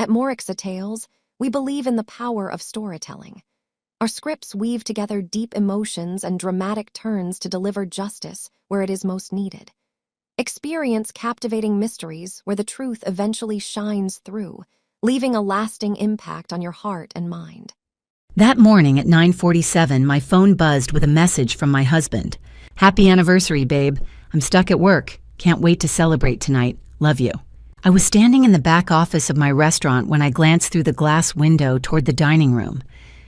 At Morixa Tales, we believe in the power of storytelling. Our scripts weave together deep emotions and dramatic turns to deliver justice where it is most needed. Experience captivating mysteries where the truth eventually shines through, leaving a lasting impact on your heart and mind. That morning at 9:47, my phone buzzed with a message from my husband. "Happy anniversary, babe. I'm stuck at work. Can't wait to celebrate tonight. Love you." I was standing in the back office of my restaurant when I glanced through the glass window toward the dining room,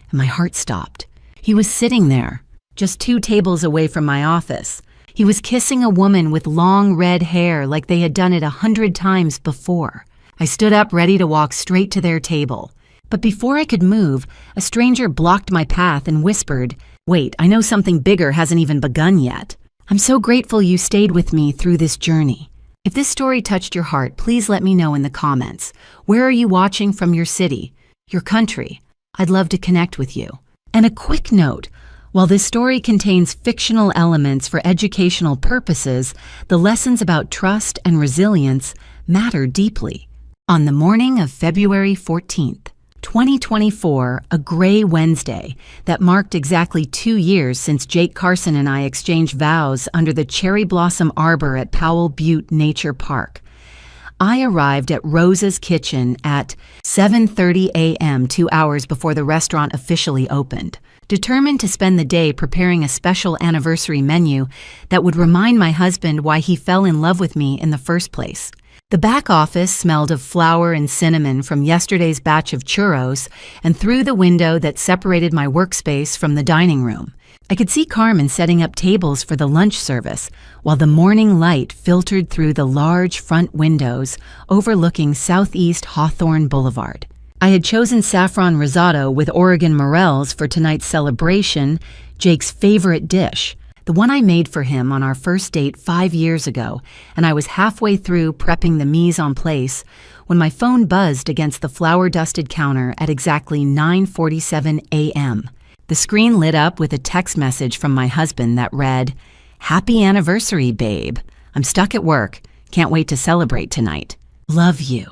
and my heart stopped. He was sitting there, just 2 tables away from my office. He was kissing a woman with long red hair like they had done it 100 times before. I stood up ready to walk straight to their table. But before I could move, a stranger blocked my path and whispered, "Wait, I know something bigger hasn't even begun yet. I'm so grateful you stayed with me through this journey." If this story touched your heart, please let me know in the comments. Where are you watching from your city, your country? I'd love to connect with you. And a quick note, while this story contains fictional elements for educational purposes, the lessons about trust and resilience matter deeply. On the morning of February 14th, 2024, a gray Wednesday that marked exactly 2 years since Jake Carson and I exchanged vows under the cherry blossom arbor at Powell Butte Nature Park. I arrived at Rose's Kitchen at 7:30 a.m., 2 hours before the restaurant officially opened, determined to spend the day preparing a special anniversary menu that would remind my husband why he fell in love with me in the first place. The back office smelled of flour and cinnamon from yesterday's batch of churros and through the window that separated my workspace from the dining room. I could see Carmen setting up tables for the lunch service while the morning light filtered through the large front windows overlooking Southeast Hawthorne Boulevard. I had chosen saffron risotto with Oregon morels for tonight's celebration, Jake's favorite dish, the one I made for him on our first date 5 years ago, and I was halfway through prepping the mise en place when my phone buzzed against the flour-dusted counter at exactly 9:47 a.m. The screen lit up with a text message from my husband that read, "Happy anniversary, babe. I'm stuck at work. Can't wait to celebrate tonight. Love you."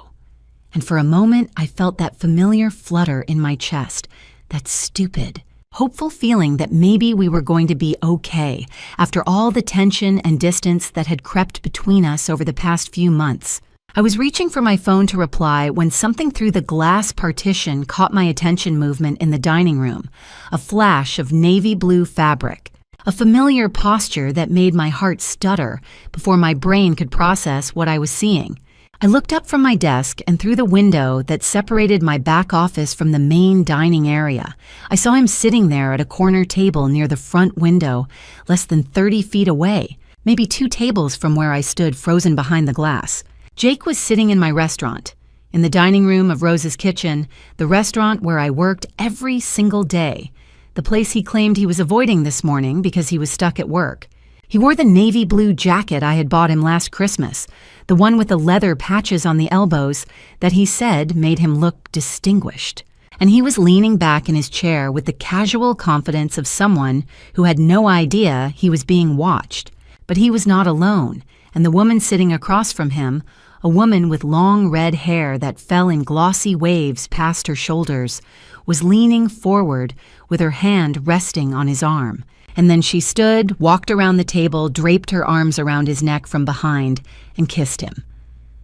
And for a moment, I felt that familiar flutter in my chest, that stupid, hopeful feeling that maybe we were going to be okay after all the tension and distance that had crept between us over the past few months. I was reaching for my phone to reply when something through the glass partition caught my attention movement in the dining room, a flash of navy blue fabric, a familiar posture that made my heart stutter before my brain could process what I was seeing. I looked up from my desk and through the window that separated my back office from the main dining area. I saw him sitting there at a corner table near the front window, less than 30 feet away, maybe 2 tables from where I stood frozen behind the glass. Jake was sitting in my restaurant, in the dining room of Rose's Kitchen, the restaurant where I worked every single day, the place he claimed he was avoiding this morning because he was stuck at work. He wore the navy blue jacket I had bought him last Christmas, the one with the leather patches on the elbows that he said made him look distinguished. And he was leaning back in his chair with the casual confidence of someone who had no idea he was being watched. But he was not alone, and the woman sitting across from him, a woman with long red hair that fell in glossy waves past her shoulders, was leaning forward with her hand resting on his arm. And then she stood, walked around the table, draped her arms around his neck from behind, and kissed him.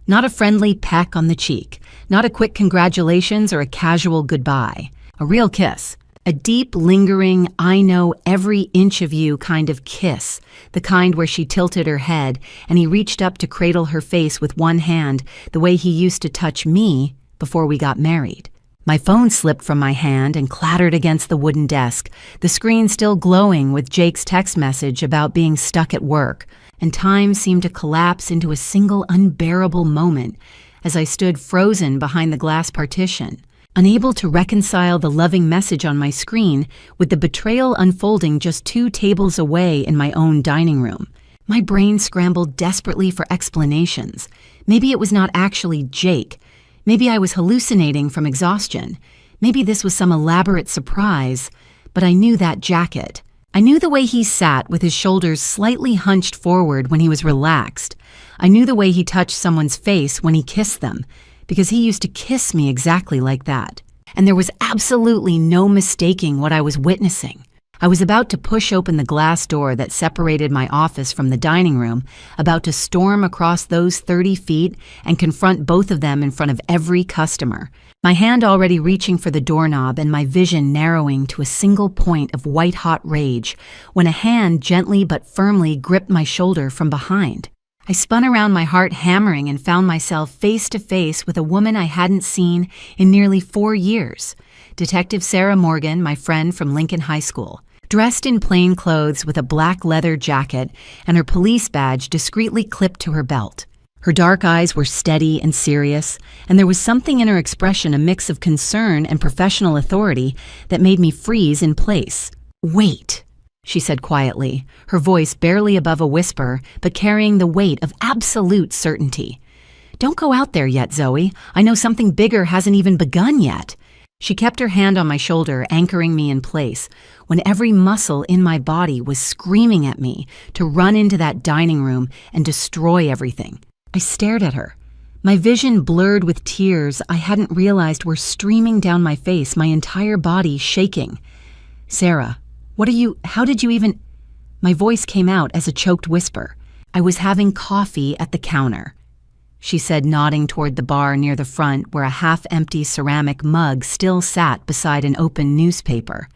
Not a friendly peck on the cheek, not a quick congratulations or a casual goodbye. A real kiss. A deep, lingering, I know every inch of you kind of kiss, the kind where she tilted her head and he reached up to cradle her face with one hand the way he used to touch me before we got married. My phone slipped from my hand and clattered against the wooden desk, the screen still glowing with Jake's text message about being stuck at work, and time seemed to collapse into a single unbearable moment as I stood frozen behind the glass partition, unable to reconcile the loving message on my screen with the betrayal unfolding just 2 tables away in my own dining room. My brain scrambled desperately for explanations. Maybe it was not actually Jake. Maybe I was hallucinating from exhaustion. Maybe this was some elaborate surprise, but I knew that jacket. I knew the way he sat with his shoulders slightly hunched forward when he was relaxed. I knew the way he touched someone's face when he kissed them. because he used to kiss me exactly like that. And there was absolutely no mistaking what I was witnessing. I was about to push open the glass door that separated my office from the dining room, about to storm across those 30 feet and confront both of them in front of every customer, my hand already reaching for the doorknob and my vision narrowing to a single point of white-hot rage, when a hand gently but firmly gripped my shoulder from behind. I spun around, my heart hammering, and found myself face to face with a woman I hadn't seen in nearly 4 years. Detective Sarah Morgan, my friend from Lincoln High School, dressed in plain clothes with a black leather jacket and her police badge discreetly clipped to her belt. Her dark eyes were steady and serious, and there was something in her expression, a mix of concern and professional authority, that made me freeze in place. "Wait," she said quietly, her voice barely above a whisper, but carrying the weight of absolute certainty. "Don't go out there yet, Zoe. I know something bigger hasn't even begun yet." She kept her hand on my shoulder, anchoring me in place, when every muscle in my body was screaming at me to run into that dining room and destroy everything. I stared at her, my vision blurred with tears I hadn't realized were streaming down my face, my entire body shaking. "Sarah, how did you even—" My voice came out as a choked whisper. "I was having coffee at the counter," she said, nodding toward the bar near the front where a half-empty ceramic mug still sat beside an open newspaper.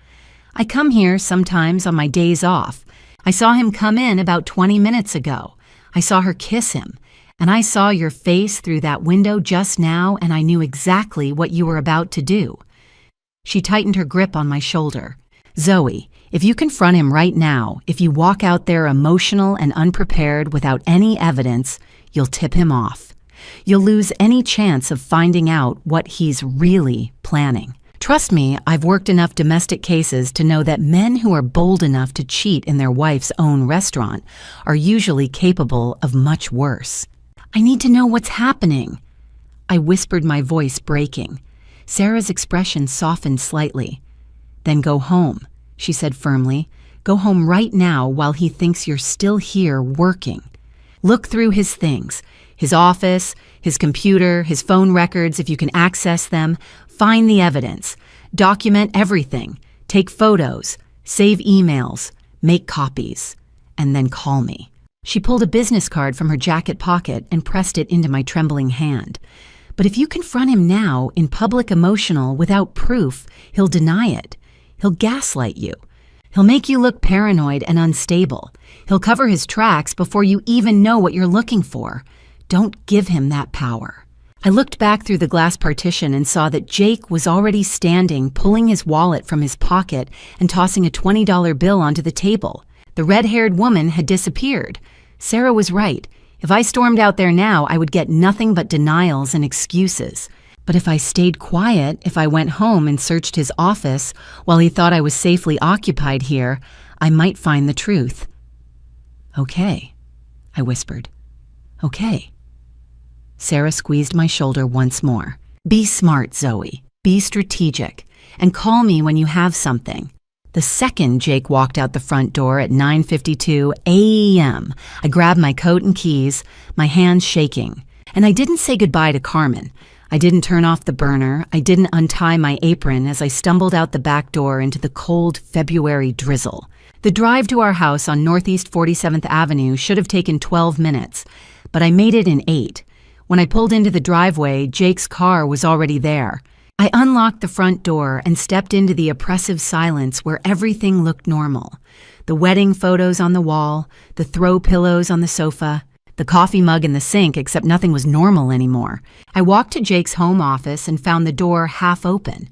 "I come here sometimes on my days off. I saw him come in about 20 minutes ago. I saw her kiss him. And I saw your face through that window just now, and I knew exactly what you were about to do." She tightened her grip on my shoulder. "Zoe, if you confront him right now, if you walk out there emotional and unprepared without any evidence, you'll tip him off. You'll lose any chance of finding out what he's really planning. Trust me, I've worked enough domestic cases to know that men who are bold enough to cheat in their wife's own restaurant are usually capable of much worse." "I need to know what's happening," I whispered, my voice breaking. Sarah's expression softened slightly. "Then go home," she said firmly. "Go home right now while he thinks you're still here working. Look through his things, his office, his computer, his phone records if you can access them. Find the evidence. Document everything. Take photos. Save emails. Make copies. And then call me." She pulled a business card from her jacket pocket and pressed it into my trembling hand. "But if you confront him now, in public, emotional, without proof, he'll deny it. He'll gaslight you. He'll make you look paranoid and unstable. He'll cover his tracks before you even know what you're looking for. Don't give him that power." I looked back through the glass partition and saw that Jake was already standing, pulling his wallet from his pocket and tossing a $20 bill onto the table. The red-haired woman had disappeared. Sarah was right. If I stormed out there now, I would get nothing but denials and excuses. But if I stayed quiet, if I went home and searched his office while he thought I was safely occupied here, I might find the truth. "Okay," I whispered. "Okay." Sarah squeezed my shoulder once more. "Be smart, Zoe. Be strategic. And call me when you have something." The second Jake walked out the front door at 9:52 a.m., I grabbed my coat and keys, my hands shaking. And I didn't say goodbye to Carmen. I didn't turn off the burner. I didn't untie my apron as I stumbled out the back door into the cold February drizzle. The drive to our house on Northeast 47th Avenue should have taken 12 minutes, but I made it in 8. When I pulled into the driveway, Jake's car was already there. I unlocked the front door and stepped into the oppressive silence where everything looked normal. The wedding photos on the wall, the throw pillows on the sofa, the coffee mug in the sink, except nothing was normal anymore. I walked to Jake's home office and found the door half open.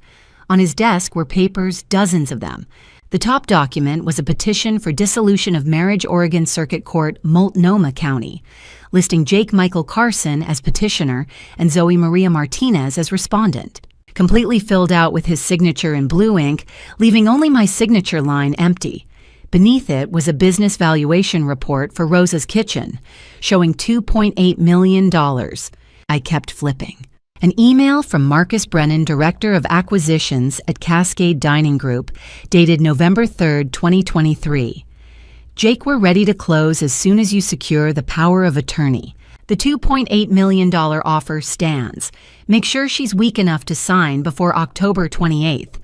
On his desk were papers, dozens of them. The top document was a petition for dissolution of Marriage, Oregon Circuit Court, Multnomah County, listing Jake Michael Carson as petitioner and Zoe Maria Martinez as respondent. Completely filled out with his signature in blue ink, leaving only my signature line empty. Beneath it was a business valuation report for Rosa's Kitchen, showing $2.8 million. I kept flipping. An email from Marcus Brennan, Director of Acquisitions at Cascade Dining Group, dated November 3, 2023. Jake, we're ready to close as soon as you secure the power of attorney. The $2.8 million offer stands. Make sure she's weak enough to sign before October 28th.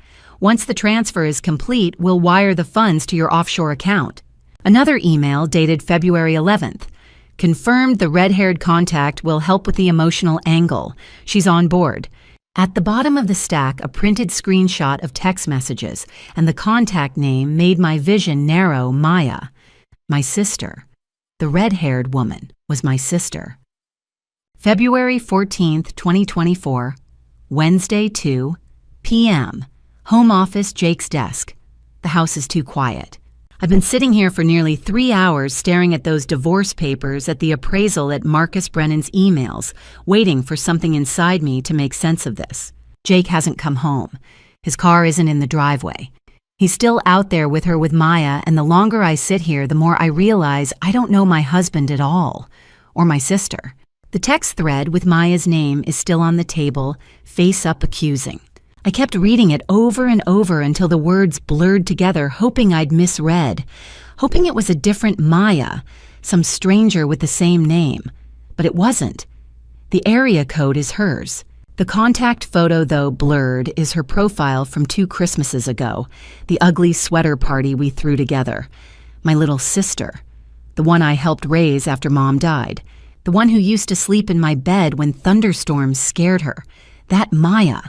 Once the transfer is complete, we'll wire the funds to your offshore account. Another email dated February 11th. Confirmed the red-haired contact will help with the emotional angle. She's on board. At the bottom of the stack, a printed screenshot of text messages, and the contact name made my vision narrow. Maya. My sister. The red-haired woman was my sister. February 14th, 2024, Wednesday, 2 p.m. Home office, Jake's desk. The house is too quiet. I've been sitting here for nearly 3 hours staring at those divorce papers, at the appraisal, at Marcus Brennan's emails, waiting for something inside me to make sense of this. Jake hasn't come home. His car isn't in the driveway. He's still out there with her, with Maya, and the longer I sit here, the more I realize I don't know my husband at all, or my sister. The text thread with Maya's name is still on the table, face up, accusing. I kept reading it over and over until the words blurred together, hoping I'd misread, hoping it was a different Maya, some stranger with the same name. But it wasn't. The area code is hers. The contact photo, though blurred, is her profile from 2 Christmases ago, the ugly sweater party we threw together. My little sister, the one I helped raise after Mom died, the one who used to sleep in my bed when thunderstorms scared her. That Maya.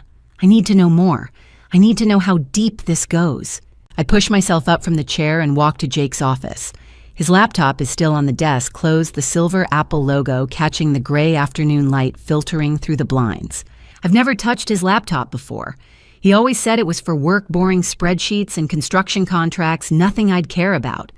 I need to know more. I need to know how deep this goes. I push myself up from the chair and walk to Jake's office. His laptop is still on the desk, closed, the silver Apple logo catching the gray afternoon light filtering through the blinds. I've never touched his laptop before. He always said it was for work, boring spreadsheets and construction contracts, nothing I'd care about.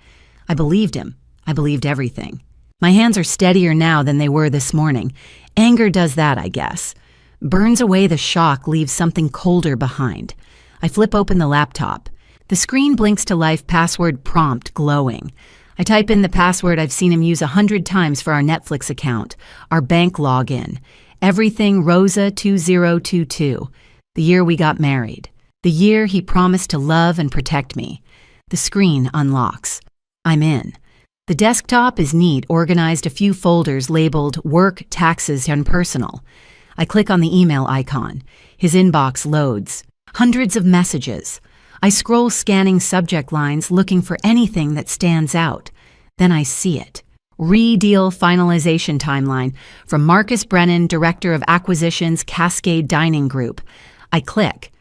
I believed him. I believed everything. My hands are steadier now than they were this morning. Anger does that, I guess. Burns away the shock, leaves something colder behind. I flip open the laptop. The screen blinks to life, password prompt glowing. I type in the password I've seen him use 100 times for our Netflix account, our bank login. Everything Rosa 2022, the year we got married, the year he promised to love and protect me. The screen unlocks. I'm in. The desktop is neat, organized, a few folders labeled work, taxes, and personal. I click on the email icon. His inbox loads. Hundreds of messages. I scroll, scanning subject lines, looking for anything that stands out. Then I see it. Re-deal finalization timeline from Marcus Brennan, Director of Acquisitions, Cascade Dining Group. I click.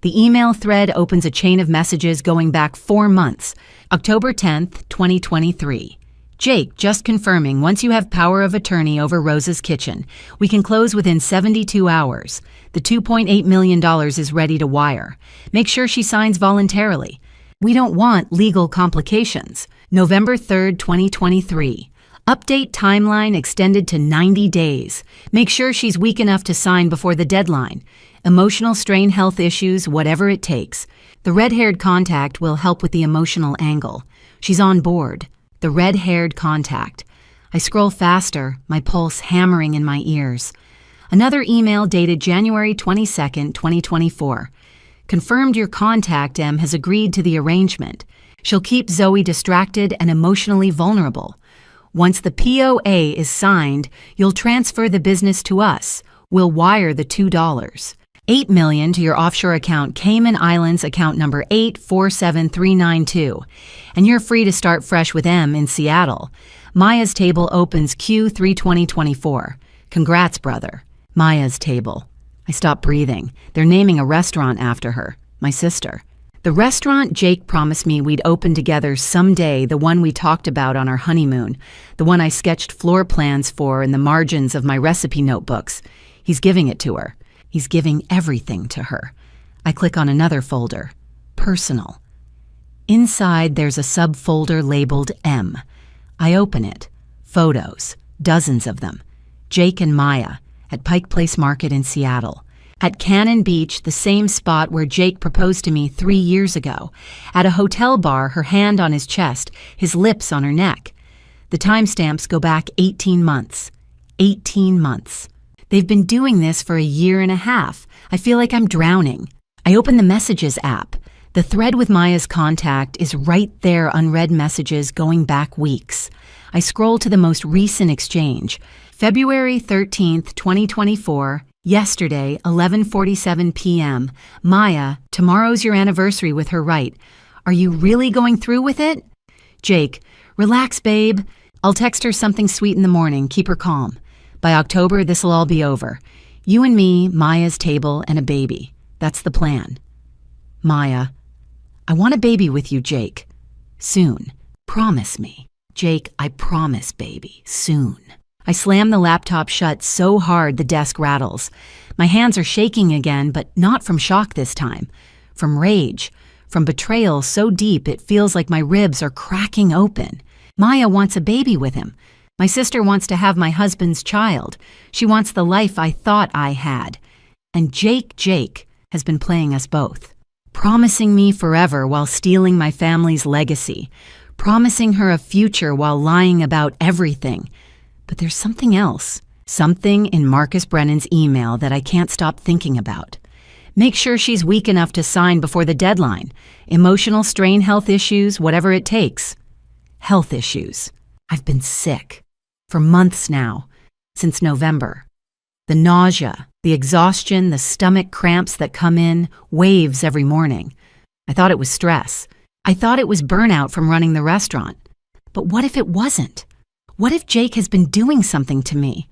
The email thread opens a chain of messages going back 4 months. October 10th, 2023. Jake, just confirming, once you have power of attorney over Rosa's kitchen, we can close within 72 hours. The $2.8 million is ready to wire. Make sure she signs voluntarily. We don't want legal complications. November 3rd, 2023. Update timeline extended to 90 days. Make sure she's weak enough to sign before the deadline. Emotional strain, health issues, whatever it takes. The red-haired contact will help with the emotional angle. She's on board. The red-haired contact. I scroll faster, my pulse hammering in my ears. Another email dated January 22nd, 2024. Confirmed your contact, M, has agreed to the arrangement. She'll keep Zoe distracted and emotionally vulnerable. Once the POA is signed, you'll transfer the business to us. We'll wire the $2. $8 million to your offshore account, Cayman Islands account number 847392. And you're free to start fresh with M in Seattle. Maya's table opens Q3 2024. Congrats, brother. Maya's table. I stop breathing. They're naming a restaurant after her, my sister. The restaurant Jake promised me we'd open together someday, the one we talked about on our honeymoon, the one I sketched floor plans for in the margins of my recipe notebooks. He's giving it to her. He's giving everything to her. I click on another folder, personal. Inside, there's a subfolder labeled M. I open it. Photos, dozens of them. Jake and Maya at Pike Place Market in Seattle. At Cannon Beach, the same spot where Jake proposed to me 3 years ago. At a hotel bar, her hand on his chest, his lips on her neck. The timestamps go back 18 months. 18 months. They've been doing this for a year and a half. I feel like I'm drowning. I open the Messages app. The thread with Maya's contact is right there, unread messages going back weeks. I scroll to the most recent exchange, February 13th, 2024, yesterday, 11:47 p.m. Maya, tomorrow's your anniversary with her, right? Are you really going through with it? Jake, relax, babe. I'll text her something sweet in the morning, keep her calm. By October, this'll all be over. You and me, Maya's table, and a baby. That's the plan. Maya, I want a baby with you, Jake. Soon. Promise me. Jake, I promise, baby. Soon. I slam the laptop shut so hard the desk rattles. My hands are shaking again, but not from shock this time. From rage. From betrayal so deep it feels like my ribs are cracking open. Maya wants a baby with him. My sister wants to have my husband's child. She wants the life I thought I had. And Jake has been playing us both. Promising me forever while stealing my family's legacy. Promising her a future while lying about everything. But there's something else. Something in Marcus Brennan's email that I can't stop thinking about. Make sure she's weak enough to sign before the deadline. Emotional strain, health issues, whatever it takes. Health issues. I've been sick. For months now. Since November. The nausea, the exhaustion, the stomach cramps that come in, waves every morning. I thought it was stress. I thought it was burnout from running the restaurant. But what if it wasn't? What if Jake has been doing something to me?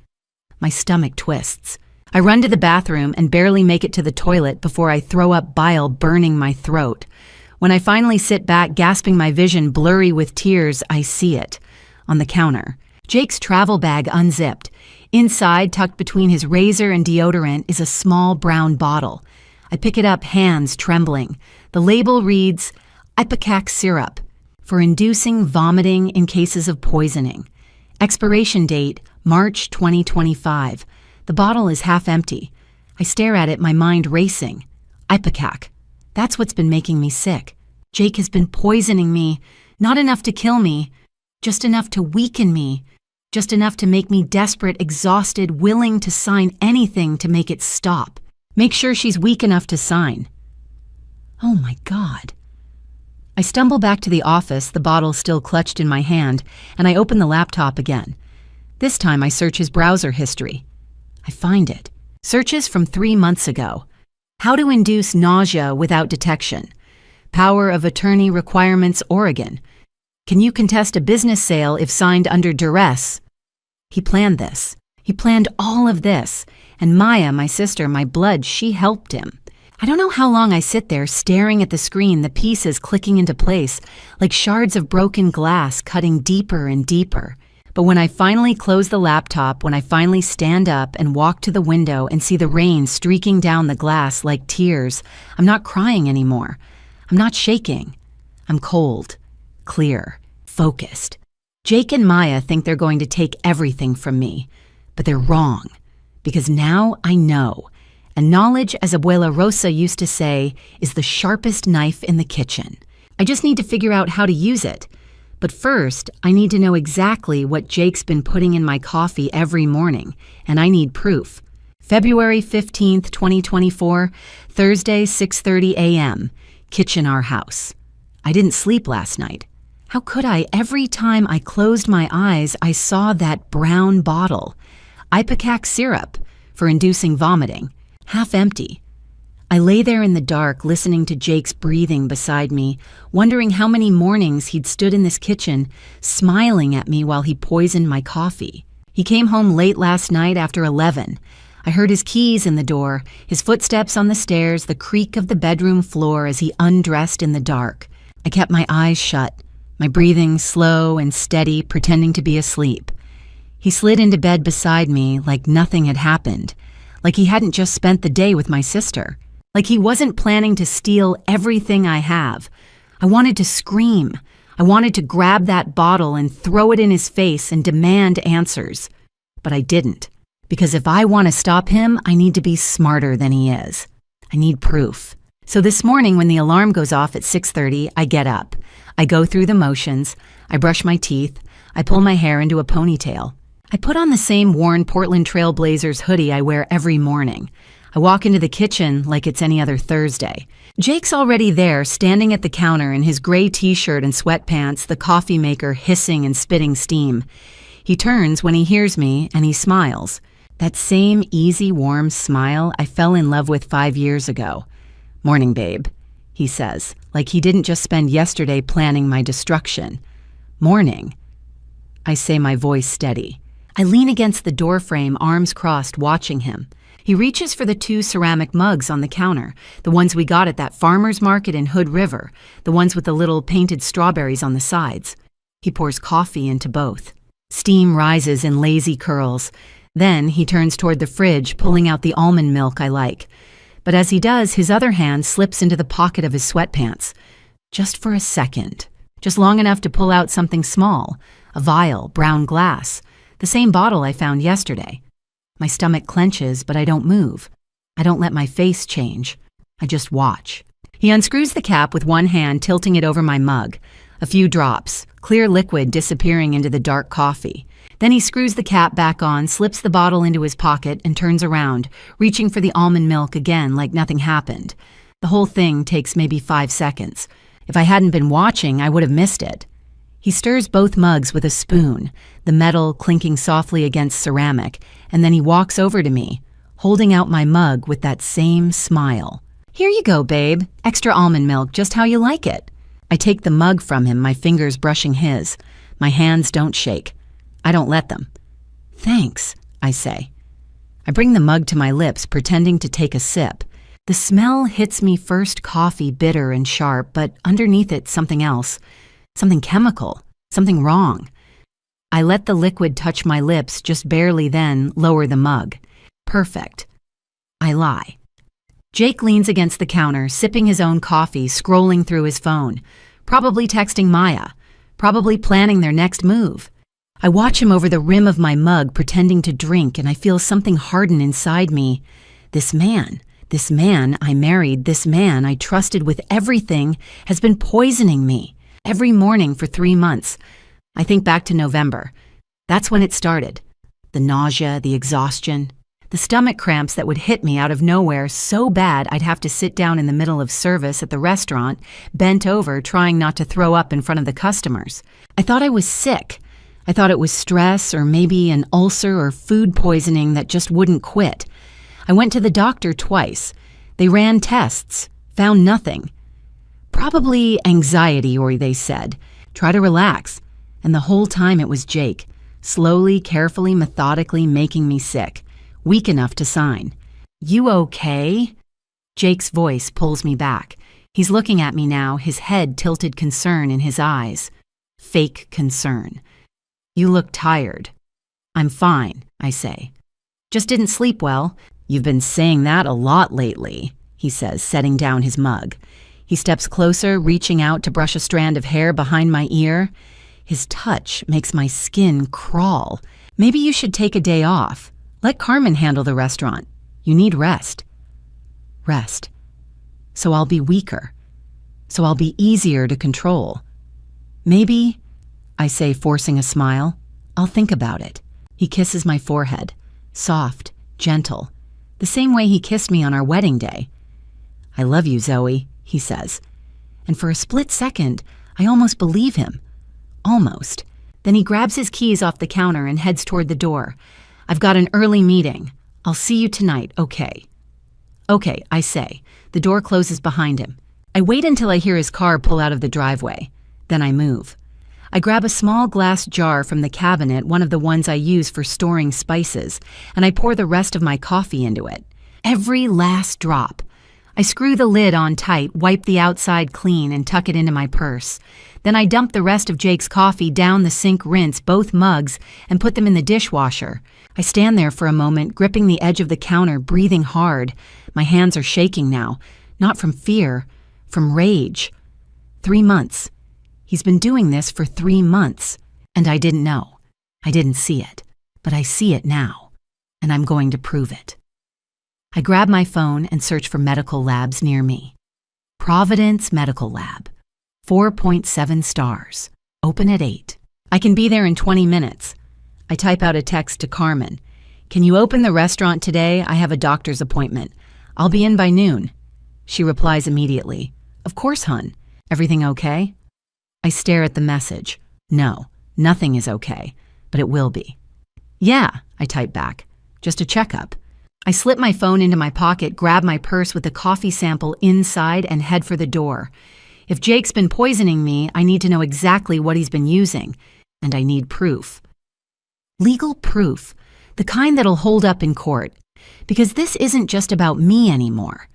My stomach twists. I run to the bathroom and barely make it to the toilet before I throw up bile burning my throat. When I finally sit back, gasping, my vision blurry with tears, I see it. On the counter. Jake's travel bag unzipped. Inside, tucked between his razor and deodorant, is a small brown bottle. I pick it up, hands trembling. The label reads, Ipecac syrup, for inducing vomiting in cases of poisoning. Expiration date, March 2025. The bottle is half empty. I stare at it, my mind racing. Ipecac. That's what's been making me sick. Jake has been poisoning me. Not enough to kill me. Just enough to weaken me. Just enough to make me desperate, exhausted, willing to sign anything to make it stop. Make sure she's weak enough to sign. Oh my God. I stumble back to the office, the bottle still clutched in my hand, and I open the laptop again. This time I search his browser history. I find it. Searches from 3 months ago. How to induce nausea without detection. Power of attorney requirements, Oregon. Can you contest a business sale if signed under duress? He planned this. He planned all of this. And Maya, my sister, my blood, she helped him. I don't know how long I sit there staring at the screen, the pieces clicking into place, like shards of broken glass cutting deeper and deeper. But when I finally close the laptop, when I finally stand up and walk to the window and see the rain streaking down the glass like tears, I'm not crying anymore. I'm not shaking. I'm cold. Clear, focused. Jake and Maya think they're going to take everything from me, but they're wrong, because now I know, and knowledge, as Abuela Rosa used to say, is the sharpest knife in the kitchen. I just need to figure out how to use it, but first, I need to know exactly what Jake's been putting in my coffee every morning, and I need proof. February 15th, 2024, Thursday, 6:30 a.m., kitchen our house. I didn't sleep last night. How could I? Every time I closed my eyes, I saw that brown bottle. Ipecac syrup for inducing vomiting. Half empty. I lay there in the dark, listening to Jake's breathing beside me, wondering how many mornings he'd stood in this kitchen, smiling at me while he poisoned my coffee. He came home late last night after 11. I heard his keys in the door, his footsteps on the stairs, the creak of the bedroom floor as he undressed in the dark. I kept my eyes shut. My breathing slow and steady, pretending to be asleep. He slid into bed beside me like nothing had happened, like he hadn't just spent the day with my sister, like he wasn't planning to steal everything I have. I wanted to scream. I wanted to grab that bottle and throw it in his face and demand answers. But I didn't, because if I want to stop him, I need to be smarter than he is. I need proof. So this morning when the alarm goes off at 6:30, I get up. I go through the motions. I brush my teeth. I pull my hair into a ponytail. I put on the same worn Portland Trail Blazers hoodie I wear every morning. I walk into the kitchen like it's any other Thursday. Jake's already there, standing at the counter in his gray t-shirt and sweatpants, the coffee maker hissing and spitting steam. He turns when he hears me and he smiles. That same easy, warm smile I fell in love with 5 years ago. "Morning, babe," he says, like he didn't just spend yesterday planning my destruction. "Morning," I say, my voice steady. I lean against the doorframe, arms crossed, watching him. He reaches for the 2 ceramic mugs on the counter, the ones we got at that farmer's market in Hood River, the ones with the little painted strawberries on the sides. He pours coffee into both. Steam rises in lazy curls. Then he turns toward the fridge, pulling out the almond milk I like. But as he does, his other hand slips into the pocket of his sweatpants. Just for a second. Just long enough to pull out something small. A vial, brown glass. The same bottle I found yesterday. My stomach clenches, but I don't move. I don't let my face change. I just watch. He unscrews the cap with one hand, tilting it over my mug. A few drops, clear liquid disappearing into the dark coffee. Then he screws the cap back on, slips the bottle into his pocket, and turns around, reaching for the almond milk again like nothing happened. The whole thing takes maybe 5 seconds. If I hadn't been watching, I would have missed it. He stirs both mugs with a spoon, the metal clinking softly against ceramic, and then he walks over to me, holding out my mug with that same smile. "Here you go, babe. Extra almond milk, just how you like it." I take the mug from him, my fingers brushing his. My hands don't shake. I don't let them. "Thanks," I say. I bring the mug to my lips, pretending to take a sip. The smell hits me first coffee, bitter and sharp, but underneath it something else. Something chemical. Something wrong. I let the liquid touch my lips, just barely, then lower the mug. Perfect. I lie. Jake leans against the counter, sipping his own coffee, scrolling through his phone. Probably texting Maya. Probably planning their next move. I watch him over the rim of my mug, pretending to drink, and I feel something harden inside me. This man I married, this man I trusted with everything, has been poisoning me. Every morning for 3 months. I think back to November. That's when it started. The nausea, the exhaustion, the stomach cramps that would hit me out of nowhere so bad I'd have to sit down in the middle of service at the restaurant, bent over, trying not to throw up in front of the customers. I thought I was sick. I thought it was stress or maybe an ulcer or food poisoning that just wouldn't quit. I went to the doctor twice. They ran tests, found nothing. Probably anxiety, or they said. Try to relax. And the whole time it was Jake, slowly, carefully, methodically making me sick, weak enough to sign. "You okay?" Jake's voice pulls me back. He's looking at me now, his head tilted, concern in his eyes. Fake concern. "You look tired." "I'm fine," I say. "Just didn't sleep well." "You've been saying that a lot lately," he says, setting down his mug. He steps closer, reaching out to brush a strand of hair behind my ear. His touch makes my skin crawl. "Maybe you should take a day off. Let Carmen handle the restaurant. You need rest." Rest. So I'll be weaker. So I'll be easier to control. "Maybe," I say, forcing a smile, "I'll think about it." He kisses my forehead. Soft, gentle. The same way he kissed me on our wedding day. "I love you, Zoe," he says. And for a split second, I almost believe him. Almost. Then he grabs his keys off the counter and heads toward the door. "I've got an early meeting. I'll see you tonight, okay?" "Okay," I say. The door closes behind him. I wait until I hear his car pull out of the driveway. Then I move. I grab a small glass jar from the cabinet, one of the ones I use for storing spices, and I pour the rest of my coffee into it. Every last drop. I screw the lid on tight, wipe the outside clean, and tuck it into my purse. Then I dump the rest of Jake's coffee down the sink, rinse both mugs, and put them in the dishwasher. I stand there for a moment, gripping the edge of the counter, breathing hard. My hands are shaking now, not from fear, from rage. 3 months. He's been doing this for 3 months, and I didn't know. I didn't see it, but I see it now, and I'm going to prove it. I grab my phone and search for medical labs near me. Providence Medical Lab. 4.7 stars. Open at 8. I can be there in 20 minutes. I type out a text to Carmen. "Can you open the restaurant today? I have a doctor's appointment. I'll be in by noon." She replies immediately. "Of course, hun. Everything okay?" I stare at the message. No, nothing is okay. but it will be. Yeah, I type back. Just a checkup. I slip my phone into my pocket, grab my purse with the coffee sample inside, and head for the door. If Jake's been poisoning me, I need to know exactly what he's been using, and I need proof. Legal proof, the kind that'll hold up in court. Because this isn't just about me anymore.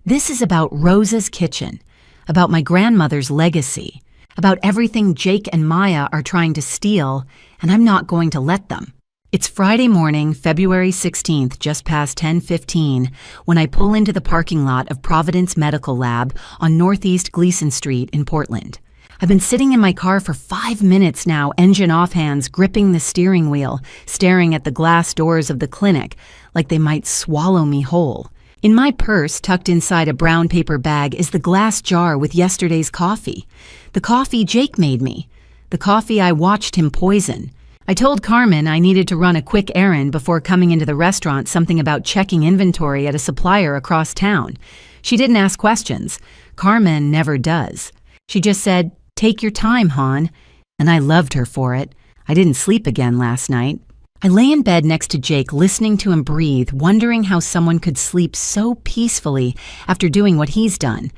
This is about Rosa's kitchen, about my grandmother's legacy, about everything Jake and Maya are trying to steal, and I'm not going to let them. It's Friday morning, February 16th, just past 10:15, when I pull into the parking lot of Providence Medical Lab on Northeast Gleason Street in Portland. I've been sitting in my car for 5 minutes now, engine off hands, gripping the steering wheel, staring at the glass doors of the clinic like they might swallow me whole. In my purse, tucked inside a brown paper bag, is the glass jar with yesterday's coffee. The coffee Jake made me. The coffee I watched him poison. I told Carmen I needed to run a quick errand before coming into the restaurant, something about checking inventory at a supplier across town. She didn't ask questions. Carmen never does. She just said, "Take your time, hon," and I loved her for it. I didn't sleep again last night. I lay in bed next to Jake, listening to him breathe, wondering how someone could sleep so peacefully after doing what he's done,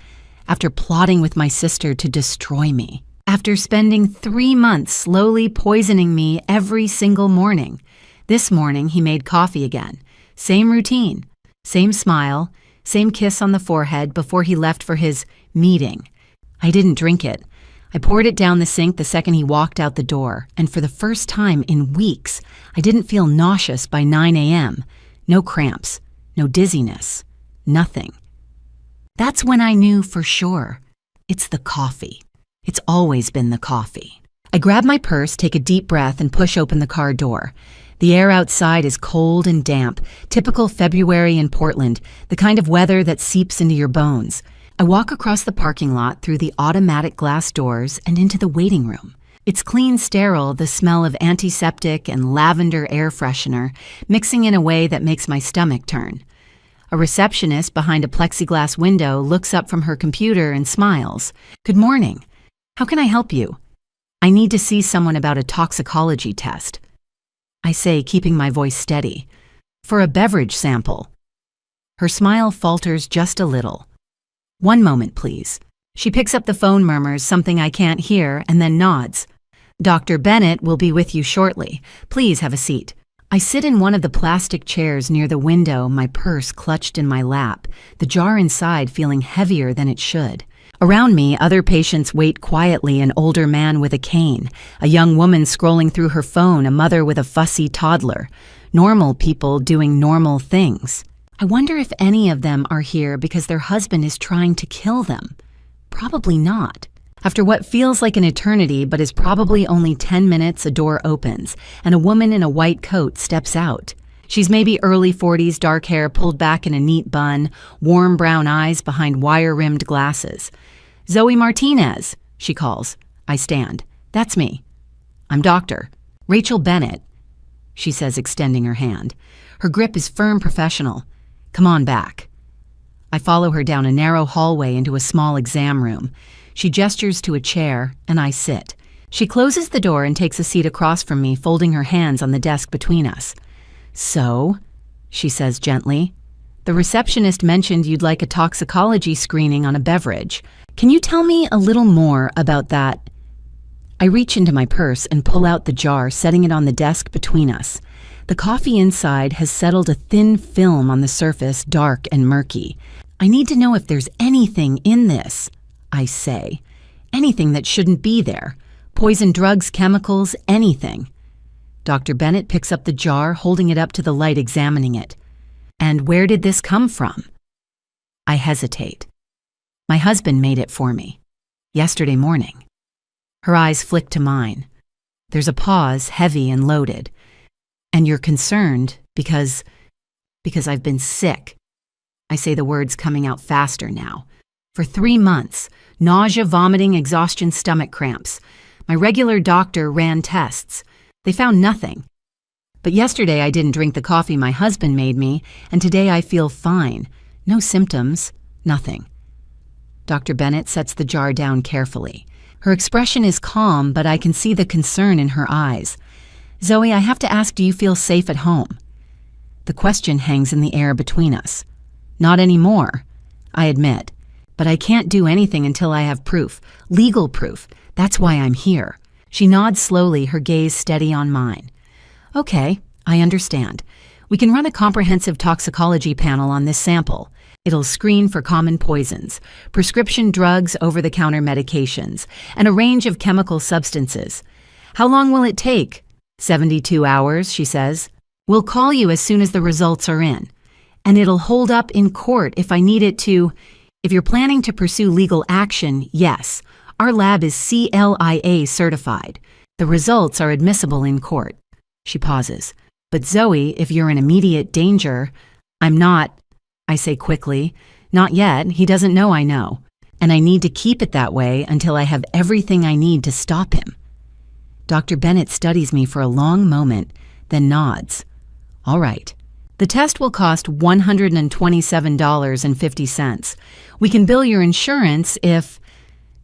after plotting with my sister to destroy me, after spending 3 months slowly poisoning me every single morning. This morning, he made coffee again. Same routine, same smile, same kiss on the forehead before he left for his meeting. I didn't drink it. I poured it down the sink the second he walked out the door, and for the first time in weeks, I didn't feel nauseous by 9 a.m. No cramps, no dizziness, nothing. That's when I knew for sure. It's the coffee. It's always been the coffee. I grab my purse, take a deep breath, and push open the car door. The air outside is cold and damp, typical February in Portland, the kind of weather that seeps into your bones. I walk across the parking lot through the automatic glass doors and into the waiting room. It's clean, sterile, the smell of antiseptic and lavender air freshener mixing in a way that makes my stomach turn. A receptionist behind a plexiglass window looks up from her computer and smiles. "Good morning. How can I help you?" "I need to see someone about a toxicology test," I say, keeping my voice steady. "For a beverage sample." Her smile falters just a little. "1 moment, please." She picks up the phone, murmurs something I can't hear, and then nods. "Dr. Bennett will be with you shortly. Please have a seat." I sit in one of the plastic chairs near the window, my purse clutched in my lap, the jar inside feeling heavier than it should. Around me, other patients wait quietly, an older man with a cane, a young woman scrolling through her phone, a mother with a fussy toddler. Normal people doing normal things. I wonder if any of them are here because their husband is trying to kill them. Probably not. After what feels like an eternity but is probably only 10 minutes, a door opens, and a woman in a white coat steps out. She's maybe early 40s, dark hair pulled back in a neat bun, warm brown eyes behind wire-rimmed glasses. "Zoe Martinez," she calls. I stand. "That's me." "I'm Dr. Rachel Bennett," she says, extending her hand. Her grip is firm, professional. "Come on back." I follow her down a narrow hallway into a small exam room. She gestures to a chair, and I sit. She closes the door and takes a seat across from me, folding her hands on the desk between us. "So," she says gently, "the receptionist mentioned you'd like a toxicology screening on a beverage. Can you tell me a little more about that?" I reach into my purse and pull out the jar, setting it on the desk between us. The coffee inside has settled a thin film on the surface, dark and murky. "I need to know if there's anything in this," I say. "Anything that shouldn't be there. Poison, drugs, chemicals, anything." Dr. Bennett picks up the jar, holding it up to the light, examining it. "And where did this come from?" I hesitate. "My husband made it for me. Yesterday morning." Her eyes flick to mine. There's a pause, heavy and loaded. "And you're concerned because I've been sick." I say the words coming out faster now. "For 3 months. Nausea, vomiting, exhaustion, stomach cramps. My regular doctor ran tests. They found nothing. But yesterday I didn't drink the coffee my husband made me, and today I feel fine. No symptoms, nothing." Dr. Bennett sets the jar down carefully. Her expression is calm, but I can see the concern in her eyes. Zoe, I have to ask, do you feel safe at home? The question hangs in the air between us. Not anymore, I admit. But I can't do anything until I have proof, legal proof. That's why I'm here. She nods slowly, her gaze steady on mine. Okay, I understand. We can run a comprehensive toxicology panel on this sample. It'll screen for common poisons, prescription drugs, over-the-counter medications, and a range of chemical substances. How long will it take? 72 hours, she says. We'll call you as soon as the results are in. And it'll hold up in court if I need it to. If you're planning to pursue legal action, yes. Our lab is CLIA certified. The results are admissible in court. She pauses. But Zoe, if you're in immediate danger, I'm not, I say quickly. Not yet. He doesn't know I know. And I need to keep it that way until I have everything I need to stop him. Dr. Bennett studies me for a long moment, then nods. All right. The test will cost $127.50. We can bill your insurance if...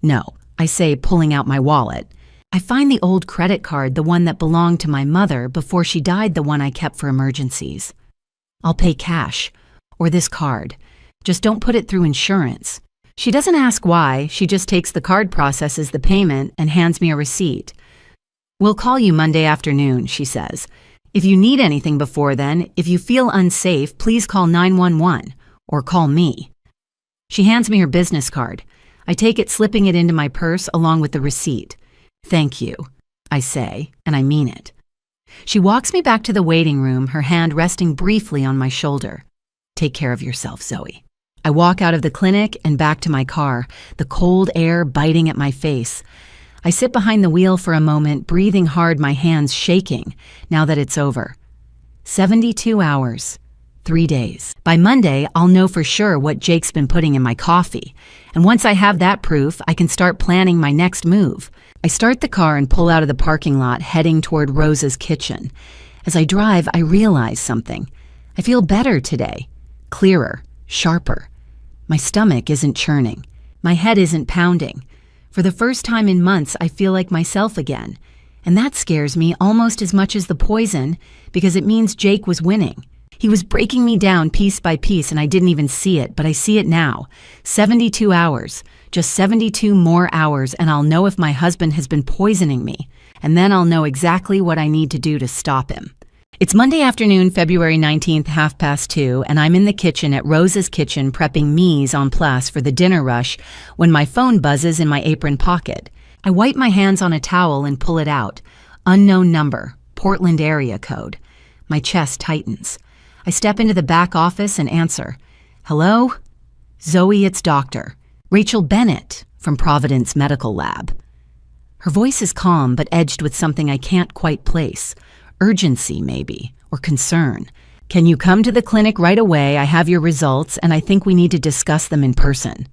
No, I say, pulling out my wallet. I find the old credit card, the one that belonged to my mother before she died, the one I kept for emergencies. I'll pay cash, or this card. Just don't put it through insurance. She doesn't ask why, she just takes the card, processes the payment, and hands me a receipt. We'll call you Monday afternoon, she says. If you need anything before then, if you feel unsafe, please call 911 or call me. She hands me her business card. I take it, slipping it into my purse along with the receipt. Thank you, I say, and I mean it. She walks me back to the waiting room, her hand resting briefly on my shoulder. Take care of yourself, Zoe. I walk out of the clinic and back to my car, the cold air biting at my face. I sit behind the wheel for a moment, breathing hard, my hands shaking, now that it's over. 72 hours. 3 days. By Monday, I'll know for sure what Jake's been putting in my coffee. And once I have that proof, I can start planning my next move. I start the car and pull out of the parking lot, heading toward Rosa's kitchen. As I drive, I realize something. I feel better today. Clearer, sharper. My stomach isn't churning. My head isn't pounding. For the first time in months, I feel like myself again. And that scares me almost as much as the poison, because it means Jake was winning. He was breaking me down piece by piece, and I didn't even see it, but I see it now. 72 hours. Just 72 more hours, and I'll know if my husband has been poisoning me. And then I'll know exactly what I need to do to stop him. It's Monday afternoon, February 19th, 2:30, and I'm in the kitchen at Rosa's kitchen prepping mise en place for the dinner rush when my phone buzzes in my apron pocket. I wipe my hands on a towel and pull it out. Unknown number, Portland area code. My chest tightens. I step into the back office and answer. Hello? Zoe, it's Dr. Rachel Bennett from Providence Medical Lab. Her voice is calm but edged with something I can't quite place. Urgency, maybe, or concern. Can you come to the clinic right away? I have your results, and I think we need to discuss them in person.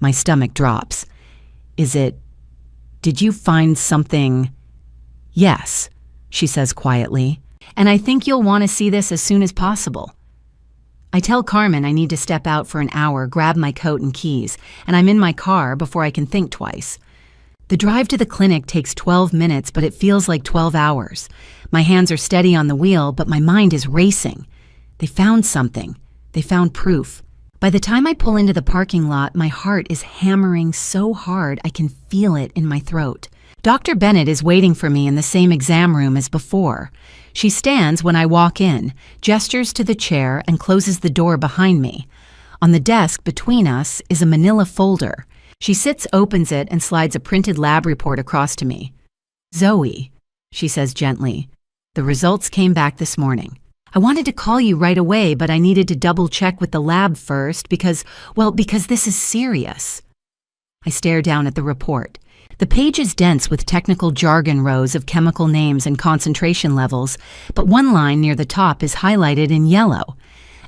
My stomach drops. Did you find something? Yes, she says quietly, and I think you'll want to see this as soon as possible. I tell Carmen I need to step out for an hour, grab my coat and keys, and I'm in my car before I can think twice. The drive to the clinic takes 12 minutes, but it feels like 12 hours. My hands are steady on the wheel, but my mind is racing. They found something. They found proof. By the time I pull into the parking lot, my heart is hammering so hard I can feel it in my throat. Dr. Bennett is waiting for me in the same exam room as before. She stands when I walk in, gestures to the chair, and closes the door behind me. On the desk between us is a manila folder. She sits, opens it, and slides a printed lab report across to me. Zoe, she says gently, the results came back this morning. I wanted to call you right away, but I needed to double check with the lab first because this is serious. I stare down at the report. The page is dense with technical jargon rows of chemical names and concentration levels, but one line near the top is highlighted in yellow.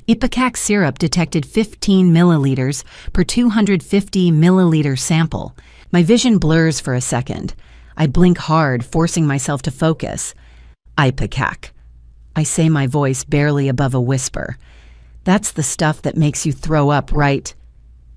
Ipecac syrup detected 15 milliliters per 250 milliliter sample. My vision blurs for a second. I blink hard, forcing myself to focus. Ipecac. I say, my voice barely above a whisper. That's the stuff that makes you throw up, right?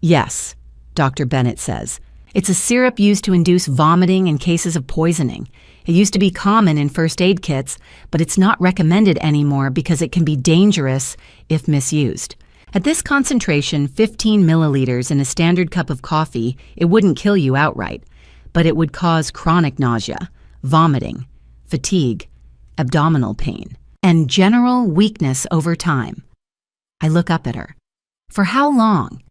Yes, Dr. Bennett says. It's a syrup used to induce vomiting in cases of poisoning. It used to be common in first aid kits, but it's not recommended anymore because it can be dangerous if misused. At this concentration, 15 milliliters in a standard cup of coffee, it wouldn't kill you outright, but it would cause chronic nausea, vomiting, fatigue, abdominal pain, and general weakness over time. I look up at her. For how long?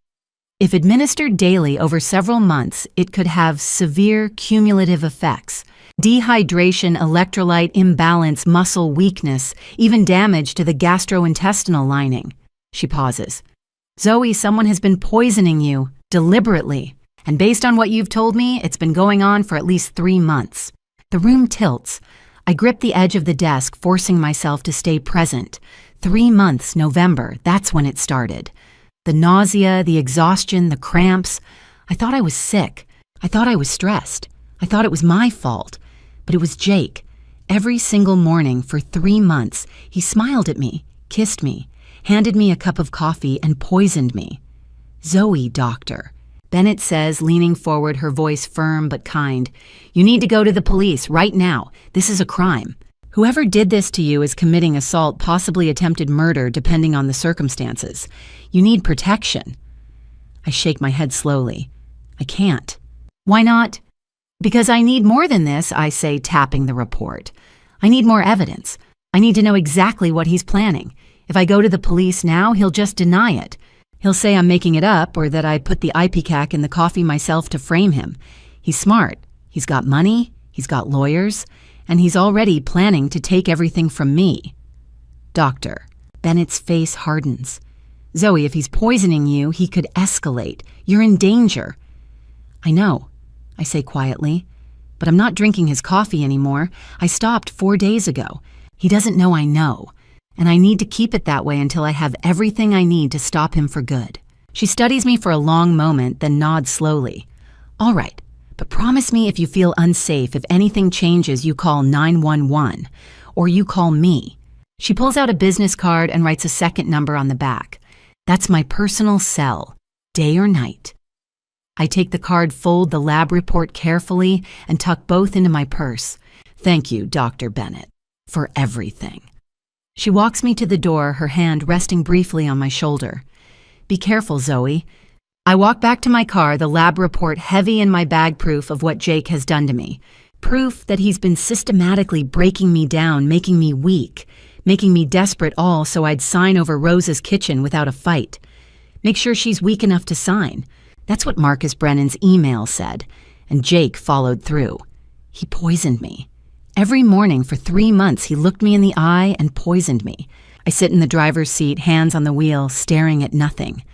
If administered daily over several months, it could have severe cumulative effects: dehydration, electrolyte imbalance, muscle weakness, even damage to the gastrointestinal lining. She pauses. Zoe, someone has been poisoning you, deliberately. And based on what you've told me, it's been going on for at least 3 months. The room tilts. I grip the edge of the desk, forcing myself to stay present. 3 months, November, that's when it started. The nausea, the exhaustion, the cramps. I thought I was sick. I thought I was stressed. I thought it was my fault. But it was Jake. Every single morning for 3 months, he smiled at me, kissed me, handed me a cup of coffee, and poisoned me. Zoe, doctor. Bennett says, leaning forward, her voice firm but kind. You need to go to the police right now. This is a crime. Whoever did this to you is committing assault, possibly attempted murder, depending on the circumstances. You need protection. I shake my head slowly. I can't. Why not? Because I need more than this, I say, tapping the report. I need more evidence. I need to know exactly what he's planning. If I go to the police now, he'll just deny it. He'll say I'm making it up or that I put the ipecac in the coffee myself to frame him. He's smart. He's got money. He's got lawyers. And he's already planning to take everything from me. Doctor. Bennett's face hardens. Zoe, if he's poisoning you, he could escalate. You're in danger. I know, I say quietly, but I'm not drinking his coffee anymore. I stopped 4 days ago. He doesn't know I know, and I need to keep it that way until I have everything I need to stop him for good. She studies me for a long moment, then nods slowly. All right, but promise me if you feel unsafe, if anything changes, you call 911, or you call me. She pulls out a business card and writes a second number on the back. That's my personal cell, day or night. I take the card, fold the lab report carefully, and tuck both into my purse. Thank you, Dr. Bennett, for everything. She walks me to the door, her hand resting briefly on my shoulder. Be careful, Zoe. I walk back to my car, the lab report heavy in my bag, proof of what Jake has done to me. Proof that he's been systematically breaking me down, making me weak, making me desperate, all so I'd sign over Rose's kitchen without a fight. Make sure she's weak enough to sign. That's what Marcus Brennan's email said, and Jake followed through. He poisoned me. Every morning for 3 months, he looked me in the eye and poisoned me. I sit in the driver's seat, hands on the wheel, staring at nothing.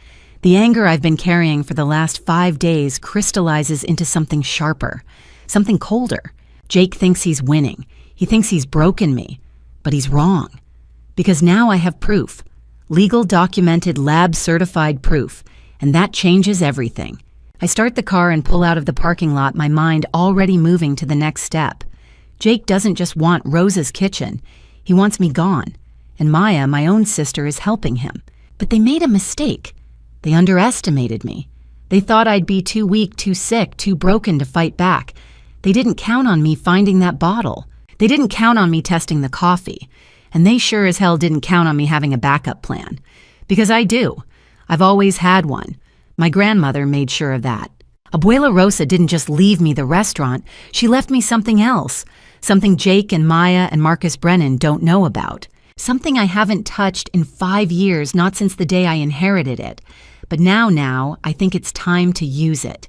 The anger I've been carrying for the last 5 days crystallizes into something sharper, something colder. Jake thinks he's winning. He thinks he's broken me, but he's wrong. Because now I have proof. Legal, documented, lab-certified proof. And that changes everything. I start the car and pull out of the parking lot, my mind already moving to the next step. Jake doesn't just want Rose's kitchen. He wants me gone. And Maya, my own sister, is helping him. But they made a mistake. They underestimated me. They thought I'd be too weak, too sick, too broken to fight back. They didn't count on me finding that bottle. They didn't count on me testing the coffee. And they sure as hell didn't count on me having a backup plan. Because I do. I've always had one. My grandmother made sure of that. Abuela Rosa didn't just leave me the restaurant. She left me something else. Something Jake and Maya and Marcus Brennan don't know about. Something I haven't touched in 5 years, not since the day I inherited it. But now, I think it's time to use it.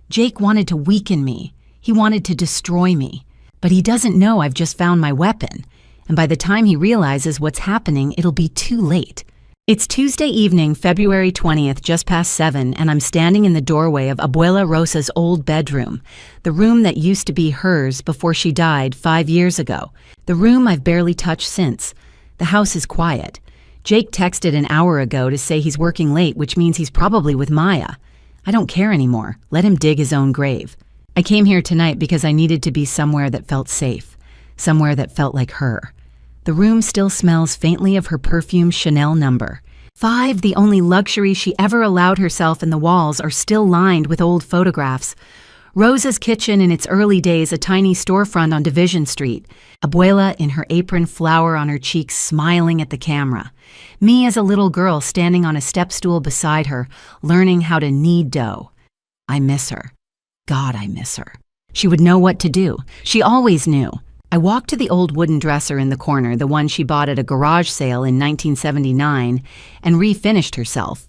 Jake wanted to weaken me. He wanted to destroy me. But he doesn't know I've just found my weapon. And by the time he realizes what's happening, it'll be too late. It's Tuesday evening, February 20th, just past 7, and I'm standing in the doorway of Abuela Rosa's old bedroom, the room that used to be hers before she died 5 years ago, the room I've barely touched since. The house is quiet. Jake texted an hour ago to say he's working late, which means he's probably with Maya. I don't care anymore. Let him dig his own grave. I came here tonight because I needed to be somewhere that felt safe, somewhere that felt like her. The room still smells faintly of her perfume Chanel number 5, the only luxury she ever allowed herself, and the walls are still lined with old photographs. Rosa's Kitchen in its early days, a tiny storefront on Division Street. Abuela in her apron, flour on her cheeks, smiling at the camera. Me as a little girl standing on a step stool beside her, learning how to knead dough. I miss her. God, I miss her. She would know what to do. She always knew. I walked to the old wooden dresser in the corner, the one she bought at a garage sale in 1979, and refinished herself.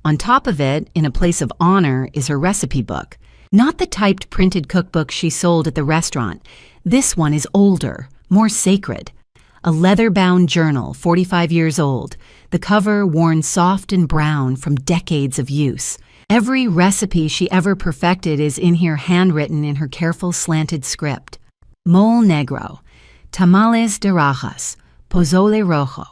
On top of it, in a place of honor, is her recipe book. Not the typed printed cookbook she sold at the restaurant. This one is older, more sacred. A leather-bound journal, 45 years old, the cover worn soft and brown from decades of use. Every recipe she ever perfected is in here, handwritten in her careful slanted script. Mole negro, tamales de rajas, pozole rojo.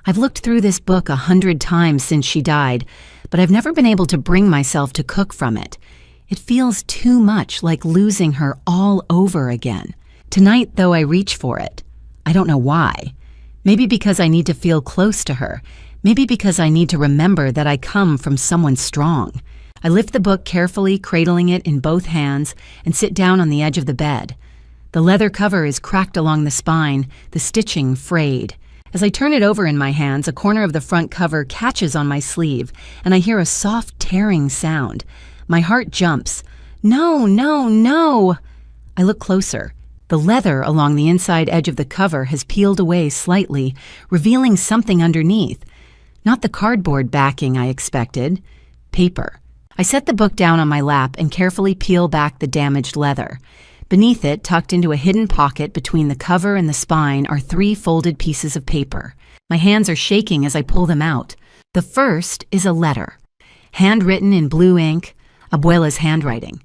I've looked through this book 100 times since she died, but I've never been able to bring myself to cook from it. It feels too much like losing her all over again. Tonight, though, I reach for it. I don't know why. Maybe because I need to feel close to her. Maybe because I need to remember that I come from someone strong. I lift the book carefully, cradling it in both hands, and sit down on the edge of the bed. The leather cover is cracked along the spine, the stitching frayed. As I turn it over in my hands, a corner of the front cover catches on my sleeve, and I hear a soft tearing sound. My heart jumps. No, no, no! I look closer. The leather along the inside edge of the cover has peeled away slightly, revealing something underneath. Not the cardboard backing I expected. Paper. I set the book down on my lap and carefully peel back the damaged leather. Beneath it, tucked into a hidden pocket between the cover and the spine, are 3 folded pieces of paper. My hands are shaking as I pull them out. The first is a letter, handwritten in blue ink, Abuela's handwriting.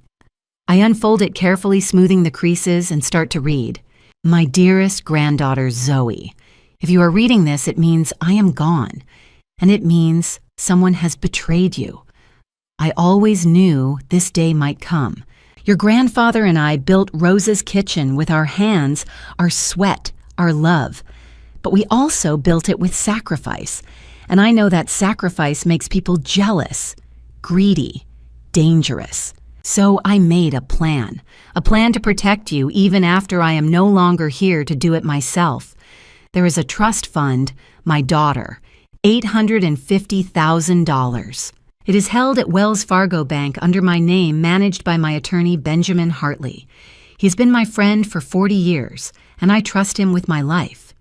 I unfold it carefully, smoothing the creases, and start to read. My dearest granddaughter, Zoe. If you are reading this, it means I am gone, and it means someone has betrayed you. I always knew this day might come. Your grandfather and I built Rosa's Kitchen with our hands, our sweat, our love. But we also built it with sacrifice. And I know that sacrifice makes people jealous, greedy, dangerous. So I made a plan to protect you even after I am no longer here to do it myself. There is a trust fund, my daughter, $850,000. It is held at Wells Fargo Bank under my name, managed by my attorney, Benjamin Hartley. He's been my friend for 40 years, and I trust him with my life,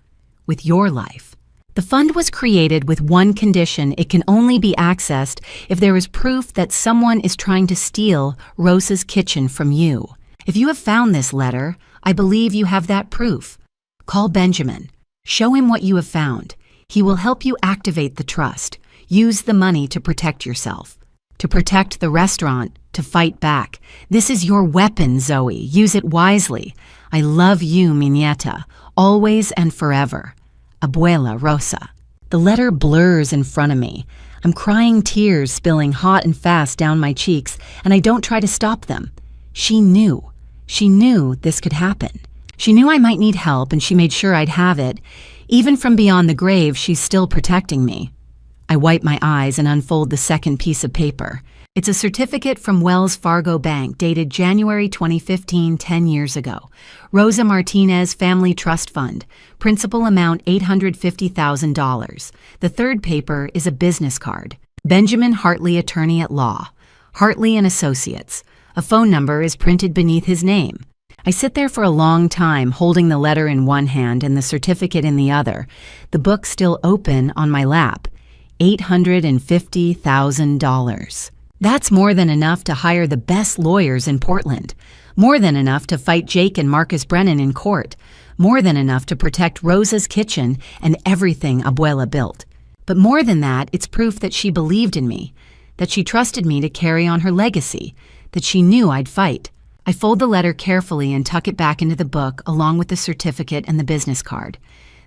with your life. The fund was created with one condition: it can only be accessed if there is proof that someone is trying to steal Rosa's Kitchen from you. If you have found this letter, I believe you have that proof. Call Benjamin. Show him what you have found. He will help you activate the trust. Use the money to protect yourself, to protect the restaurant, to fight back. This is your weapon, Zoe. Use it wisely. I love you, mi nieta, always and forever. Abuela Rosa. The letter blurs in front of me. I'm crying, tears spilling hot and fast down my cheeks, and I don't try to stop them. She knew. She knew this could happen. She knew I might need help, and she made sure I'd have it. Even from beyond the grave, she's still protecting me. I wipe my eyes and unfold the second piece of paper. It's a certificate from Wells Fargo Bank dated January 2015, 10 years ago. Rosa Martinez Family Trust Fund. Principal amount $850,000. The third paper is a business card. Benjamin Hartley, attorney at law. Hartley and Associates. A phone number is printed beneath his name. I sit there for a long time, holding the letter in one hand and the certificate in the other, the book still open on my lap. $850,000. That's more than enough to hire the best lawyers in Portland. More than enough to fight Jake and Marcus Brennan in court. More than enough to protect Rosa's Kitchen and everything Abuela built. But more than that, it's proof that she believed in me, that she trusted me to carry on her legacy, that she knew I'd fight. I fold the letter carefully and tuck it back into the book along with the certificate and the business card.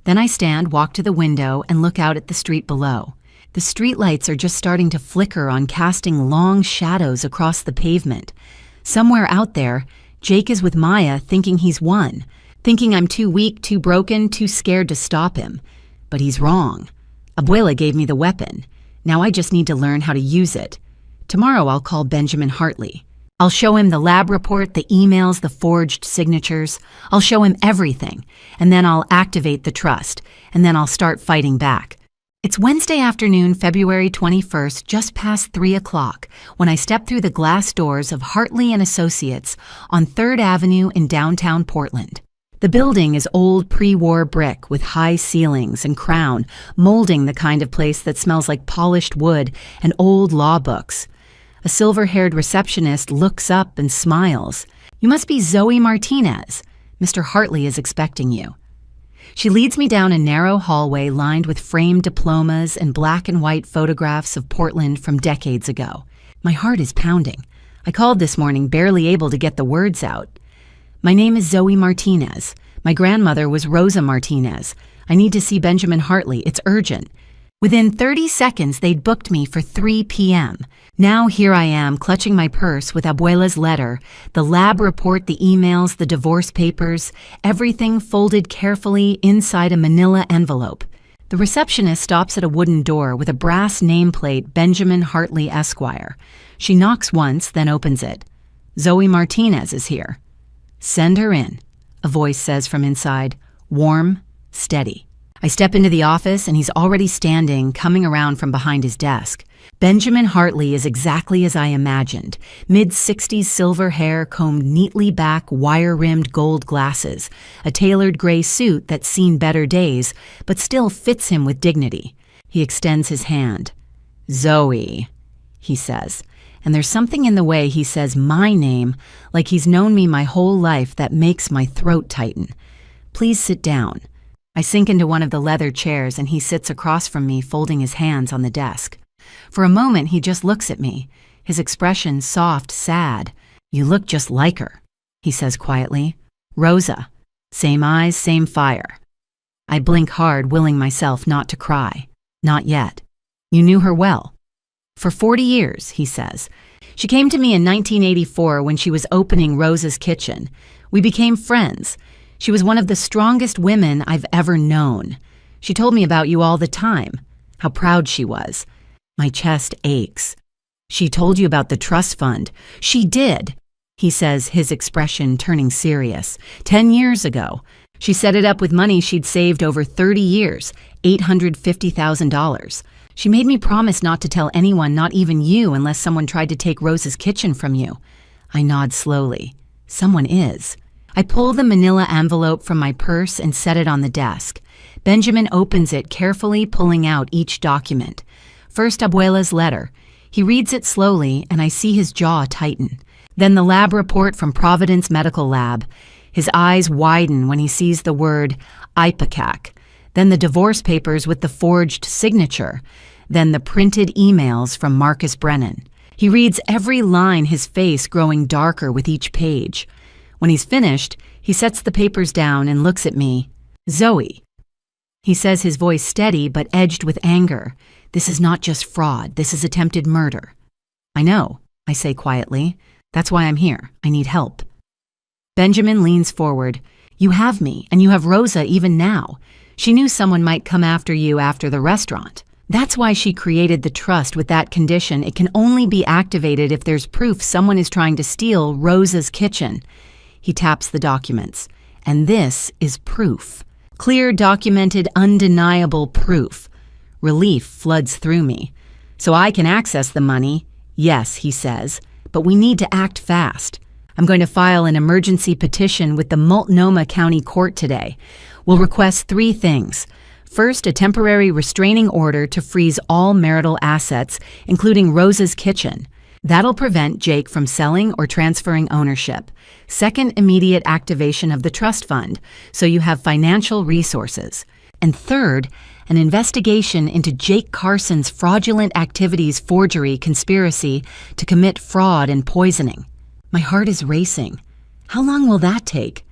Then I stand, walk to the window, and look out at the street below. The streetlights are just starting to flicker on, casting long shadows across the pavement. Somewhere out there, Jake is with Maya, thinking he's won, thinking I'm too weak, too broken, too scared to stop him. But he's wrong. Abuela gave me the weapon. Now I just need to learn how to use it. Tomorrow I'll call Benjamin Hartley. I'll show him the lab report, the emails, the forged signatures. I'll show him everything, and then I'll activate the trust, and then I'll start fighting back. It's Wednesday afternoon, February 21st, just past 3 o'clock, when I step through the glass doors of Hartley & Associates on 3rd Avenue in downtown Portland. The building is old pre-war brick with high ceilings and crown, molding the kind of place that smells like polished wood and old law books. A silver-haired receptionist looks up and smiles. "You must be Zoe Martinez. Mr. Hartley is expecting you." She leads me down a narrow hallway lined with framed diplomas and black and white photographs of Portland from decades ago. My heart is pounding. I called this morning, barely able to get the words out. "My name is Zoe Martinez. My grandmother was Rosa Martinez. I need to see Benjamin Hartley. It's urgent." Within 30 seconds, they'd booked me for 3 p.m. Now here I am, clutching my purse with Abuela's letter, the lab report, the emails, the divorce papers, everything folded carefully inside a manila envelope. The receptionist stops at a wooden door with a brass nameplate, Benjamin Hartley, Esquire. She knocks once, then opens it. "Zoe Martinez is here." "Send her in," a voice says from inside, warm, steady. I step into the office and he's already standing, coming around from behind his desk. Benjamin Hartley is exactly as I imagined. Mid-60s silver hair combed neatly back, wire-rimmed gold glasses, a tailored gray suit that's seen better days, but still fits him with dignity. He extends his hand. "Zoe," he says. And there's something in the way he says my name, like he's known me my whole life, that makes my throat tighten. "Please sit down." I sink into one of the leather chairs and he sits across from me, folding his hands on the desk. For a moment, he just looks at me, his expression soft, sad. "You look just like her," he says quietly. "Rosa. Same eyes, same fire." I blink hard, willing myself not to cry. "Not yet." "You knew her well." "For 40 years, he says. "She came to me in 1984 when she was opening Rosa's Kitchen. We became friends. She was one of the strongest women I've ever known. She told me about you all the time, how proud she was." My chest aches. "She told you about the trust fund." "She did," he says, his expression turning serious. 10 years ago. She set it up with money she'd saved over 30 years, $850,000. She made me promise not to tell anyone, not even you, unless someone tried to take Rosa's Kitchen from you. I nod slowly. Someone is. I pull the manila envelope from my purse and set it on the desk. Benjamin opens it, carefully pulling out each document. First, Abuela's letter. He reads it slowly, and I see his jaw tighten. Then the lab report from Providence Medical Lab. His eyes widen when he sees the word IPACAC. Then the divorce papers with the forged signature. Then the printed emails from Marcus Brennan. He reads every line, his face growing darker with each page. When he's finished, he sets the papers down and looks at me. "Zoe," he says, his voice steady but edged with anger. "This is not just fraud. This is attempted murder." "I know," I say quietly. "That's why I'm here. I need help." Benjamin leans forward. "You have me, and you have Rosa even now. She knew someone might come after you after the restaurant. That's why she created the trust with that condition. It can only be activated if there's proof someone is trying to steal Rosa's Kitchen." He taps the documents. "And this is proof. Clear, documented, undeniable proof." Relief floods through me. "So I can access the money?" "Yes," he says, "but we need to act fast. I'm going to file an emergency petition with the Multnomah County Court today. We'll request 3 things. First, a temporary restraining order to freeze all marital assets, including Rosa's Kitchen. That'll prevent Jake from selling or transferring ownership. Second, immediate activation of the trust fund, so you have financial resources. And third, an investigation into Jake Carson's fraudulent activities, forgery, conspiracy to commit fraud and poisoning." My heart is racing. How long will that take?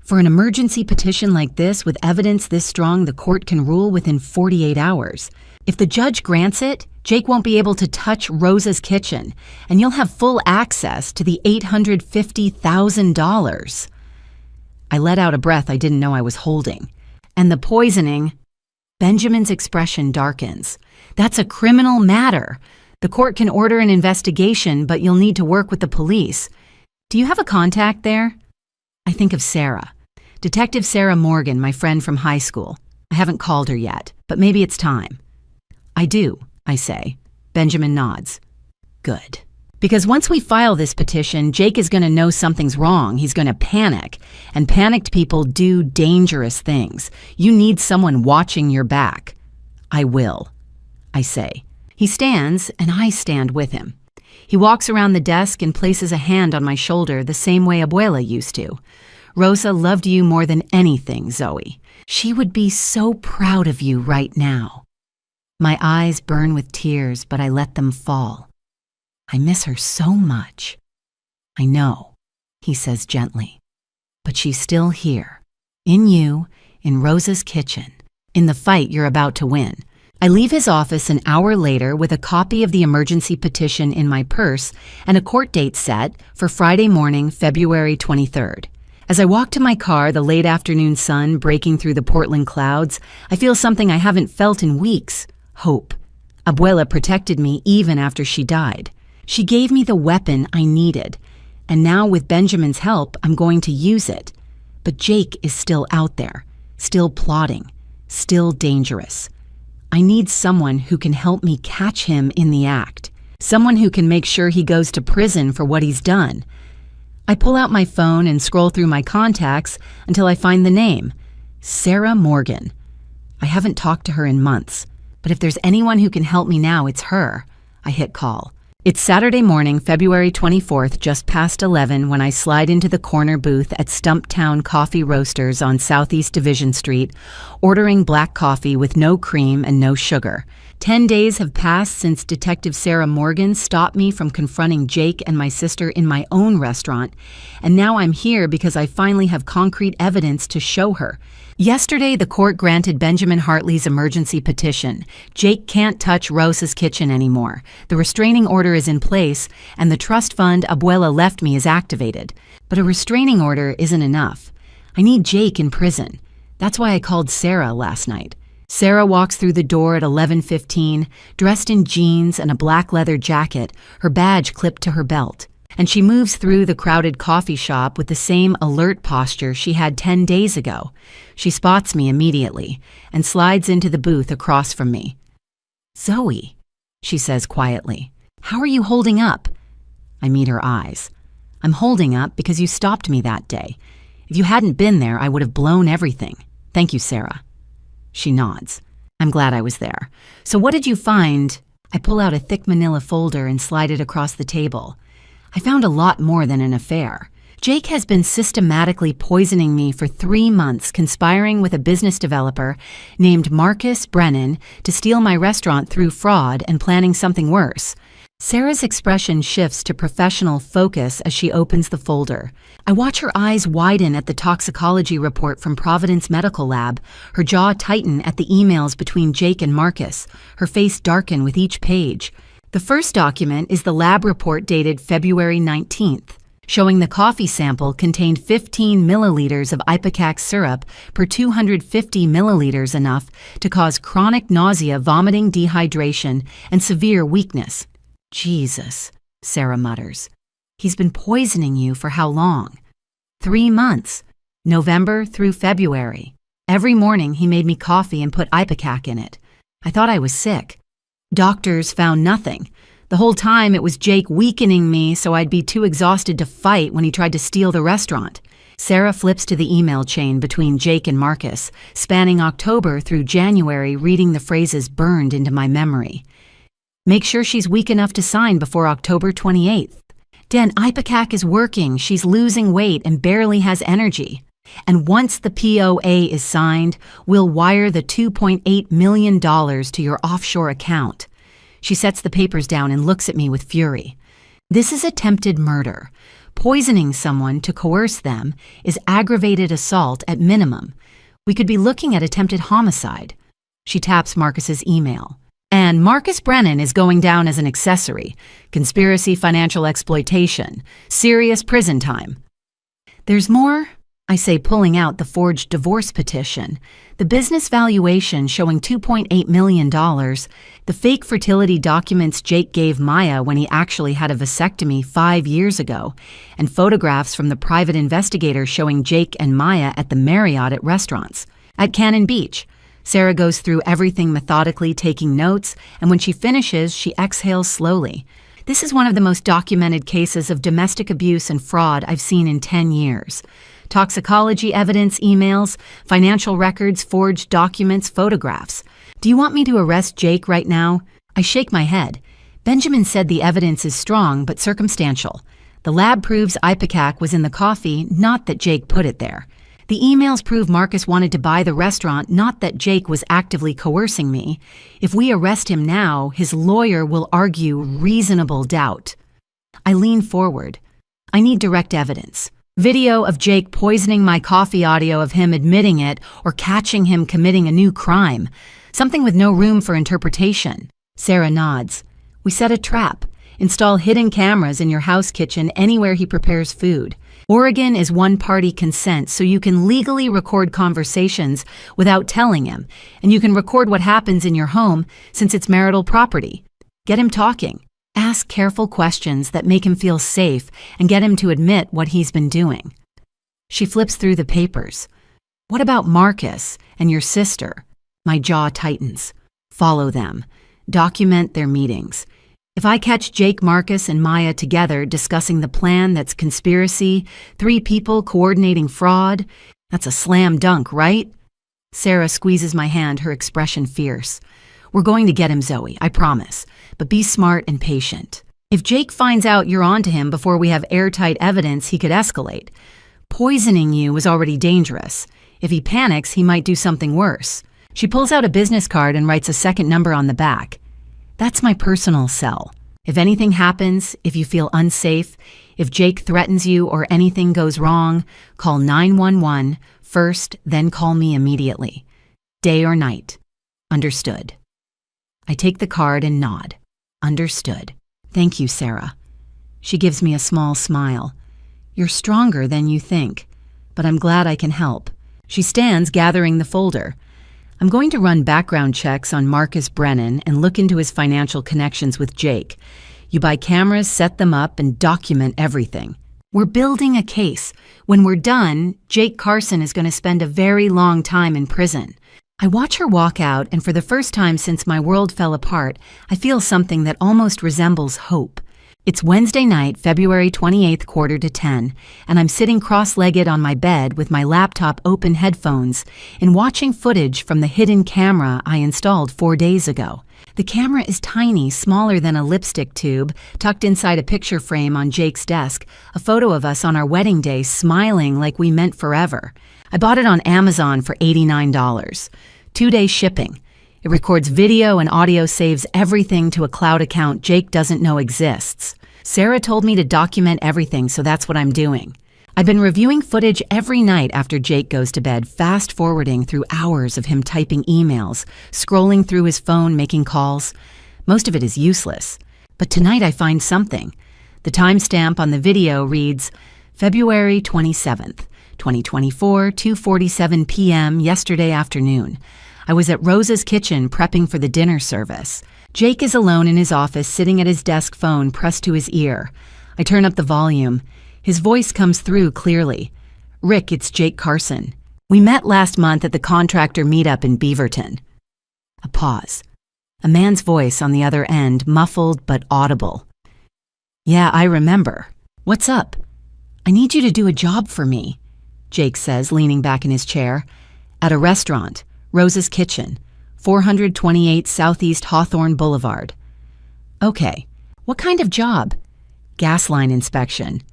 For an emergency petition like this, with evidence this strong, the court can rule within 48 hours. If the judge grants it, Jake won't be able to touch Rosa's Kitchen, and you'll have full access to the $850,000. I let out a breath I didn't know I was holding. "And the poisoning..." Benjamin's expression darkens. "That's a criminal matter. The court can order an investigation, but you'll need to work with the police. Do you have a contact there? I think of Sarah. Detective Sarah Morgan, my friend from high school. I haven't called her yet, but maybe it's time. I do, I say. Benjamin nods. Good. Because once we file this petition, Jake is going to know something's wrong. He's going to panic. And panicked people do dangerous things. You need someone watching your back. I will, I say. He stands, and I stand with him. He walks around the desk and places a hand on my shoulder the same way Abuela used to. Rosa loved you more than anything, Zoe. She would be so proud of you right now. My eyes burn with tears, but I let them fall. I miss her so much. I know, he says gently, but she's still here. In you, in Rosa's kitchen, in the fight you're about to win. I leave his office an hour later with a copy of the emergency petition in my purse and a court date set for Friday morning, February 23rd. As I walk to my car, the late afternoon sun breaking through the Portland clouds, I feel something I haven't felt in weeks: hope. Abuela protected me even after she died. She gave me the weapon I needed, and now with Benjamin's help, I'm going to use it. But Jake is still out there, still plotting, still dangerous. I need someone who can help me catch him in the act, someone who can make sure he goes to prison for what he's done. I pull out my phone and scroll through my contacts until I find the name, Sarah Morgan. I haven't talked to her in months, but if there's anyone who can help me now, it's her. I hit call. It's Saturday morning, February 24th, just past 11, when I slide into the corner booth at Stumptown Coffee Roasters on Southeast Division Street, ordering black coffee with no cream and no sugar. 10 days have passed since Detective Sarah Morgan stopped me from confronting Jake and my sister in my own restaurant, and now I'm here because I finally have concrete evidence to show her. Yesterday, the court granted Benjamin Hartley's emergency petition. Jake can't touch Rosa's kitchen anymore. The restraining order is in place, and the trust fund Abuela left me is activated. But a restraining order isn't enough. I need Jake in prison. That's why I called Sarah last night. Sarah walks through the door at 11:15, dressed in jeans and a black leather jacket, her badge clipped to her belt. And she moves through the crowded coffee shop with the same alert posture she had 10 days ago. She spots me immediately and slides into the booth across from me. "Zoe," she says quietly, "how are you holding up?" I meet her eyes. "I'm holding up because you stopped me that day. If you hadn't been there, I would have blown everything. Thank you, Sarah." She nods. "I'm glad I was there. So what did you find?" I pull out a thick manila folder and slide it across the table. I found a lot more than an affair. Jake has been systematically poisoning me for 3 months, conspiring with a business developer named Marcus Brennan to steal my restaurant through fraud and planning something worse. Sarah's expression shifts to professional focus as she opens the folder. I watch her eyes widen at the toxicology report from Providence Medical Lab, her jaw tighten at the emails between Jake and Marcus, her face darken with each page. The first document is the lab report dated February 19th, showing the coffee sample contained 15 milliliters of ipecac syrup per 250 milliliters, enough to cause chronic nausea, vomiting, dehydration, and severe weakness. "Jesus," Sarah mutters. "He's been poisoning you for how long?" 3 months, November through February. Every morning he made me coffee and put ipecac in it. I thought I was sick. Doctors found nothing. The whole time it was Jake weakening me so I'd be too exhausted to fight when he tried to steal the restaurant. Sarah flips to the email chain between Jake and Marcus, spanning October through January, reading the phrases burned into my memory. "Make sure she's weak enough to sign before October 28th. Dan, ipecac is working. She's losing weight and barely has energy. And once the POA is signed, we'll wire the $2.8 million to your offshore account." She sets the papers down and looks at me with fury. "This is attempted murder. Poisoning someone to coerce them is aggravated assault at minimum. We could be looking at attempted homicide." She taps Marcus's email. "And Marcus Brennan is going down as an accessory. Conspiracy, financial exploitation. Serious prison time." "There's more?" I say, pulling out the forged divorce petition, the business valuation showing $2.8 million, the fake fertility documents Jake gave Maya when he actually had a vasectomy 5 years ago, and photographs from the private investigator showing Jake and Maya at the Marriott at restaurants. At Cannon Beach, Sarah goes through everything methodically, taking notes, and when she finishes, she exhales slowly. This is one of the most documented cases of domestic abuse and fraud I've seen in 10 years. Toxicology evidence, emails, financial records, forged documents, photographs. Do you want me to arrest Jake right now? I shake my head. Benjamin said the evidence is strong but circumstantial. The lab proves ipecac was in the coffee, not that Jake put it there. The emails prove Marcus wanted to buy the restaurant, not that Jake was actively coercing me. If we arrest him now, his lawyer will argue reasonable doubt. I lean forward. I need direct evidence. Video of Jake poisoning my coffee, audio of him admitting it or catching him committing a new crime. Something with no room for interpretation. Sarah nods. We set a trap. Install hidden cameras in your house kitchen anywhere he prepares food. Oregon is one-party consent, so you can legally record conversations without telling him, and you can record what happens in your home since it's marital property. Get him talking. Ask careful questions that make him feel safe and get him to admit what he's been doing. She flips through the papers. What about Marcus and your sister? My jaw tightens. Follow them. Document their meetings. If I catch Jake, Marcus, and Maya together discussing the plan that's conspiracy, 3 people coordinating fraud, that's a slam dunk, right? Sarah squeezes my hand, her expression fierce. We're going to get him, Zoe, I promise. But be smart and patient. If Jake finds out you're onto him before we have airtight evidence, he could escalate. Poisoning you was already dangerous. If he panics, he might do something worse. She pulls out a business card and writes a second number on the back. That's my personal cell. If anything happens, if you feel unsafe, if Jake threatens you or anything goes wrong, call 911 first, then call me immediately. Day or night. Understood. I take the card and nod. Understood. Thank you, Sarah. She gives me a small smile. You're stronger than you think, but I'm glad I can help. She stands gathering the folder. I'm going to run background checks on Marcus Brennan and look into his financial connections with Jake. You buy cameras, set them up, and document everything. We're building a case. When we're done, Jake Carson is going to spend a very long time in prison. I watch her walk out, and for the first time since my world fell apart, I feel something that almost resembles hope. It's Wednesday night, February 28th, 9:45, and I'm sitting cross-legged on my bed with my laptop open, headphones, and watching footage from the hidden camera I installed 4 days ago. The camera is tiny, smaller than a lipstick tube, tucked inside a picture frame on Jake's desk, a photo of us on our wedding day smiling like we meant forever. I bought it on Amazon for $89. 2-day shipping. It records video and audio, saves everything to a cloud account Jake doesn't know exists. Sarah told me to document everything, so that's what I'm doing. I've been reviewing footage every night after Jake goes to bed, fast-forwarding through hours of him typing emails, scrolling through his phone, making calls. Most of it is useless. But tonight I find something. The timestamp on the video reads, February 27th, 2024, 2:47 p.m. yesterday afternoon. I was at Rosa's kitchen prepping for the dinner service. Jake is alone in his office, sitting at his desk, phone pressed to his ear. I turn up the volume. His voice comes through clearly. Rick, it's Jake Carson. We met last month at the contractor meetup in Beaverton. A pause. A man's voice on the other end, muffled but audible. Yeah, I remember. What's up? I need you to do a job for me, Jake says, leaning back in his chair. At a restaurant. Rosa's Kitchen, 428 Southeast Hawthorne Boulevard. Okay, what kind of job? Gas line inspection,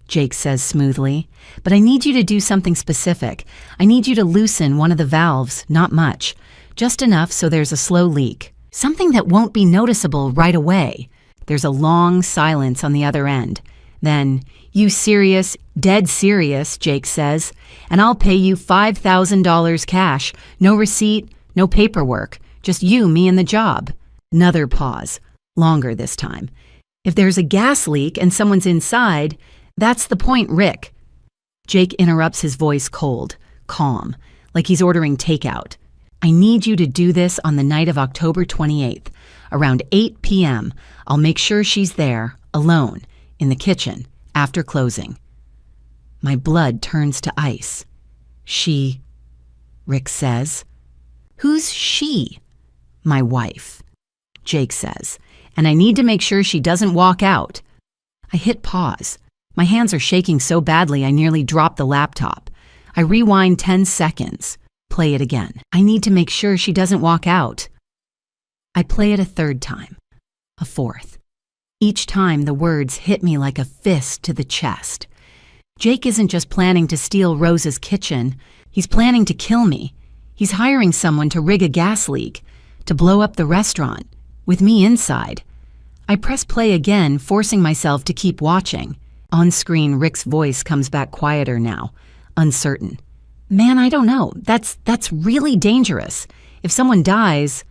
Jake says smoothly. But I need you to do something specific. I need you to loosen one of the valves, not much. Just enough so there's a slow leak. Something that won't be noticeable right away. There's a long silence on the other end. Then, you serious, dead serious, Jake says, and I'll pay you $5,000 cash. No receipt, no paperwork. Just you, me, and the job. Another pause. Longer this time. If there's a gas leak and someone's inside, that's the point, Rick. Jake interrupts, his voice cold, calm, like he's ordering takeout. I need you to do this on the night of October 28th. Around 8 p.m., I'll make sure she's there, alone, in the kitchen, after closing. My blood turns to ice. She, Rick says. Who's she? My wife, Jake says, and I need to make sure she doesn't walk out. I hit pause. My hands are shaking so badly I nearly drop the laptop. I rewind 10 seconds. Play it again. I need to make sure she doesn't walk out. I play it a third time, a fourth. Each time the words hit me like a fist to the chest. Jake isn't just planning to steal Rose's kitchen. He's planning to kill me. He's hiring someone to rig a gas leak, to blow up the restaurant, with me inside. I press play again, forcing myself to keep watching. On screen, Rick's voice comes back quieter now, uncertain. Man, I don't know. That's really dangerous. If someone dies,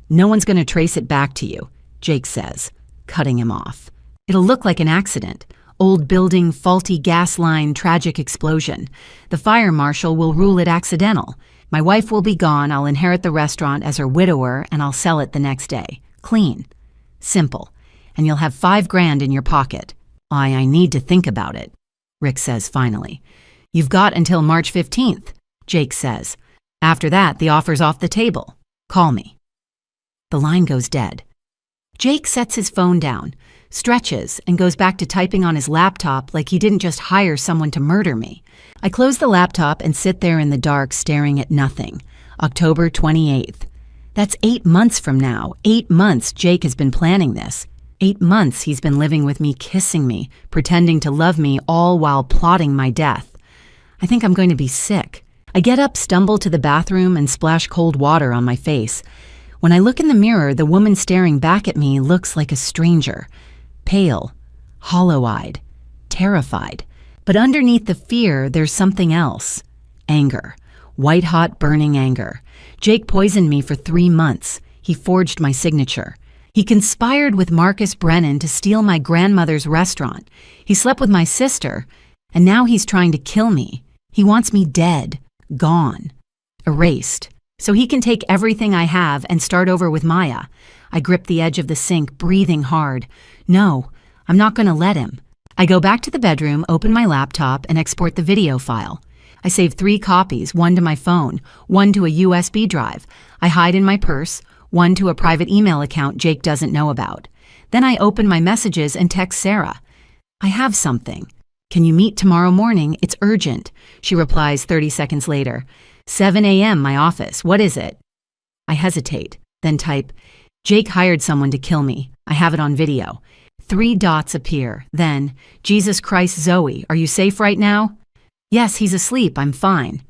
no one's going to trace it back to you, Jake says, cutting him off. It'll look like an accident. Old building, faulty gas line, tragic explosion. The fire marshal will rule it accidental. My wife will be gone, I'll inherit the restaurant as her widower, and I'll sell it the next day. Clean. Simple. And you'll have $5,000 in your pocket. I need to think about it, Rick says finally. You've got until March 15th, Jake says. After that, the offer's off the table. Call me. The line goes dead. Jake sets his phone down, stretches, and goes back to typing on his laptop like he didn't just hire someone to murder me. I close the laptop and sit there in the dark staring at nothing. October 28th. That's 8 months from now. 8 months Jake has been planning this. 8 months he's been living with me, kissing me, pretending to love me, all while plotting my death. I think I'm going to be sick. I get up, stumble to the bathroom, and splash cold water on my face. When I look in the mirror, the woman staring back at me looks like a stranger. Pale, hollow-eyed, terrified. But underneath the fear, there's something else. Anger. White-hot, burning anger. Jake poisoned me for 3 months. He forged my signature. He conspired with Marcus Brennan to steal my grandmother's restaurant. He slept with my sister, and now he's trying to kill me. He wants me dead, gone, erased, so he can take everything I have and start over with Maya. I grip the edge of the sink, breathing hard. No, I'm not going to let him. I go back to the bedroom, open my laptop, and export the video file. I save 3 copies, 1 to my phone, 1 to a USB drive. I hide in my purse, 1 to a private email account Jake doesn't know about. Then I open my messages and text Sarah. I have something. Can you meet tomorrow morning? It's urgent. She replies 30 seconds later. 7 a.m. my office. What is it? I hesitate, then type, Jake hired someone to kill me. I have it on video. 3 dots appear. Then, Jesus Christ, Zoe, are you safe right now? Yes, he's asleep. I'm fine.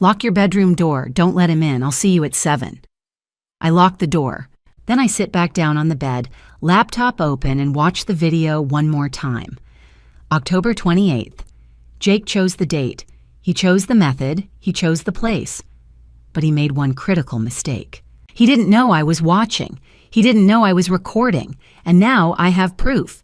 Lock your bedroom door. Don't let him in. I'll see you at 7. I lock the door. Then I sit back down on the bed, laptop open, and watch the video one more time. October 28th. Jake chose the date. He chose the method. He chose the place. But he made one critical mistake. He didn't know I was watching. He didn't know I was recording. And now I have proof.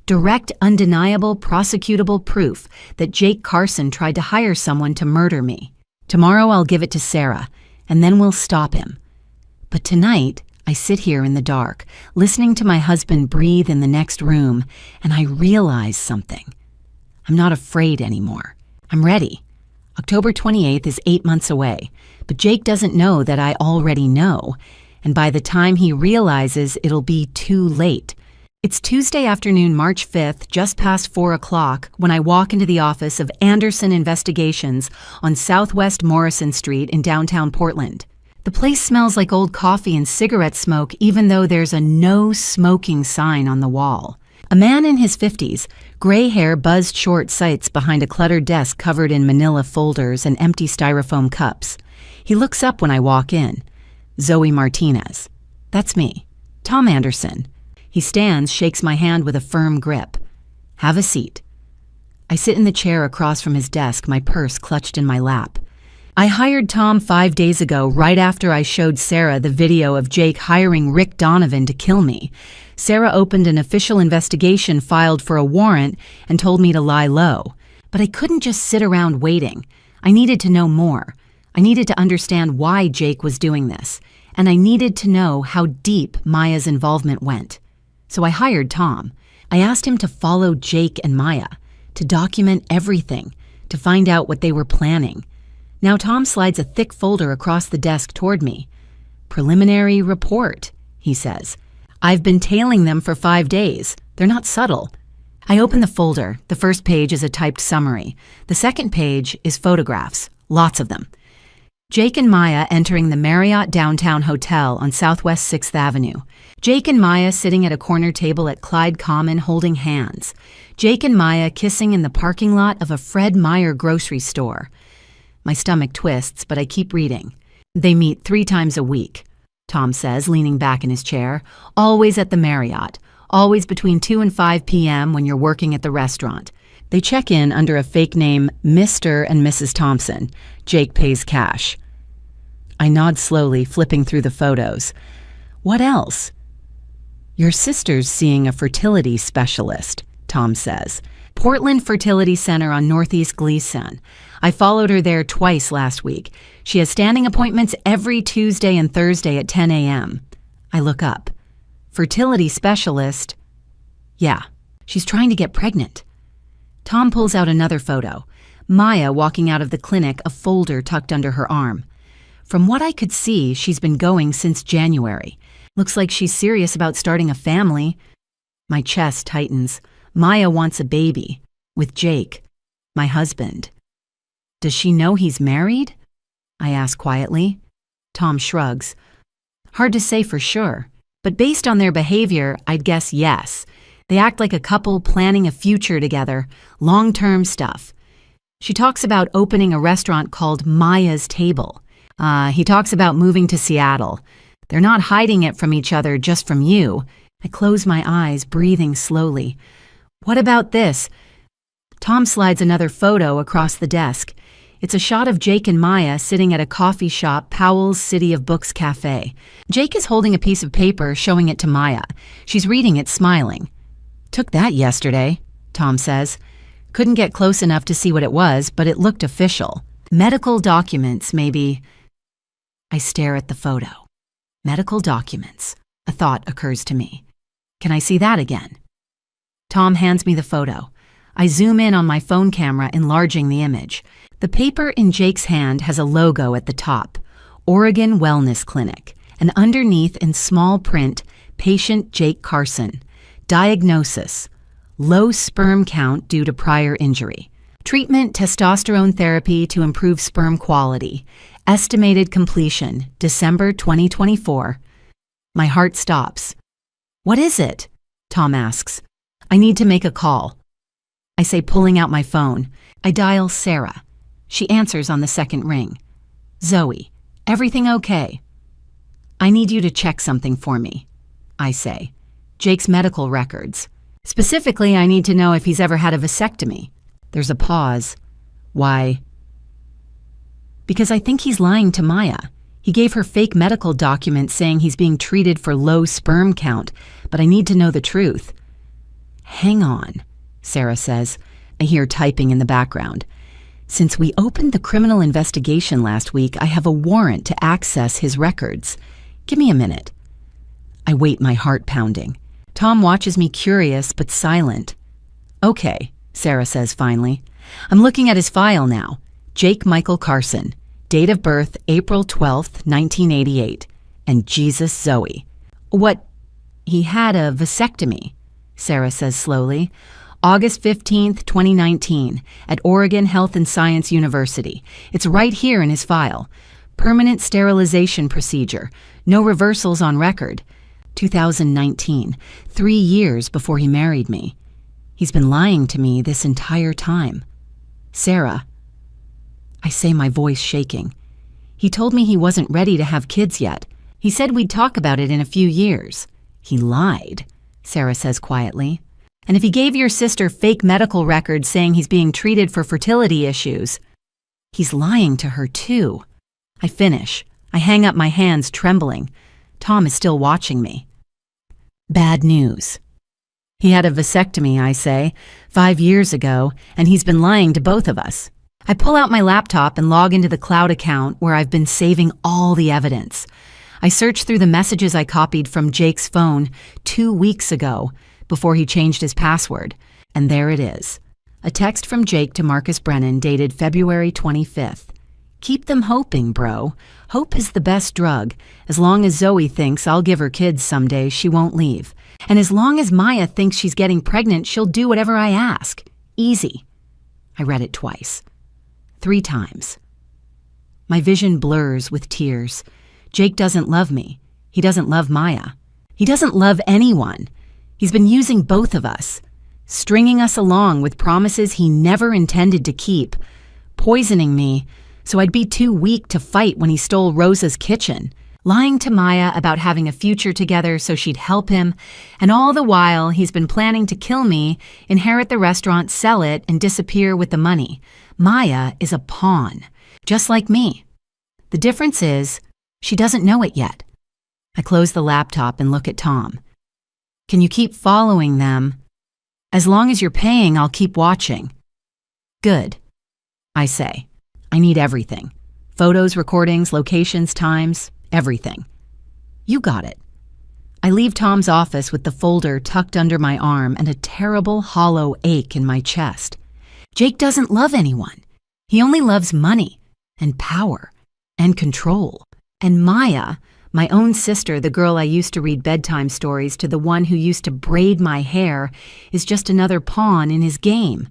Direct, undeniable, prosecutable proof that Jake Carson tried to hire someone to murder me. Tomorrow I'll give it to Sarah, and then we'll stop him. But tonight, I sit here in the dark, listening to my husband breathe in the next room, and I realize something. I'm not afraid anymore. I'm ready. October 28th is 8 months away, but Jake doesn't know that I already know, and by the time he realizes, it'll be too late. It's Tuesday afternoon, March 5th, just past 4 o'clock, when I walk into the office of Anderson Investigations on Southwest Morrison Street in downtown Portland. The place smells like old coffee and cigarette smoke, even though there's a no smoking sign on the wall. A man in his 50s, gray hair, buzzed short, sits behind a cluttered desk covered in manila folders and empty styrofoam cups. He looks up when I walk in. Zoe Martinez. That's me. Tom Anderson. He stands, shakes my hand with a firm grip. Have a seat. I sit in the chair across from his desk, my purse clutched in my lap. I hired Tom 5 days ago, right after I showed Sarah the video of Jake hiring Rick Donovan to kill me. Sarah opened an official investigation, filed for a warrant, and told me to lie low. But I couldn't just sit around waiting. I needed to know more. I needed to understand why Jake was doing this, and I needed to know how deep Maya's involvement went. So I hired Tom. I asked him to follow Jake and Maya, to document everything, to find out what they were planning. Now Tom slides a thick folder across the desk toward me. "Preliminary report," he says. "I've been tailing them for 5 days. They're not subtle." I open the folder. The first page is a typed summary. The second page is photographs, lots of them. Jake and Maya entering the Marriott Downtown Hotel on Southwest 6th Avenue. Jake and Maya sitting at a corner table at Clyde Common holding hands. Jake and Maya kissing in the parking lot of a Fred Meyer grocery store. My stomach twists, but I keep reading. "They meet 3 times a week," Tom says, leaning back in his chair. "Always at the Marriott. Always between 2 and 5 p.m. when you're working at the restaurant. They check in under a fake name, Mr. and Mrs. Thompson. Jake pays cash." I nod slowly, flipping through the photos. "What else?" "Your sister's seeing a fertility specialist," Tom says. "Portland Fertility Center on Northeast Gleason. I followed her there twice last week. She has standing appointments every Tuesday and Thursday at 10 a.m. I look up. "Fertility specialist?" "Yeah, she's trying to get pregnant." Tom pulls out another photo. Maya walking out of the clinic, a folder tucked under her arm. From what I could see, she's been going since January. Looks like she's serious about starting a family. My chest tightens. Maya wants a baby. With Jake, my husband. "Does she know he's married?" I ask quietly. Tom shrugs. "Hard to say for sure, but based on their behavior, I'd guess yes. They act like a couple planning a future together, long-term stuff." She talks about opening a restaurant called Maya's Table. He talks about moving to Seattle. They're not hiding it from each other, just from you. I close my eyes, breathing slowly. "What about this?" Tom slides another photo across the desk. It's a shot of Jake and Maya sitting at a coffee shop, Powell's City of Books Cafe. Jake is holding a piece of paper, showing it to Maya. She's reading it, smiling. "Took that yesterday," Tom says. "Couldn't get close enough to see what it was, but it looked official. Medical documents, maybe." I stare at the photo. Medical documents. A thought occurs to me. "Can I see that again?" Tom hands me the photo. I zoom in on my phone camera, enlarging the image. The paper in Jake's hand has a logo at the top, Oregon Wellness Clinic, and underneath in small print, Patient Jake Carson. Diagnosis: low sperm count due to prior injury. Treatment: testosterone therapy to improve sperm quality. Estimated completion: December 2024. My heart stops. "What is it?" Tom asks. "I need to make a call." I say, pulling out my phone. I dial Sarah. She answers on the second ring. "Zoe, everything okay?" "I need you to check something for me," I say. "Jake's medical records. Specifically, I need to know if he's ever had a vasectomy." There's a pause. "Why?" "Because I think he's lying to Maya. He gave her fake medical documents saying he's being treated for low sperm count, but I need to know the truth." "Hang on," Sarah says. I hear typing in the background. "Since we opened the criminal investigation last week, I have a warrant to access his records. Give me a minute." I wait, my heart pounding. Tom watches me, curious but silent. "Okay," Sarah says finally. "I'm looking at his file now. Jake Michael Carson. Date of birth, April 12th, 1988. And Jesus Zoe." "What? He had a vasectomy," Sarah says slowly. "August 15th, 2019, at Oregon Health and Science University. It's right here in his file. Permanent sterilization procedure. No reversals on record. 2019, 3 years before he married me. He's been lying to me this entire time. Sarah." I say, my voice shaking. "He told me he wasn't ready to have kids yet. He said we'd talk about it in a few years." "He lied," Sarah says quietly. "And if he gave your sister fake medical records saying he's being treated for fertility issues, he's lying to her too." I finish. I hang up my hands, trembling. Tom is still watching me. "Bad news." He had a vasectomy, I say, 5 years ago, and he's been lying to both of us. I pull out my laptop and log into the cloud account where I've been saving all the evidence. I search through the messages I copied from Jake's phone 2 weeks ago before he changed his password, and there it is. A text from Jake to Marcus Brennan dated February 25th. Keep them hoping, bro. Hope is the best drug. As long as Zoe thinks I'll give her kids someday, she won't leave. And as long as Maya thinks she's getting pregnant, she'll do whatever I ask. Easy. I read it twice. 3 times. My vision blurs with tears. Jake doesn't love me. He doesn't love Maya. He doesn't love anyone. He's been using both of us, stringing us along with promises he never intended to keep, poisoning me so I'd be too weak to fight when he stole Rosa's kitchen, lying to Maya about having a future together so she'd help him, and all the while he's been planning to kill me, inherit the restaurant, sell it, and disappear with the money. Maya is a pawn, just like me. The difference is, she doesn't know it yet. I close the laptop and look at Tom. Can you keep following them? As long as you're paying, I'll keep watching. Good, I say. I need everything. Photos, recordings, locations, times, everything. You got it. I leave Tom's office with the folder tucked under my arm and a terrible, hollow ache in my chest. Jake doesn't love anyone. He only loves money and power and control. And Maya, my own sister, the girl I used to read bedtime stories to, the one who used to braid my hair, is just another pawn in his game.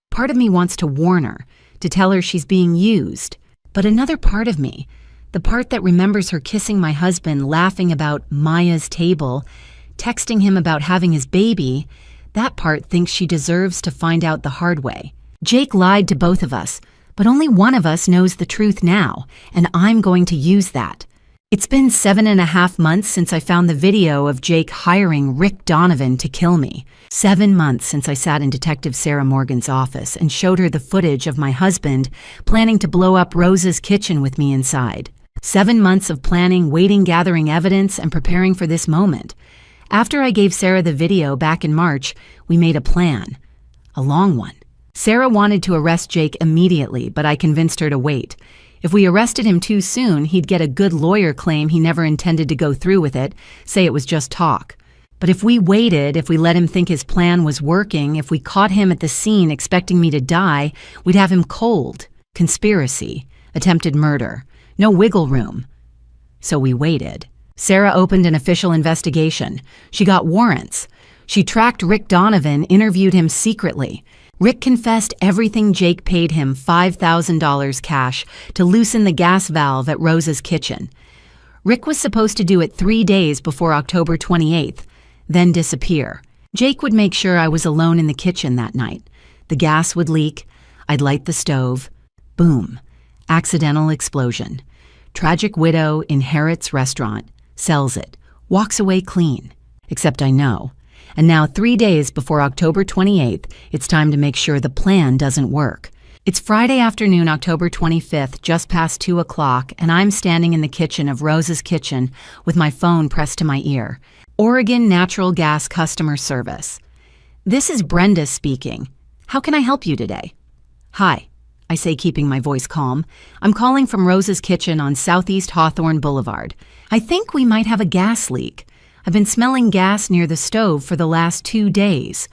Part of me wants to warn her, to tell her she's being used. But another part of me, the part that remembers her kissing my husband, laughing about Maya's table, texting him about having his baby, that part thinks she deserves to find out the hard way. Jake lied to both of us, but only one of us knows the truth now, and I'm going to use that. It's been 7.5 months since I found the video of Jake hiring Rick Donovan to kill me. 7 months since I sat in Detective Sarah Morgan's office and showed her the footage of my husband planning to blow up Rosa's kitchen with me inside. 7 months of planning, waiting, gathering evidence, and preparing for this moment. After I gave Sarah the video back in March, we made a plan. A long one. Sarah wanted to arrest Jake immediately, but I convinced her to wait. If we arrested him too soon, he'd get a good lawyer claim he never intended to go through with it, say it was just talk. But if we waited, if we let him think his plan was working, if we caught him at the scene expecting me to die, we'd have him cold. Conspiracy. Attempted murder. No wiggle room. So we waited. Sarah opened an official investigation. She got warrants. She tracked Rick Donovan, interviewed him secretly. Rick confessed everything Jake paid him, $5,000 cash, to loosen the gas valve at Rosa's kitchen. Rick was supposed to do it 3 days before October 28th, then disappear. Jake would make sure I was alone in the kitchen that night. The gas would leak. I'd light the stove. Boom. Accidental explosion. Tragic widow inherits restaurant, sells it, walks away clean. Except I know. And now 3 days before October 28th, it's time to make sure the plan doesn't work. It's Friday afternoon, October 25th, just past 2 o'clock, and I'm standing in the kitchen of Rosa's kitchen with my phone pressed to my ear. Oregon Natural Gas Customer Service. This is Brenda speaking. How can I help you today? Hi, I say, keeping my voice calm. I'm calling from Rosa's kitchen on Southeast Hawthorne Boulevard. I think we might have a gas leak. I've been smelling gas near the stove for the last 2 days.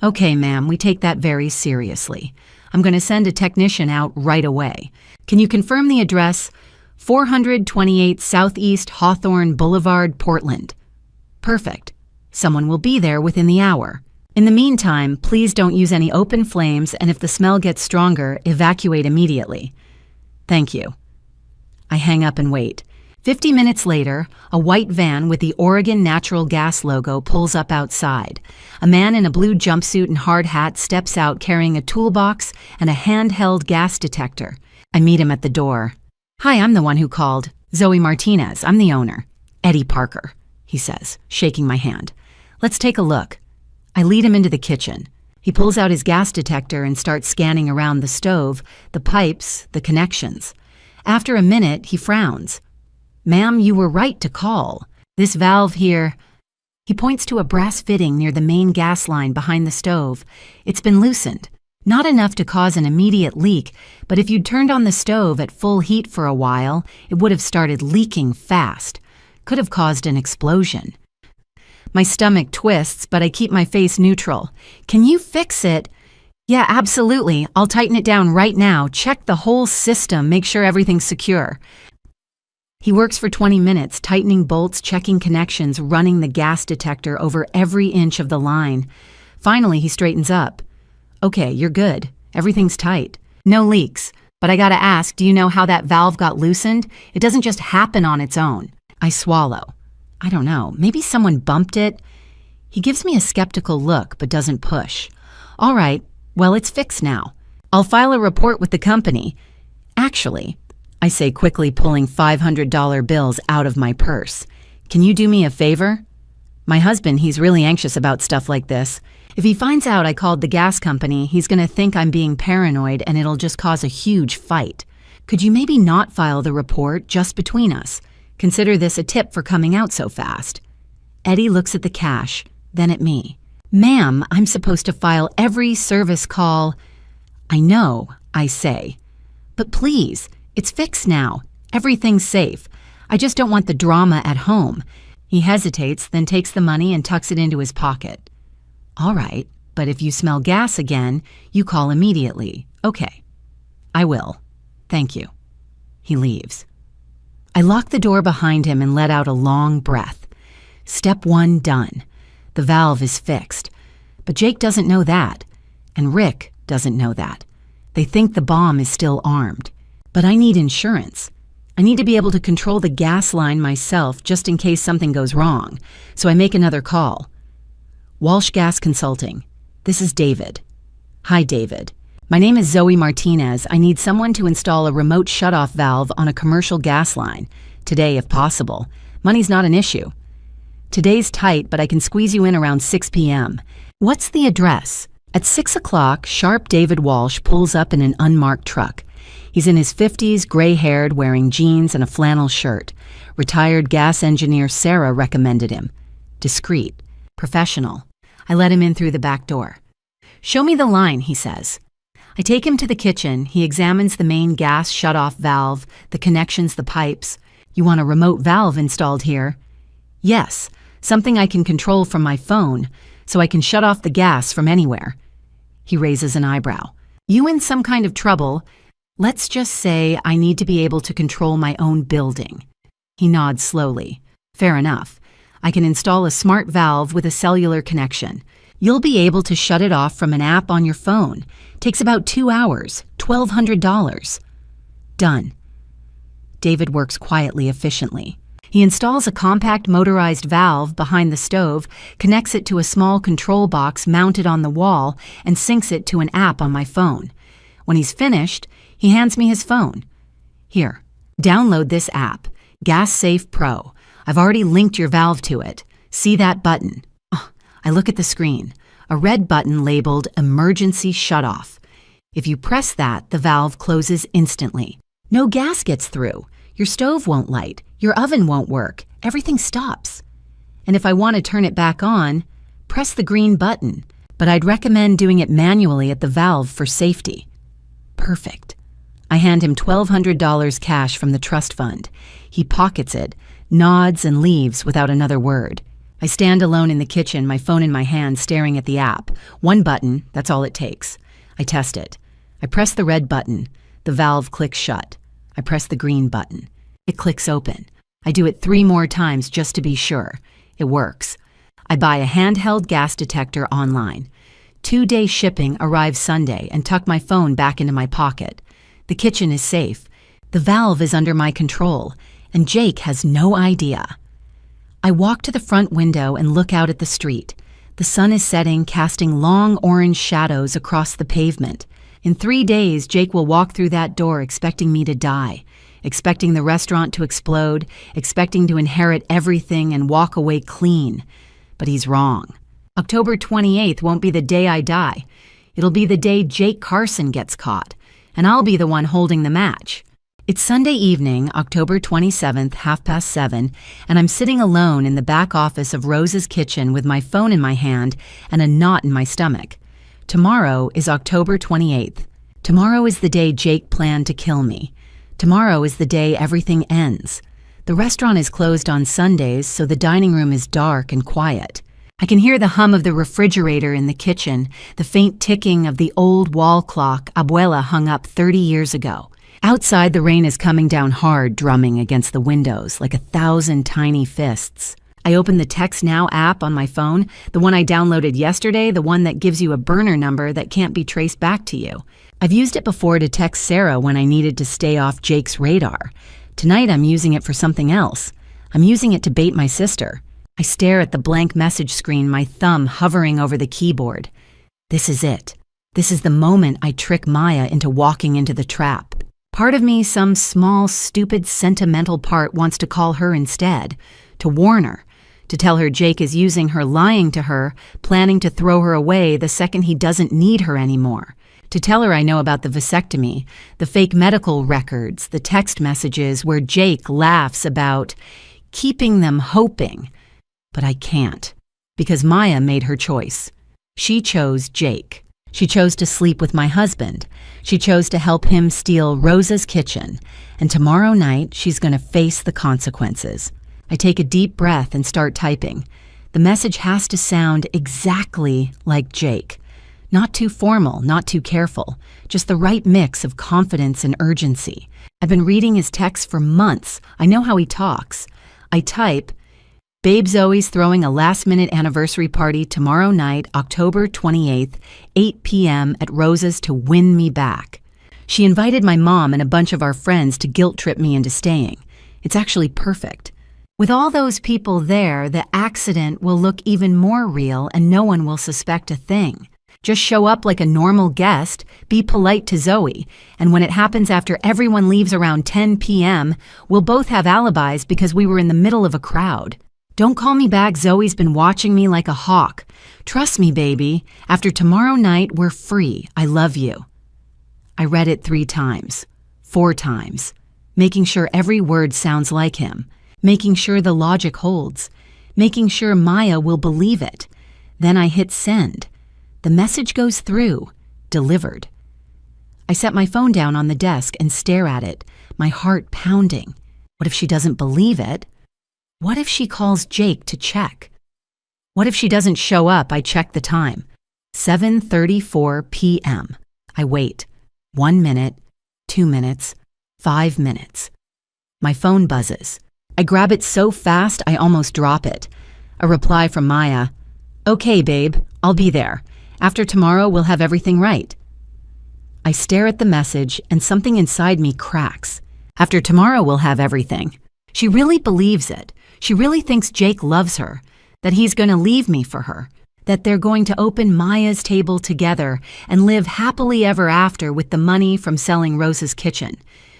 Okay, ma'am, we take that very seriously. I'm going to send a technician out right away. Can you confirm the address? 428 Southeast Hawthorne Boulevard, Portland. Perfect. Someone will be there within the hour. In the meantime, please don't use any open flames, and if the smell gets stronger, evacuate immediately. Thank you. I hang up and wait. 50 minutes later, a white van with the Oregon Natural Gas logo pulls up outside. A man in a blue jumpsuit and hard hat steps out carrying a toolbox and a handheld gas detector. I meet him at the door. Hi, I'm the one who called. Zoe Martinez, I'm the owner. Eddie Parker, he says, shaking my hand. Let's take a look. I lead him into the kitchen. He pulls out his gas detector and starts scanning around the stove, the pipes, the connections. After a minute, he frowns. Ma'am, you were right to call. This valve here, He points to a brass fitting near the main gas line behind the stove. It's been loosened. Not enough to cause an immediate leak, but if you'd turned on the stove at full heat for a while, it would have started leaking fast. Could have caused an explosion. My stomach twists, but I keep my face neutral. Can you fix it? Yeah, absolutely. I'll tighten it down right now. Check the whole system, make sure everything's secure. He works for 20 minutes, tightening bolts, checking connections, running the gas detector over every inch of the line. Finally, he straightens up. Okay, you're good. Everything's tight. No leaks. But I gotta ask, do you know how that valve got loosened? It doesn't just happen on its own. I swallow. I don't know. Maybe someone bumped it? He gives me a skeptical look, but doesn't push. All right, well, it's fixed now. I'll file a report with the company. Actually, I say quickly, pulling $500 bills out of my purse. Can you do me a favor? My husband, he's really anxious about stuff like this. If he finds out I called the gas company, he's going to think I'm being paranoid and it'll just cause a huge fight. Could you maybe not file the report just between us? Consider this a tip for coming out so fast. Eddie looks at the cash, then at me. Ma'am, I'm supposed to file every service call. I know, I say. But please, it's fixed now. Everything's safe. I just don't want the drama at home. He hesitates, then takes the money and tucks it into his pocket. All right, but if you smell gas again, you call immediately. Okay. I will. Thank you. He leaves. I lock the door behind him and let out a long breath. Step 1 done. The valve is fixed. But Jake doesn't know that, and Rick doesn't know that. They think the bomb is still armed. But I need insurance. I need to be able to control the gas line myself just in case something goes wrong, so I make another call. Walsh Gas Consulting. This is David. Hi, David. My name is Zoe Martinez. I need someone to install a remote shutoff valve on a commercial gas line. Today, if possible. Money's not an issue. Today's tight, but I can squeeze you in around 6 p.m. What's the address? At 6 o'clock, sharp David Walsh pulls up in an unmarked truck. He's in his 50s, gray-haired, wearing jeans and a flannel shirt. Retired gas engineer Sarah recommended him. Discreet. Professional. I let him in through the back door. Show me the line, he says. I take him to the kitchen. He examines the main gas shutoff valve, the connections, the pipes. You want a remote valve installed here? Yes, something I can control from my phone, so I can shut off the gas from anywhere. He raises an eyebrow. You in some kind of trouble? Let's just say I need to be able to control my own building. He nods slowly. Fair enough. I can install a smart valve with a cellular connection. You'll be able to shut it off from an app on your phone. Takes about 2 hours, $1,200. Done. David works quietly, efficiently. He installs a compact motorized valve behind the stove, connects it to a small control box mounted on the wall, and syncs it to an app on my phone. When he's finished, he hands me his phone. Here, download this app, Gas Safe Pro. I've already linked your valve to it. See that button? Oh, I look at the screen. A red button labeled Emergency Shutoff. If you press that, the valve closes instantly. No gas gets through. Your stove won't light. Your oven won't work. Everything stops. And if I want to turn it back on, press the green button. But I'd recommend doing it manually at the valve for safety. Perfect. I hand him $1,200 cash from the trust fund. He pockets it, nods, and leaves without another word. I stand alone in the kitchen, my phone in my hand, staring at the app. One button, that's all it takes. I test it. I press the red button. The valve clicks shut. I press the green button. It clicks open. I do it 3 more times just to be sure. It works. I buy a handheld gas detector online. 2-day shipping arrives Sunday and tuck my phone back into my pocket. The kitchen is safe. The valve is under my control, and Jake has no idea. I walk to the front window and look out at the street. The sun is setting, casting long orange shadows across the pavement. In 3 days, Jake will walk through that door expecting me to die, expecting the restaurant to explode, expecting to inherit everything and walk away clean. But he's wrong. October 28th won't be the day I die. It'll be the day Jake Carson gets caught, and I'll be the one holding the match. It's Sunday evening, October 27th, 7:30, and I'm sitting alone in the back office of Rose's kitchen with my phone in my hand and a knot in my stomach. Tomorrow is October 28th. Tomorrow is the day Jake planned to kill me. Tomorrow is the day everything ends. The restaurant is closed on Sundays, so the dining room is dark and quiet. I can hear the hum of the refrigerator in the kitchen, the faint ticking of the old wall clock Abuela hung up 30 years ago. Outside, the rain is coming down hard, drumming against the windows like 1,000 tiny fists. I open the Text Now app on my phone, the one I downloaded yesterday, the one that gives you a burner number that can't be traced back to you. I've used it before to text Sarah when I needed to stay off Jake's radar. Tonight, I'm using it for something else. I'm using it to bait my sister. I stare at the blank message screen, my thumb hovering over the keyboard. This is it. This is the moment I trick Maya into walking into the trap. Part of me, some small, stupid, sentimental part, wants to call her instead, to warn her, to tell her Jake is using her, lying to her, planning to throw her away the second he doesn't need her anymore, to tell her I know about the vasectomy, the fake medical records, the text messages where Jake laughs about keeping them hoping. But I can't, because Maya made her choice. She chose Jake. She chose to sleep with my husband. She chose to help him steal Rosa's kitchen. And tomorrow night, she's going to face the consequences. I take a deep breath and start typing. The message has to sound exactly like Jake. Not too formal, not too careful. Just the right mix of confidence and urgency. I've been reading his texts for months. I know how he talks. I type, Babe Zoe's throwing a last-minute anniversary party tomorrow night, October 28th, 8 p.m. at Rosa's to win me back. She invited my mom and a bunch of our friends to guilt-trip me into staying. It's actually perfect. With all those people there, the accident will look even more real and no one will suspect a thing. Just show up like a normal guest, be polite to Zoe, and when it happens after everyone leaves around 10 p.m., we'll both have alibis because we were in the middle of a crowd. Don't call me back, Zoe's been watching me like a hawk. Trust me, baby. After tomorrow night, we're free. I love you. I read it 3 times, 4 times, making sure every word sounds like him, making sure the logic holds, making sure Maya will believe it. Then I hit send. The message goes through, delivered. I set my phone down on the desk and stare at it, my heart pounding. What if she doesn't believe it? What if she calls Jake to check? What if she doesn't show up? I check the time. 7:34 p.m. I wait. 1 minute, 2 minutes, 5 minutes. My phone buzzes. I grab it so fast I almost drop it. A reply from Maya. Okay, babe, I'll be there. After tomorrow, we'll have everything right. I stare at the message and something inside me cracks. After tomorrow, we'll have everything. She really believes it. She really thinks Jake loves her, that he's going to leave me for her, that they're going to open Maya's table together and live happily ever after with the money from selling Rosa's kitchen.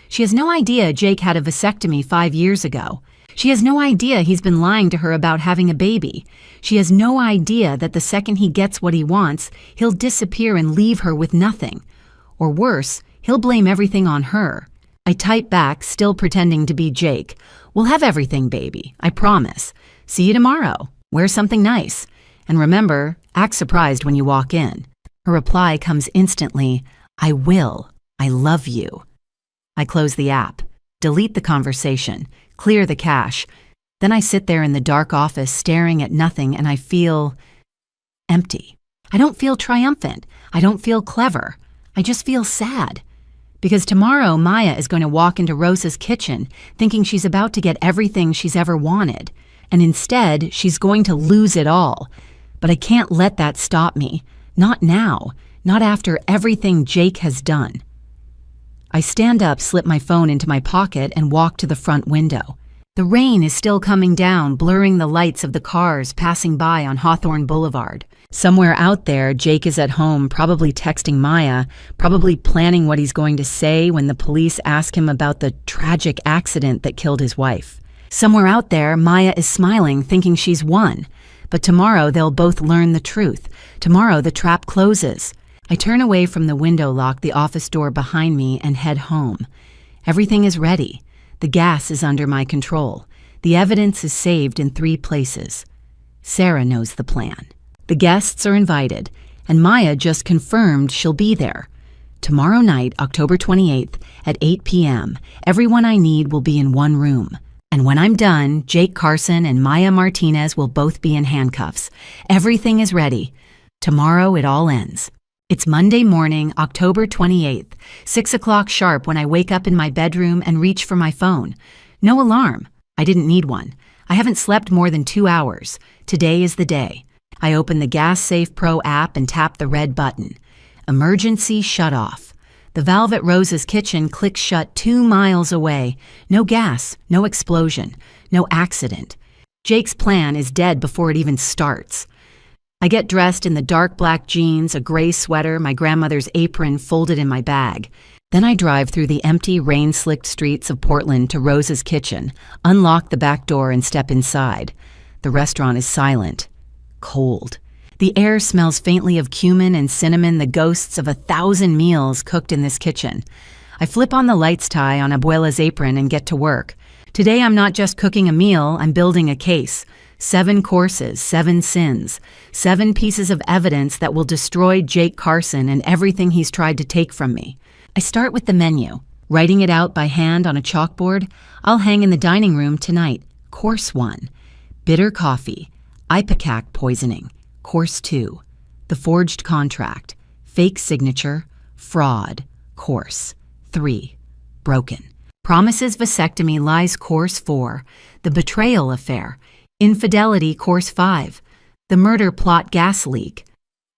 She has no idea Jake had a vasectomy 5 years ago. She has no idea he's been lying to her about having a baby. She has no idea that the second he gets what he wants, he'll disappear and leave her with nothing. Or worse, he'll blame everything on her. I type back, still pretending to be Jake. We'll have everything, baby. I promise. See you tomorrow. Wear something nice. And remember, act surprised when you walk in. Her reply comes instantly. I will. I love you. I close the app, delete the conversation, clear the cache. Then I sit there in the dark office staring at nothing and I feel empty. I don't feel triumphant. I don't feel clever. I just feel sad. Because tomorrow Maya is going to walk into Rosa's kitchen thinking she's about to get everything she's ever wanted. And instead, she's going to lose it all. But I can't let that stop me. Not now. Not after everything Jake has done. I stand up, slip my phone into my pocket, and walk to the front window. The rain is still coming down, blurring the lights of the cars passing by on Hawthorne Boulevard. Somewhere out there, Jake is at home, probably texting Maya, probably planning what he's going to say when the police ask him about the tragic accident that killed his wife. Somewhere out there, Maya is smiling, thinking she's won. But tomorrow they'll both learn the truth. Tomorrow the trap closes. I turn away from the window, lock the office door behind me, and head home. Everything is ready. The gas is under my control. The evidence is saved in 3 places. Sarah knows the plan. The guests are invited, and Maya just confirmed she'll be there. Tomorrow night, October 28th, at 8 p.m., everyone I need will be in one room. And when I'm done, Jake Carson and Maya Martinez will both be in handcuffs. Everything is ready. Tomorrow it all ends. It's Monday morning, October 28th, 6 o'clock sharp when I wake up in my bedroom and reach for my phone. No alarm. I didn't need one. I haven't slept more than 2 hours. Today is the day. I open the Gas Safe Pro app and tap the red button. Emergency shut off. The valve at Rose's kitchen clicks shut 2 miles away. No gas, no explosion, no accident. Jake's plan is dead before it even starts. I get dressed in the dark black jeans, a gray sweater, my grandmother's apron folded in my bag. Then I drive through the empty, rain-slicked streets of Portland to Rose's kitchen, unlock the back door and step inside. The restaurant is silent, cold. The air smells faintly of cumin and cinnamon, the ghosts of 1,000 meals cooked in this kitchen. I flip on the lights tie on Abuela's apron and get to work. Today I'm not just cooking a meal, I'm building a case. 7 courses, 7 sins, 7 pieces of evidence that will destroy Jake Carson and everything he's tried to take from me. I start with the menu. Writing it out by hand on a chalkboard, I'll hang in the dining room tonight. Course 1, bitter coffee, ipecac poisoning. Course 2, the forged contract, fake signature, fraud. Course 3, broken. Promises vasectomy lies. Course 4, the betrayal affair, infidelity. Course 5, the murder plot gas leak,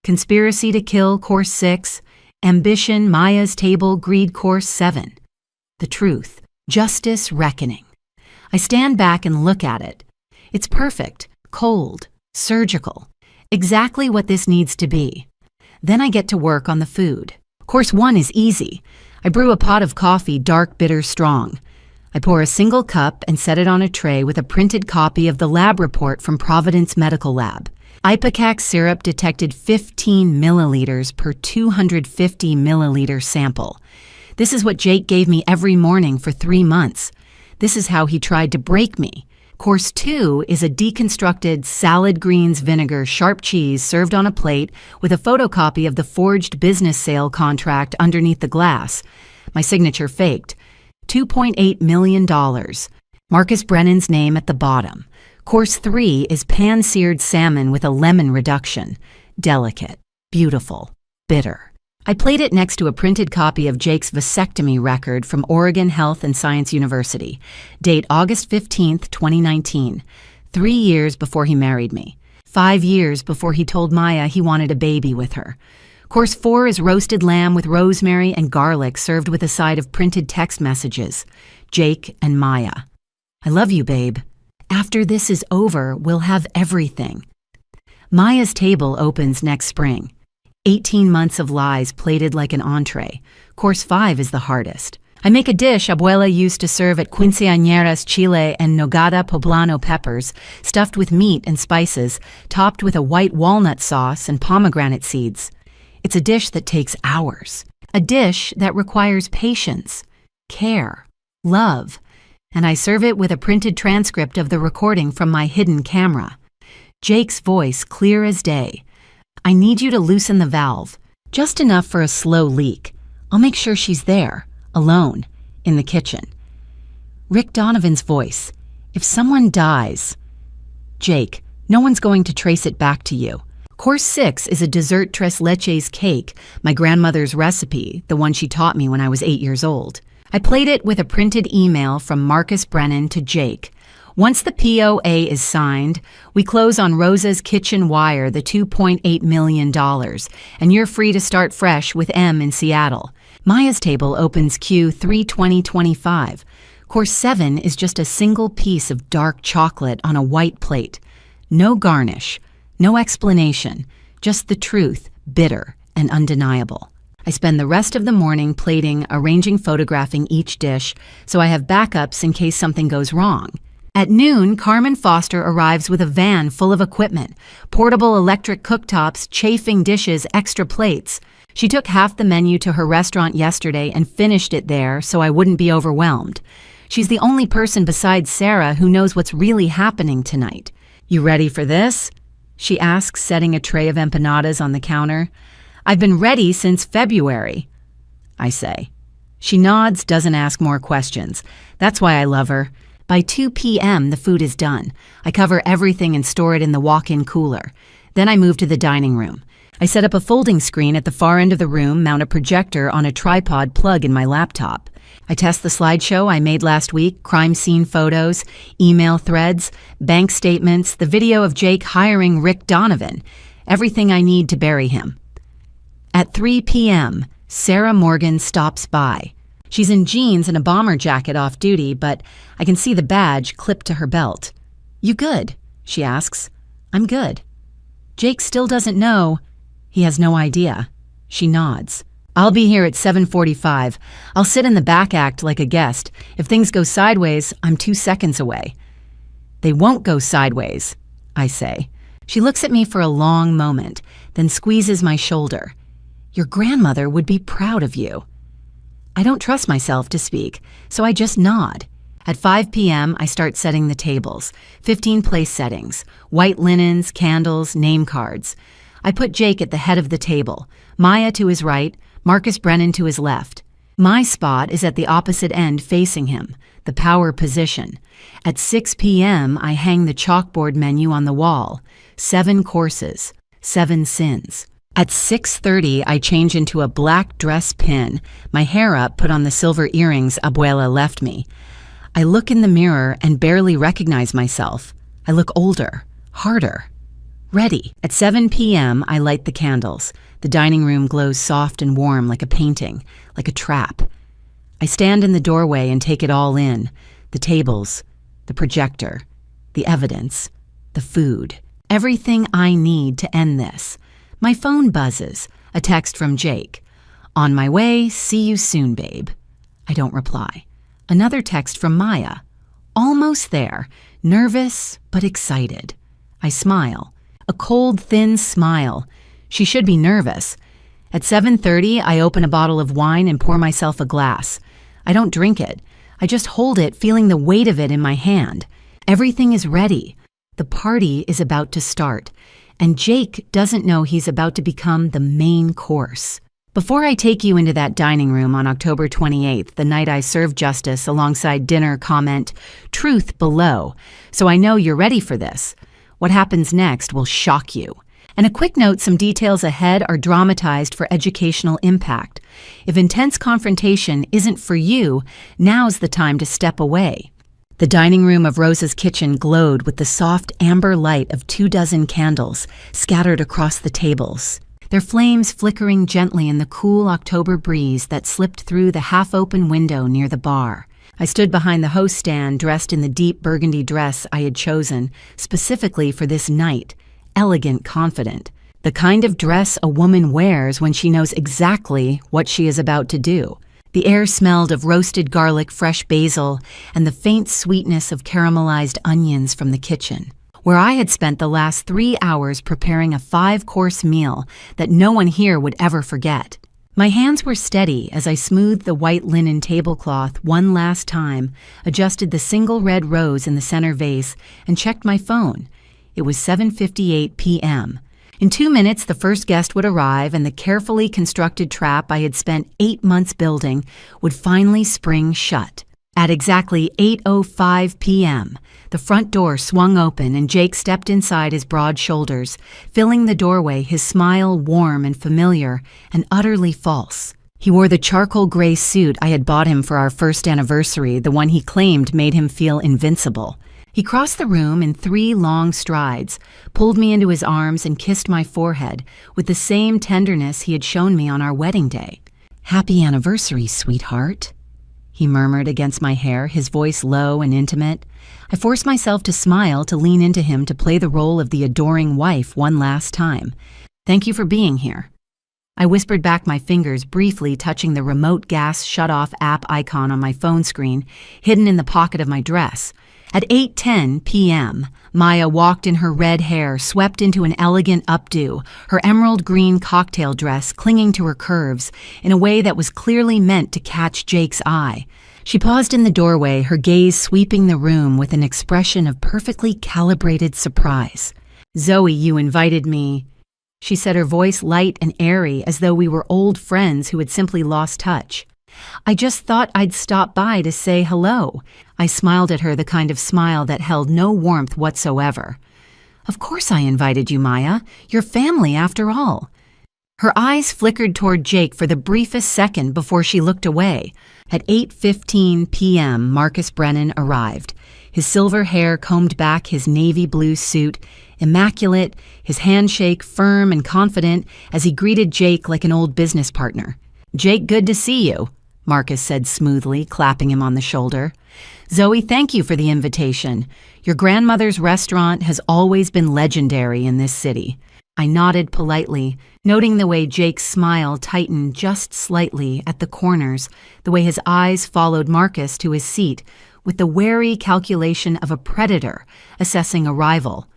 conspiracy to kill. Course 6, ambition, Maya's table, greed. Course 7, the truth, justice, reckoning. I stand back and look at it. It's perfect, cold, surgical. Exactly what this needs to be. Then I get to work on the food. Course 1 is easy. I brew a pot of coffee, dark, bitter, strong. I pour a single cup and set it on a tray with a printed copy of the lab report from Providence Medical Lab. Ipecac syrup detected 15 milliliters per 250 milliliter sample. This is what Jake gave me every morning for 3 months. This is how he tried to break me. Course 2 is a deconstructed salad, greens, vinegar, sharp cheese served on a plate with a photocopy of the forged business sale contract underneath the glass. My signature faked. $2.8 million. Marcus Brennan's name at the bottom. Course 3 is pan-seared salmon with a lemon reduction. Delicate, beautiful, bitter. I played it next to a printed copy of Jake's vasectomy record from Oregon Health and Science University. Date August 15th, 2019. 3 years before he married me. 5 years before he told Maya he wanted a baby with her. Course 4 is roasted lamb with rosemary and garlic served with a side of printed text messages. Jake and Maya. I love you, babe. After this is over, we'll have everything. Maya's table opens next spring. 18 months of lies plated like an entree. Course 5 is the hardest. I make a dish Abuela used to serve at quinceañeras, chile and nogada poblano peppers, stuffed with meat and spices, topped with a white walnut sauce and pomegranate seeds. It's a dish that takes hours. A dish that requires patience, care, love. And I serve it with a printed transcript of the recording from my hidden camera. Jake's voice clear as day. I need you to loosen the valve, just enough for a slow leak. I'll make sure she's there, alone, in the kitchen. Rick Donovan's voice. If someone dies... Jake, no one's going to trace it back to you. Course 6 is a dessert tres leches cake, my grandmother's recipe, the one she taught me when I was 8 years old. I played it with a printed email from Marcus Brennan to Jake. Once the POA is signed, we close on Rosa's kitchen wire the $2.8 million, and you're free to start fresh with M in Seattle. Maya's table opens Q3/2025. Course 7 is just a single piece of dark chocolate on a white plate. No garnish, no explanation, just the truth, bitter and undeniable. I spend the rest of the morning plating, arranging, photographing each dish, so I have backups in case something goes wrong. At noon, Carmen Foster arrives with a van full of equipment, portable electric cooktops, chafing dishes, extra plates. She took half the menu to her restaurant yesterday and finished it there so I wouldn't be overwhelmed. She's the only person besides Sarah who knows what's really happening tonight. "You ready for this?" she asks, setting a tray of empanadas on the counter. "I've been ready since February," I say. She nods, doesn't ask more questions. That's why I love her. By 2 p.m., the food is done. I cover everything and store it in the walk-in cooler. Then I move to the dining room. I set up a folding screen at the far end of the room, mount a projector on a tripod plug in my laptop. I test the slideshow I made last week, crime scene photos, email threads, bank statements, the video of Jake hiring Rick Donovan, everything I need to bury him. At 3 p.m., Sarah Morgan stops by. She's in jeans and a bomber jacket off duty, but I can see the badge clipped to her belt. "You good?" she asks. "I'm good." Jake still doesn't know. He has no idea. She nods. "I'll be here at 7:45. I'll sit in the back act like a guest. If things go sideways, I'm 2 seconds away." "They won't go sideways," I say. She looks at me for a long moment, then squeezes my shoulder. "Your grandmother would be proud of you." I don't trust myself to speak, so I just nod. At 5 p.m., I start setting the tables. 15 place settings, white linens, candles, name cards. I put Jake at the head of the table, Maya to his right, Marcus Brennan to his left. My spot is at the opposite end facing him, the power position. At 6 p.m., I hang the chalkboard menu on the wall. 7 courses, 7 sins. At 6:30, I change into a black dress pin, my hair up, put on the silver earrings Abuela left me. I look in the mirror and barely recognize myself. I look older, harder, ready. At 7 p.m., I light the candles. The dining room glows soft and warm like a painting, like a trap. I stand in the doorway and take it all in. The tables, the projector, the evidence, the food. Everything I need to end this. My phone buzzes, a text from Jake. "On my way, see you soon, babe." I don't reply. Another text from Maya. "Almost there, nervous but excited." I smile. A cold, thin smile. She should be nervous. At 7:30, I open a bottle of wine and pour myself a glass. I don't drink it. I just hold it, feeling the weight of it in my hand. Everything is ready. The party is about to start. And Jake doesn't know he's about to become the main course. Before I take you into that dining room on October 28th, the night I served justice alongside dinner, comment, "Truth below," so I know you're ready for this. What happens next will shock you. And a quick note, some details ahead are dramatized for educational impact. If intense confrontation isn't for you, now's the time to step away. The dining room of Rosa's kitchen glowed with the soft amber light of 24 candles scattered across the tables, their flames flickering gently in the cool October breeze that slipped through the half-open window near the bar. I stood behind the host stand, dressed in the deep burgundy dress I had chosen specifically for this night, elegant, confident, the kind of dress a woman wears when she knows exactly what she is about to do. The air smelled of roasted garlic, fresh basil, and the faint sweetness of caramelized onions from the kitchen, where I had spent the last 3 hours preparing a 5-course meal that no one here would ever forget. My hands were steady as I smoothed the white linen tablecloth one last time, adjusted the single red rose in the center vase, and checked my phone. It was 7:58 p.m. In 2 minutes, the first guest would arrive, and the carefully constructed trap I had spent 8 months building would finally spring shut. At exactly 8:05 p.m., the front door swung open and Jake stepped inside his broad shoulders, filling the doorway, his smile warm and familiar and utterly false. He wore the charcoal gray suit I had bought him for our first anniversary, the one he claimed made him feel invincible. He crossed the room in 3 long strides, pulled me into his arms and kissed my forehead with the same tenderness he had shown me on our wedding day. "Happy anniversary, sweetheart," he murmured against my hair, his voice low and intimate. I forced myself to smile, to lean into him, to play the role of the adoring wife one last time. "Thank you for being here." I whispered back, my fingers briefly touching the remote gas shut-off app icon on my phone screen, hidden in the pocket of my dress. At 8:10 p.m., Maya walked in her red hair swept into an elegant updo, her emerald green cocktail dress clinging to her curves in a way that was clearly meant to catch Jake's eye. She paused in the doorway, her gaze sweeping the room with an expression of perfectly calibrated surprise. "Zoe, you invited me," she said, her voice light and airy as though we were old friends who had simply lost touch. "I just thought I'd stop by to say hello." I smiled at her, the kind of smile that held no warmth whatsoever. "Of course I invited you, Maya. You're family after all." Her eyes flickered toward Jake for the briefest second before she looked away. At 8:15 p.m., Marcus Brennan arrived. His silver hair combed back his navy blue suit, immaculate, his handshake firm and confident as he greeted Jake like an old business partner. "Jake, good to see you," Marcus said smoothly, clapping him on the shoulder. "Zoe, thank you for the invitation. Your grandmother's restaurant has always been legendary in this city." I nodded politely, noting the way Jake's smile tightened just slightly at the corners, the way his eyes followed Marcus to his seat, with the wary calculation of a predator assessing a rival.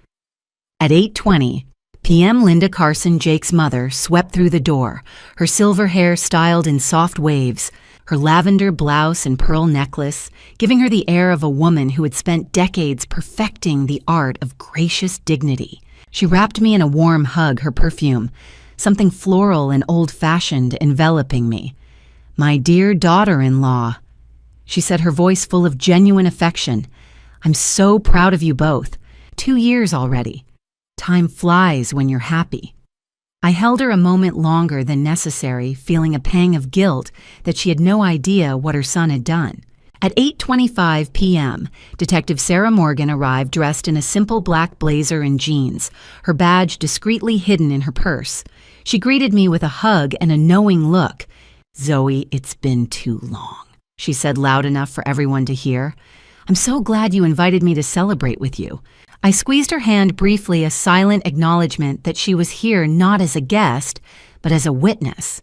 At 8:20 p.m., Linda Carson, Jake's mother, swept through the door, her silver hair styled in soft waves, her lavender blouse and pearl necklace, giving her the air of a woman who had spent decades perfecting the art of gracious dignity. She wrapped me in a warm hug, her perfume, something floral and old-fashioned enveloping me. "My dear daughter-in-law," she said, her voice full of genuine affection. "I'm so proud of you both. 2 years already. Time flies when you're happy." I held her a moment longer than necessary, feeling a pang of guilt that she had no idea what her son had done. At 8:25 p.m., Detective Sarah Morgan arrived dressed in a simple black blazer and jeans, her badge discreetly hidden in her purse. She greeted me with a hug and a knowing look. "Zoe, it's been too long," she said loud enough for everyone to hear. "I'm so glad you invited me to celebrate with you." I squeezed her hand briefly, a silent acknowledgement that she was here not as a guest, but as a witness.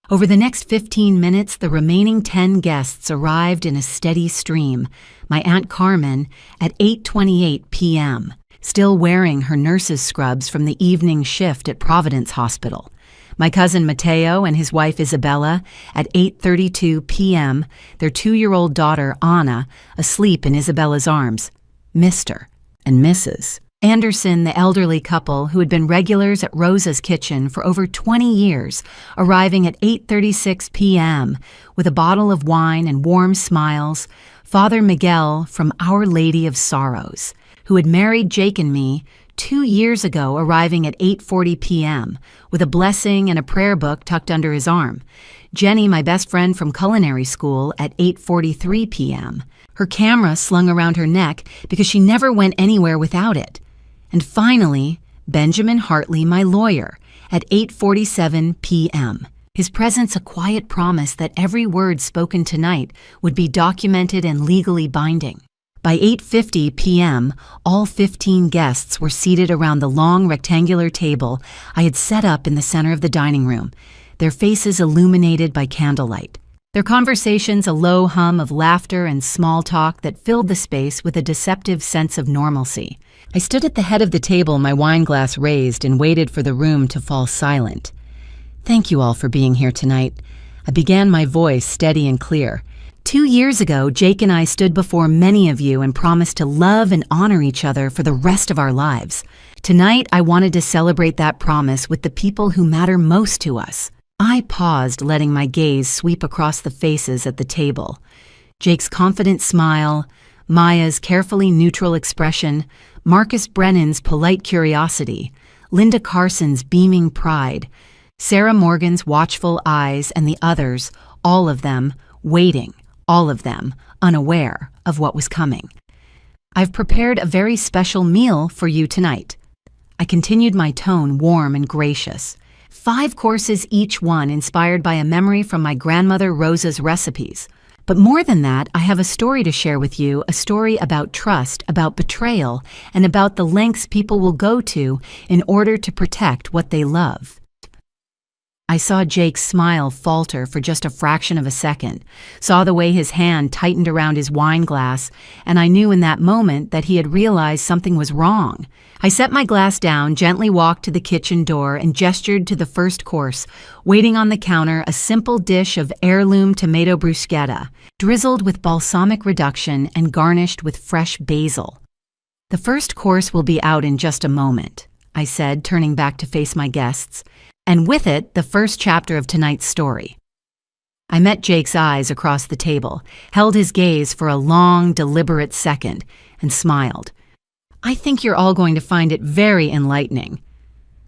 Over the next 15 minutes, the remaining 10 guests arrived in a steady stream. My Aunt Carmen at 8:28 p.m., still wearing her nurse's scrubs from the evening shift at Providence Hospital. My cousin Mateo and his wife Isabella at 8:32 p.m., their 2-year-old daughter Anna asleep in Isabella's arms. Mr. and Mrs. Anderson, the elderly couple who had been regulars at Rosa's Kitchen for over 20 years, arriving at 8:36 p.m. with a bottle of wine and warm smiles. Father Miguel from Our Lady of Sorrows, who had married Jake and me 2 years ago, arriving at 8:40 p.m. with a blessing and a prayer book tucked under his arm. Jenny, my best friend from culinary school, at 8:43 p.m., her camera slung around her neck because she never went anywhere without it. And finally, Benjamin Hartley, my lawyer, at 8:47 p.m., his presence a quiet promise that every word spoken tonight would be documented and legally binding. By 8:50 p.m., all 15 guests were seated around the long rectangular table I had set up in the center of the dining room, their faces illuminated by candlelight. Their conversations a low hum of laughter and small talk that filled the space with a deceptive sense of normalcy. I stood at the head of the table, my wine glass raised, and waited for the room to fall silent. "Thank you all for being here tonight." I began, my voice steady and clear. 2 years ago, Jake and I stood before many of you and promised to love and honor each other for the rest of our lives. Tonight, I wanted to celebrate that promise with the people who matter most to us. I paused, letting my gaze sweep across the faces at the table. Jake's confident smile, Maya's carefully neutral expression, Marcus Brennan's polite curiosity, Linda Carson's beaming pride, Sarah Morgan's watchful eyes, and the others, all of them waiting, all of them unaware of what was coming. "I've prepared a very special meal for you tonight." I continued, my tone warm and gracious. 5 courses, each one inspired by a memory from my grandmother Rosa's recipes. But more than that, I have a story to share with you, a story about trust, about betrayal, and about the lengths people will go to in order to protect what they love. I saw Jake's smile falter for just a fraction of a second, saw the way his hand tightened around his wine glass, and I knew in that moment that he had realized something was wrong. I set my glass down, gently walked to the kitchen door, and gestured to the first course, waiting on the counter a simple dish of heirloom tomato bruschetta, drizzled with balsamic reduction and garnished with fresh basil. "The first course will be out in just a moment," I said, turning back to face my guests, "and with it, the first chapter of tonight's story." I met Jake's eyes across the table, held his gaze for a long, deliberate second, and smiled. "I think you're all going to find it very enlightening."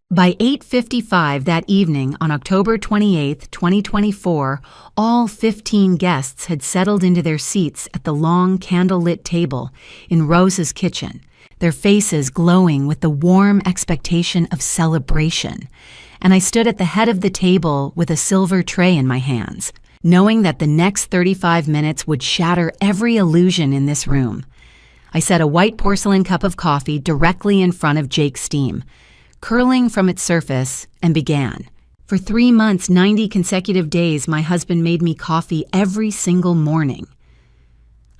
By 8:55 that evening on October 28, 2024, all 15 guests had settled into their seats at the long candlelit table in Rose's kitchen, their faces glowing with the warm expectation of celebration. And I stood at the head of the table with a silver tray in my hands, knowing that the next 35 minutes would shatter every illusion in this room. I set a white porcelain cup of coffee directly in front of Jake's steam, curling from its surface, and began. For 3 months, 90 consecutive days, my husband made me coffee every single morning.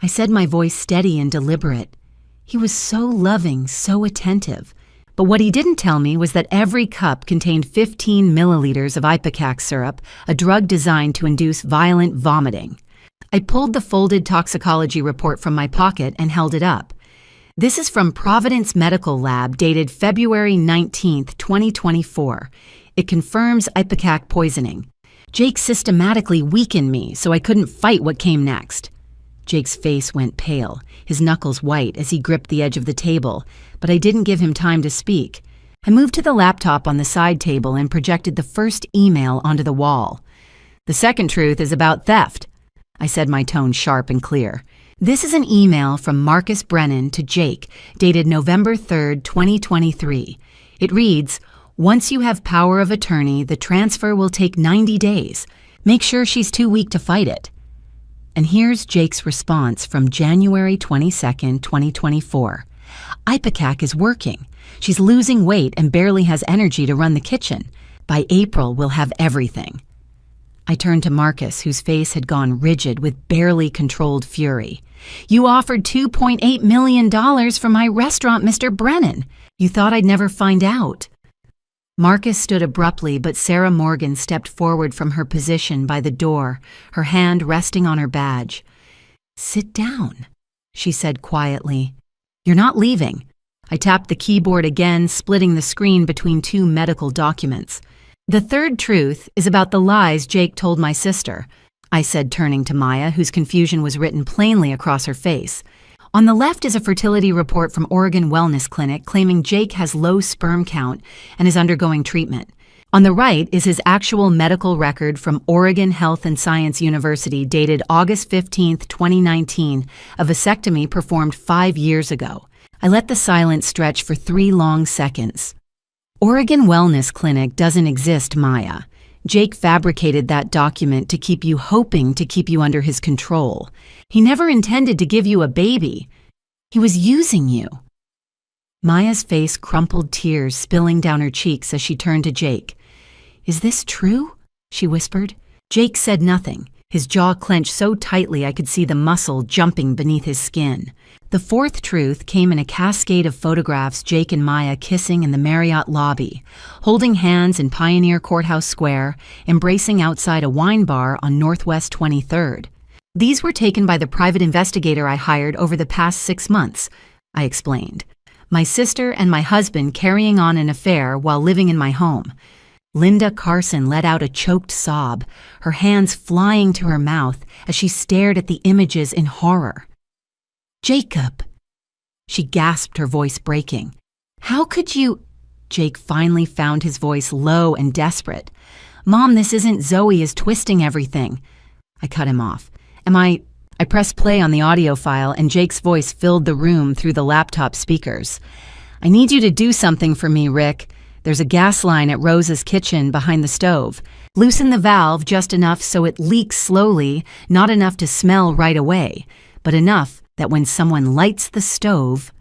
I said, my voice steady and deliberate. He was so loving, so attentive. But what he didn't tell me was that every cup contained 15 milliliters of ipecac syrup, a drug designed to induce violent vomiting. I pulled the folded toxicology report from my pocket and held it up. This is from Providence Medical Lab, dated February 19, 2024. It confirms ipecac poisoning. Jake systematically weakened me so I couldn't fight what came next. Jake's face went pale, his knuckles white as he gripped the edge of the table, but I didn't give him time to speak. I moved to the laptop on the side table and projected the first email onto the wall. "The second truth is about theft," I said, my tone sharp and clear. This is an email from Marcus Brennan to Jake, dated November 3rd, 2023. It reads, "Once you have power of attorney, the transfer will take 90 days. Make sure she's too weak to fight it." And here's Jake's response from January 22nd, 2024. "Ipecac is working. She's losing weight and barely has energy to run the kitchen. By April, we'll have everything." I turned to Marcus, whose face had gone rigid with barely controlled fury. "You offered $2.8 million for my restaurant, Mr. Brennan. You thought I'd never find out." Marcus stood abruptly, but Sarah Morgan stepped forward from her position by the door, her hand resting on her badge. "Sit down," she said quietly. "You're not leaving." I tapped the keyboard again, splitting the screen between 2 medical documents. "The third truth is about the lies Jake told my sister," I said, turning to Maya, whose confusion was written plainly across her face. On the left is a fertility report from Oregon Wellness Clinic claiming Jake has low sperm count and is undergoing treatment. On the right is his actual medical record from Oregon Health and Science University dated August 15, 2019, a vasectomy performed 5 years ago. I let the silence stretch for 3 long seconds. Oregon Wellness Clinic doesn't exist, Maya. Jake fabricated that document to keep you hoping to keep you under his control. He never intended to give you a baby. He was using you. Maya's face crumpled, tears spilling down her cheeks as she turned to Jake. "Is this true?" she whispered. Jake said nothing, his jaw clenched so tightly I could see the muscle jumping beneath his skin. The fourth truth came in a cascade of photographs Jake and Maya kissing in the Marriott lobby, holding hands in Pioneer Courthouse Square, embracing outside a wine bar on Northwest 23rd. "These were taken by the private investigator I hired over the past 6 months," I explained. "My sister and my husband carrying on an affair while living in my home." Linda Carson let out a choked sob, her hands flying to her mouth as she stared at the images in horror. "Jacob," she gasped, her voice breaking. "How could you—" Jake finally found his voice low and desperate. "Mom, this isn't Zoe is twisting everything." I cut him off. I pressed play on the audio file and Jake's voice filled the room through the laptop speakers. "I need you to do something for me, Rick. There's a gas line at Rose's kitchen behind the stove. Loosen the valve just enough so it leaks slowly, not enough to smell right away, but enough that when someone lights the stove..."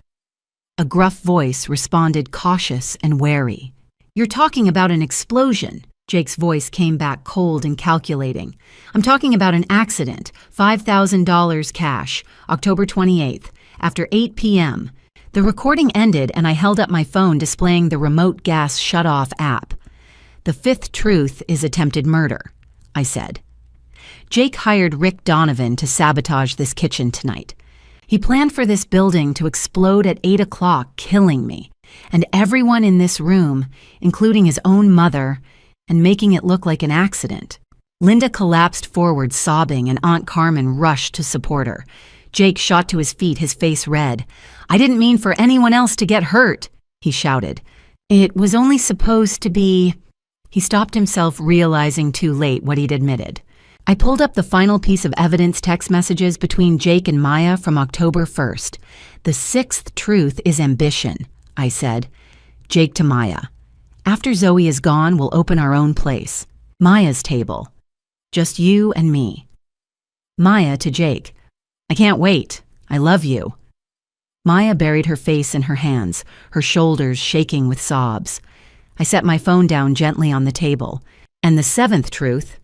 A gruff voice responded, cautious and wary. "You're talking about an explosion." Jake's voice came back cold and calculating. I'm talking about an accident, $5,000 cash, October 28th, after 8 p.m. The recording ended and I held up my phone displaying the remote gas shut-off app. The fifth truth is attempted murder, I said. Jake hired Rick Donovan to sabotage this kitchen tonight. He planned for this building to explode at 8 o'clock, killing me, and everyone in this room, including his own mother, and making it look like an accident. Linda collapsed forward sobbing and Aunt Carmen rushed to support her. Jake shot to his feet, his face red. I didn't mean for anyone else to get hurt, he shouted. It was only supposed to be... He stopped himself, realizing too late what he'd admitted. I pulled up the final piece of evidence text messages between Jake and Maya from October 1st. The sixth truth is ambition, I said. Jake to Maya. After Zoe is gone, we'll open our own place. Maya's table. Just you and me. Maya to Jake. I can't wait. I love you. Maya buried her face in her hands, her shoulders shaking with sobs. I set my phone down gently on the table. And the seventh truth,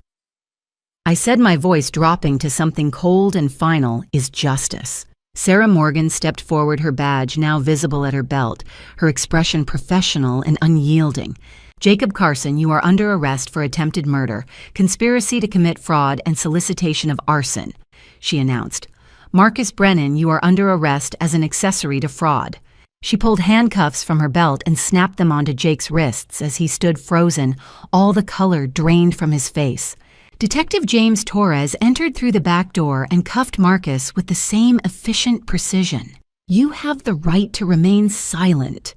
I said, my voice dropping to something cold and final, is justice. Sarah Morgan stepped forward, her badge now visible at her belt, her expression professional and unyielding. Jacob Carson, you are under arrest for attempted murder, conspiracy to commit fraud, and solicitation of arson, she announced. Marcus Brennan, you are under arrest as an accessory to fraud. She pulled handcuffs from her belt and snapped them onto Jake's wrists as he stood frozen, all the color drained from his face. Detective James Torres entered through the back door and cuffed Marcus with the same efficient precision. You have the right to remain silent.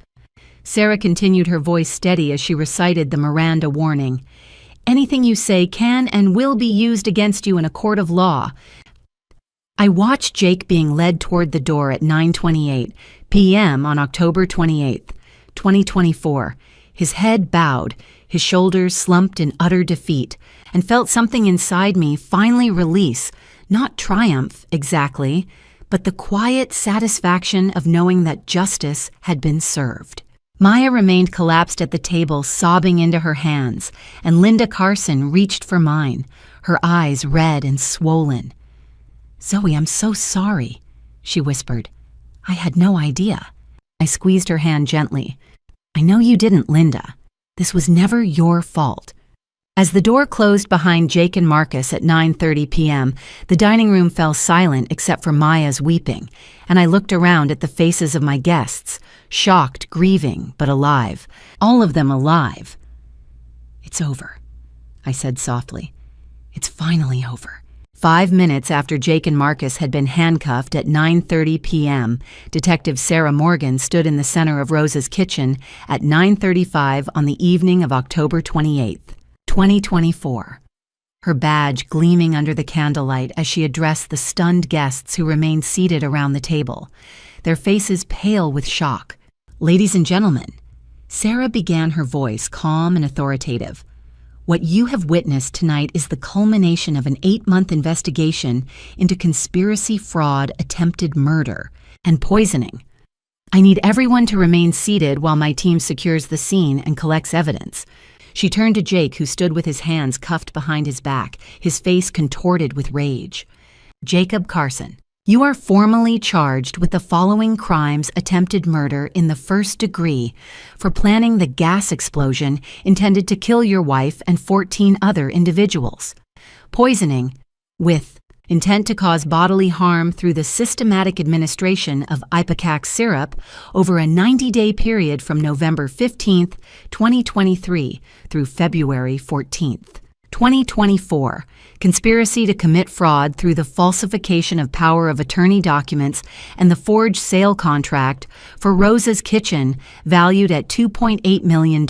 Sarah continued, her voice steady as she recited the Miranda warning. Anything you say can and will be used against you in a court of law. I watched Jake being led toward the door at 9:28 p.m. on October 28th, 2024. His head bowed, his shoulders slumped in utter defeat, and felt something inside me finally release, not triumph exactly, but the quiet satisfaction of knowing that justice had been served. Maya remained collapsed at the table, sobbing into her hands, and Linda Carson reached for mine, her eyes red and swollen. Zoe, I'm so sorry, she whispered. I had no idea. I squeezed her hand gently. I know you didn't, Linda. This was never your fault. As the door closed behind Jake and Marcus at 9:30 p.m., the dining room fell silent except for Maya's weeping, and I looked around at the faces of my guests, shocked, grieving, but alive. All of them alive. It's over, I said softly. It's finally over. 5 minutes after Jake and Marcus had been handcuffed at 9:30 p.m., Detective Sarah Morgan stood in the center of Rosa's kitchen at 9:35 on the evening of October 28th, 2024. Her badge gleaming under the candlelight as she addressed the stunned guests who remained seated around the table, their faces pale with shock. Ladies and gentlemen, Sarah began, her voice calm and authoritative. What you have witnessed tonight is the culmination of an 8-month investigation into conspiracy, fraud, attempted murder, and poisoning. I need everyone to remain seated while my team secures the scene and collects evidence. She turned to Jake, who stood with his hands cuffed behind his back, his face contorted with rage. Jacob Carson, you are formally charged with the following crimes: attempted murder in the first degree for planning the gas explosion intended to kill your wife and 14 other individuals. Poisoning with intent to cause bodily harm through the systematic administration of ipecac syrup over a 90-day period from November 15th, 2023 through February 14th. 2024, conspiracy to commit fraud through the falsification of power of attorney documents and the forged sale contract for Rosa's Kitchen valued at $2.8 million.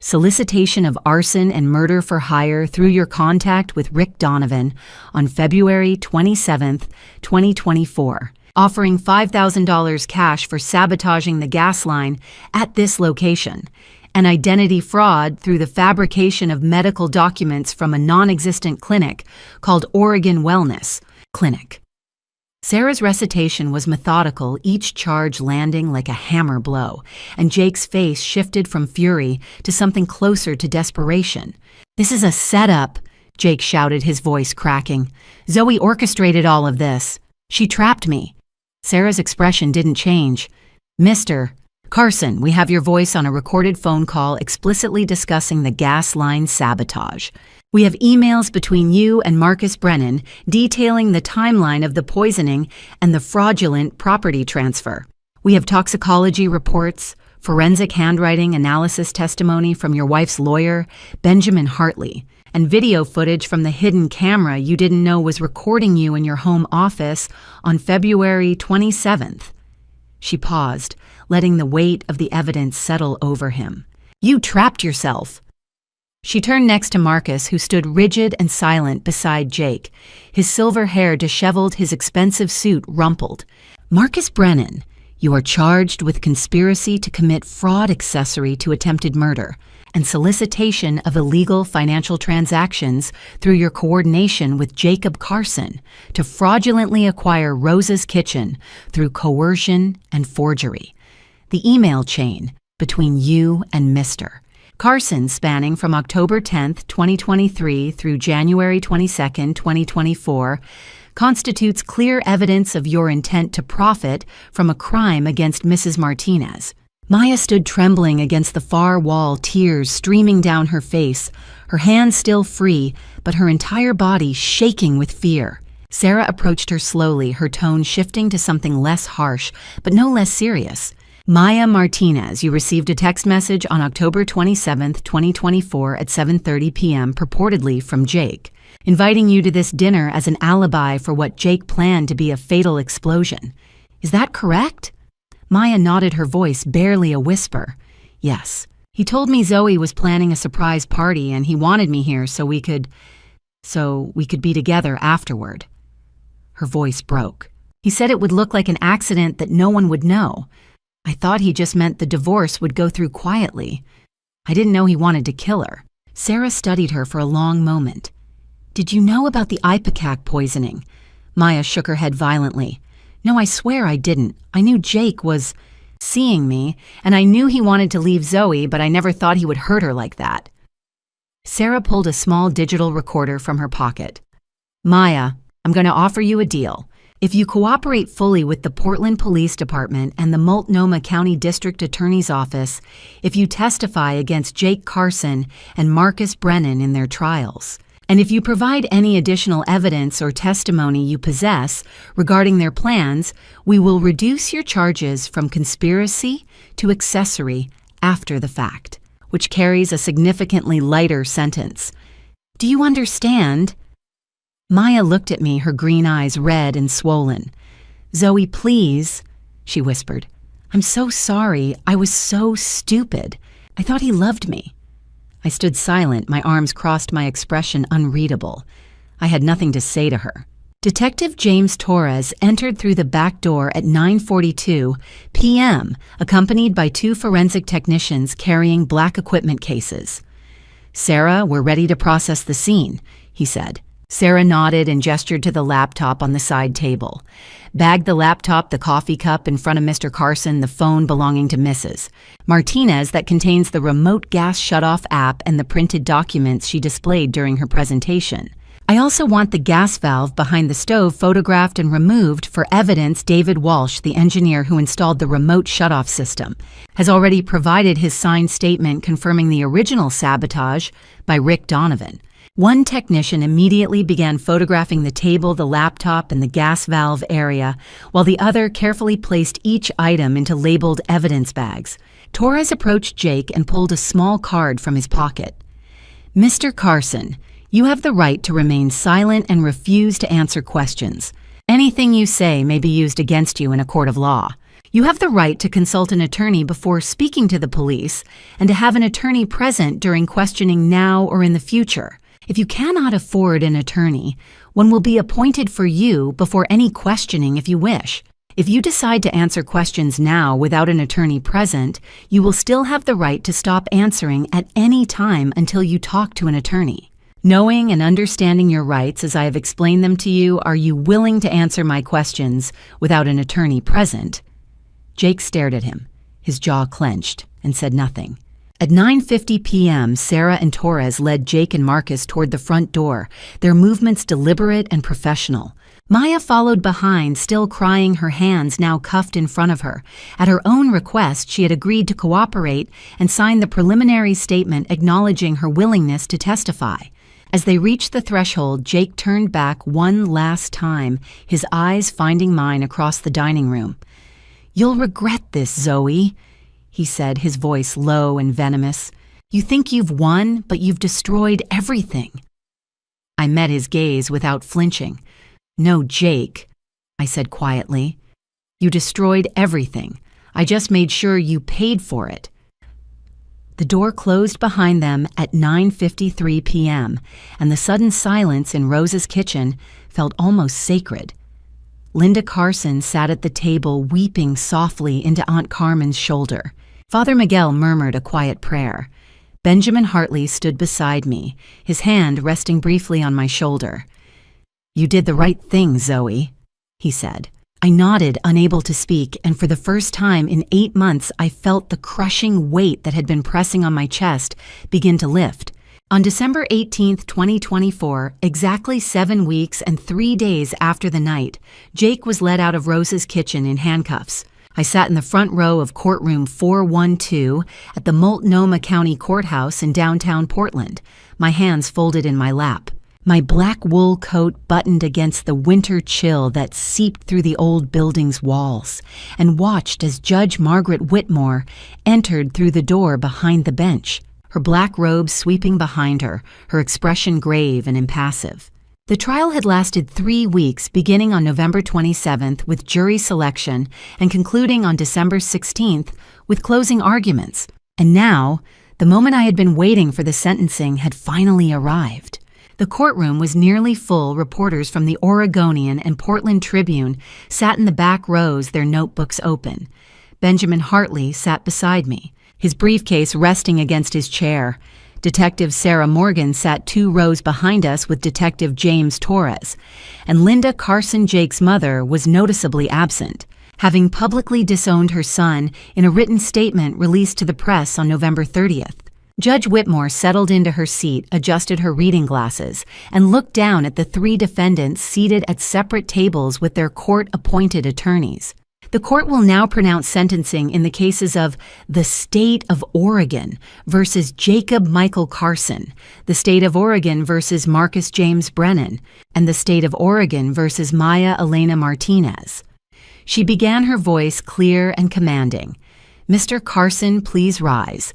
Solicitation of arson and murder for hire through your contact with Rick Donovan on February 27th, 2024. Offering $5,000 cash for sabotaging the gas line at this location. And identity fraud through the fabrication of medical documents from a non-existent clinic called Oregon Wellness Clinic. Sarah's recitation was methodical, each charge landing like a hammer blow, and Jake's face shifted from fury to something closer to desperation. "This is a setup," Jake shouted, his voice cracking. "Zoe orchestrated all of this. She trapped me." Sarah's expression didn't change. "Mr. Carson, we have your voice on a recorded phone call explicitly discussing the gas line sabotage. We have emails between you and Marcus Brennan detailing the timeline of the poisoning and the fraudulent property transfer. We have toxicology reports, forensic handwriting analysis testimony from your wife's lawyer, Benjamin Hartley, and video footage from the hidden camera you didn't know was recording you in your home office on February 27th. She paused, letting the weight of the evidence settle over him. "You trapped yourself." She turned next to Marcus, who stood rigid and silent beside Jake, his silver hair disheveled, his expensive suit rumpled. "Marcus Brennan, you are charged with conspiracy to commit fraud accessory to attempted murder and solicitation of illegal financial transactions through your coordination with Jacob Carson to fraudulently acquire Rosa's Kitchen through coercion and forgery. The email chain between you and Mr. Carson, spanning from October 10th, 2023 through January 22nd, 2024, constitutes clear evidence of your intent to profit from a crime against Mrs. Martinez." Maya stood trembling against the far wall, tears streaming down her face, her hands still free, but her entire body shaking with fear. Sarah approached her slowly, her tone shifting to something less harsh, but no less serious. "Maya Martinez, you received a text message on October 27th, 2024 at 7:30 p.m. purportedly from Jake, inviting you to this dinner as an alibi for what Jake planned to be a fatal explosion. Is that correct?" Maya nodded, her voice barely a whisper. "Yes. He told me Zoe was planning a surprise party and he wanted me here so we could be together afterward." Her voice broke. "He said it would look like an accident that no one would know. I thought he just meant the divorce would go through quietly. I didn't know he wanted to kill her." Sarah studied her for a long moment. "Did you know about the ipecac poisoning?" Maya shook her head violently. "No, I swear I didn't. I knew Jake was seeing me, and I knew he wanted to leave Zoe, but I never thought he would hurt her like that." Sarah pulled a small digital recorder from her pocket. "Maya, I'm going to offer you a deal. If you cooperate fully with the Portland Police Department and the Multnomah County District Attorney's Office, if you testify against Jake Carson and Marcus Brennan in their trials, and if you provide any additional evidence or testimony you possess regarding their plans, we will reduce your charges from conspiracy to accessory after the fact, which carries a significantly lighter sentence. Do you understand?" Maya looked at me, her green eyes red and swollen. "Zoe, please," she whispered. "I'm so sorry. I was so stupid. I thought he loved me." I stood silent, my arms crossed, my expression unreadable. I had nothing to say to her. Detective James Torres entered through the back door at 9:42 p.m., accompanied by 2 forensic technicians carrying black equipment cases. "Sarah, we're ready to process the scene," he said. Sarah nodded and gestured to the laptop on the side table. "Bag the laptop, the coffee cup in front of Mr. Carson, the phone belonging to Mrs. Martinez that contains the remote gas shutoff app and the printed documents she displayed during her presentation. I also want the gas valve behind the stove photographed and removed for evidence. David Walsh, the engineer who installed the remote shutoff system, has already provided his signed statement confirming the original sabotage by Rick Donovan." One technician immediately began photographing the table, the laptop, and the gas valve area, while the other carefully placed each item into labeled evidence bags. Torres approached Jake and pulled a small card from his pocket. "Mr. Carson, you have the right to remain silent and refuse to answer questions. Anything you say may be used against you in a court of law. You have the right to consult an attorney before speaking to the police and to have an attorney present during questioning now or in the future. If you cannot afford an attorney, one will be appointed for you before any questioning if you wish. If you decide to answer questions now without an attorney present, you will still have the right to stop answering at any time until you talk to an attorney." Knowing and understanding your rights as I have explained them to you, are you willing to answer my questions without an attorney present?" Jake stared at him, his jaw clenched, and said nothing. At 9:50 p.m., Sarah and Torres led Jake and Marcus toward the front door, their movements deliberate and professional. Maya followed behind, still crying, her hands now cuffed in front of her. At her own request, she had agreed to cooperate and signed the preliminary statement acknowledging her willingness to testify. As they reached the threshold, Jake turned back one last time, his eyes finding mine across the dining room. "You'll regret this, Zoe," he said, his voice low and venomous. "You think you've won, but you've destroyed everything." I met his gaze without flinching. "No, Jake," I said quietly. "You destroyed everything. I just made sure you paid for it." The door closed behind them at 9:53 p.m., and the sudden silence in Rose's kitchen felt almost sacred. Linda Carson sat at the table, weeping softly into Aunt Carmen's shoulder. Father Miguel murmured a quiet prayer. Benjamin Hartley stood beside me, his hand resting briefly on my shoulder. "You did the right thing, Zoe," he said. I nodded, unable to speak, and for the first time in 8 months I felt the crushing weight that had been pressing on my chest begin to lift. On December 18th, 2024, exactly 7 weeks and 3 days after the night, Jake was led out of Rose's kitchen in handcuffs. I sat in the front row of courtroom 412 at the Multnomah County Courthouse in downtown Portland, my hands folded in my lap. My black wool coat buttoned against the winter chill that seeped through the old building's walls, and watched as Judge Margaret Whitmore entered through the door behind the bench, her black robe sweeping behind her, her expression grave and impassive. The trial had lasted 3 weeks, beginning on November 27th with jury selection and concluding on December 16th with closing arguments. And now, the moment I had been waiting for the sentencing had finally arrived. The courtroom was nearly full. Reporters from the Oregonian and Portland Tribune sat in the back rows, their notebooks open. Benjamin Hartley sat beside me, his briefcase resting against his chair. Detective Sarah Morgan sat 2 rows behind us with Detective James Torres, and Linda Carson, Jake's mother, was noticeably absent, having publicly disowned her son in a written statement released to the press on November 30th. Judge Whitmore settled into her seat, adjusted her reading glasses, and looked down at the 3 defendants seated at separate tables with their court-appointed attorneys. The court will now pronounce sentencing in the cases of the State of Oregon versus Jacob Michael Carson, the State of Oregon versus Marcus James Brennan, and the State of Oregon versus Maya Elena Martinez. She began, her voice clear and commanding. "Mr. Carson, please rise."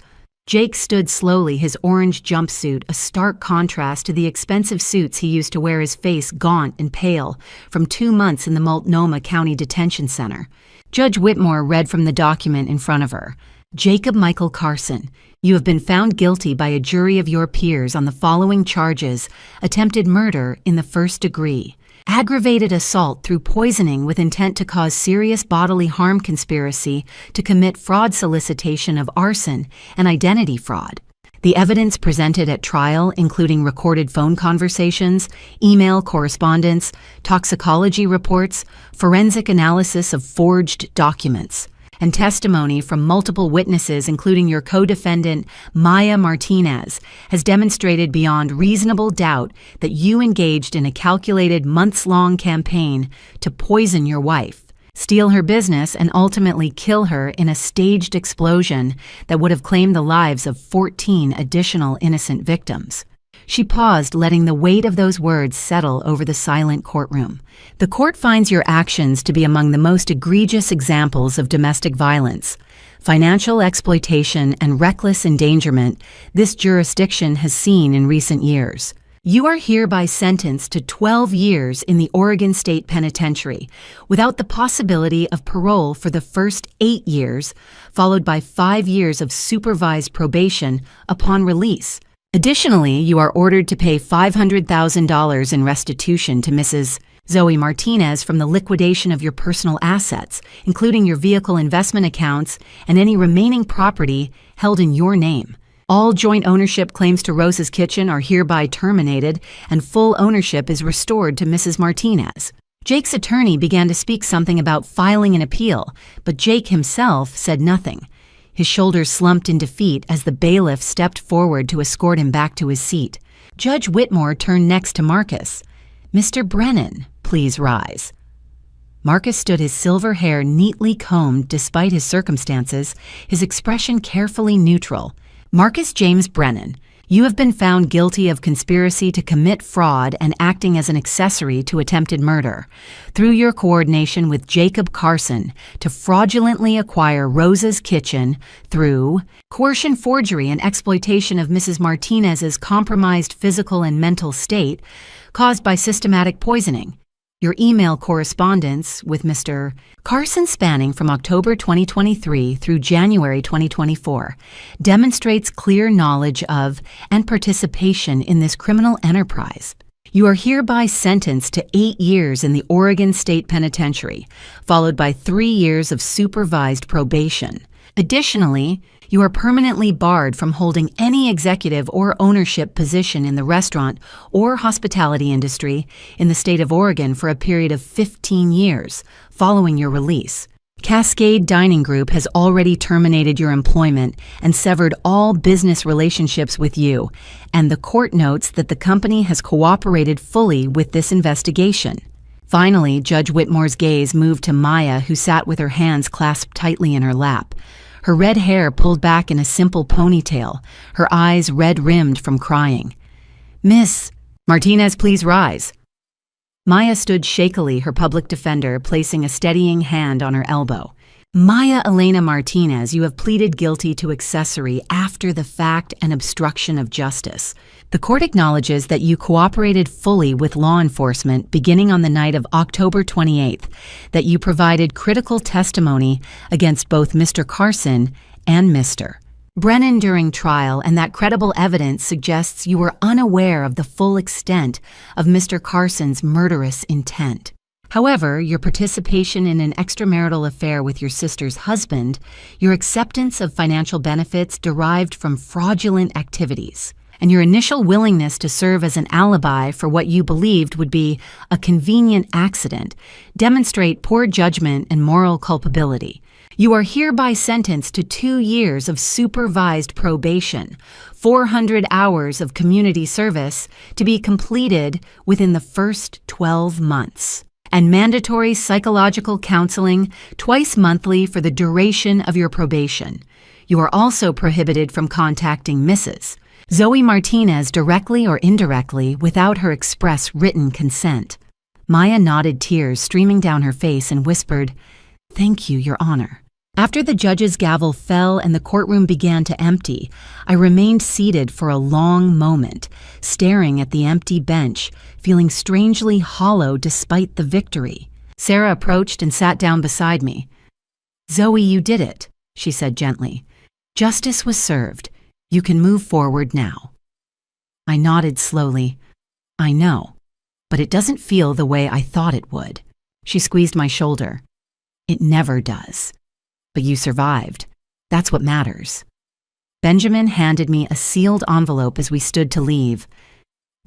Jake stood slowly, his orange jumpsuit a stark contrast to the expensive suits he used to wear, his face gaunt and pale from 2 months in the Multnomah County Detention Center. Judge Whitmore read from the document in front of her. "Jacob Michael Carson, you have been found guilty by a jury of your peers on the following charges: attempted murder in the first degree, aggravated assault through poisoning with intent to cause serious bodily harm conspiracy to commit fraud solicitation of arson, and identity fraud. The evidence presented at trial, including recorded phone conversations, email correspondence, toxicology reports, forensic analysis of forged documents, and testimony from multiple witnesses, including your co-defendant, Maya Martinez, has demonstrated beyond reasonable doubt that you engaged in a calculated months-long campaign to poison your wife, steal her business, and ultimately kill her in a staged explosion that would have claimed the lives of 14 additional innocent victims." She paused, letting the weight of those words settle over the silent courtroom. "The court finds your actions to be among the most egregious examples of domestic violence, financial exploitation, and reckless endangerment this jurisdiction has seen in recent years. You are hereby sentenced to 12 years in the Oregon State Penitentiary, without the possibility of parole for the first 8 years, followed by 5 years of supervised probation upon release. Additionally, you are ordered to pay $500,000 in restitution to Mrs. Zoe Martinez from the liquidation of your personal assets, including your vehicle investment accounts and any remaining property held in your name. All joint ownership claims to Rosa's Kitchen are hereby terminated, and full ownership is restored to Mrs. Martinez. Jake's attorney began to speak something about filing an appeal, but Jake himself said nothing. His shoulders slumped in defeat as the bailiff stepped forward to escort him back to his seat. Judge Whitmore turned next to Marcus. "Mr. Brennan, please rise." Marcus stood, his silver hair neatly combed despite his circumstances, his expression carefully neutral. "Marcus James Brennan, you have been found guilty of conspiracy to commit fraud and acting as an accessory to attempted murder, through your coordination with Jacob Carson to fraudulently acquire Rosa's Kitchen through coercion, forgery, and exploitation of Mrs. Martinez's compromised physical and mental state caused by systematic poisoning. Your email correspondence with Mr. Carson spanning from October 2023 through January 2024 demonstrates clear knowledge of and participation in this criminal enterprise. You are hereby sentenced to 8 years in the Oregon State Penitentiary, followed by 3 years of supervised probation. Additionally, you are permanently barred from holding any executive or ownership position in the restaurant or hospitality industry in the state of Oregon for a period of 15 years following your release. Cascade Dining Group has already terminated your employment and severed all business relationships with you, and the court notes that the company has cooperated fully with this investigation. Finally, Judge Whitmore's gaze moved to Maya, who sat with her hands clasped tightly in her lap. Her red hair pulled back in a simple ponytail, her eyes red-rimmed from crying. "Miss Martinez, please rise." Maya stood shakily, her public defender placing a steadying hand on her elbow. "Maya Elena Martinez, you have pleaded guilty to accessory after the fact and obstruction of justice. The court acknowledges that you cooperated fully with law enforcement beginning on the night of October 28th, that you provided critical testimony against both Mr. Carson and Mr. Brennan during trial, and that credible evidence suggests you were unaware of the full extent of Mr. Carson's murderous intent. However, your participation in an extramarital affair with your sister's husband, your acceptance of financial benefits derived from fraudulent activities, and your initial willingness to serve as an alibi for what you believed would be a convenient accident demonstrate poor judgment and moral culpability. You are hereby sentenced to 2 years of supervised probation, 400 hours of community service to be completed within the first 12 months, and mandatory psychological counseling twice monthly for the duration of your probation. You are also prohibited from contacting Mrs. Zoe Martinez directly or indirectly without her express written consent. Maya nodded, tears streaming down her face, and whispered, "Thank you, Your Honor." After the judge's gavel fell and the courtroom began to empty, I remained seated for a long moment, staring at the empty bench, feeling strangely hollow despite the victory. Sarah approached and sat down beside me. "Zoe, you did it," she said gently. "Justice was served. You can move forward now." I nodded slowly. "I know, but it doesn't feel the way I thought it would." She squeezed my shoulder. "It never does. But you survived. That's what matters." Benjamin handed me a sealed envelope as we stood to leave.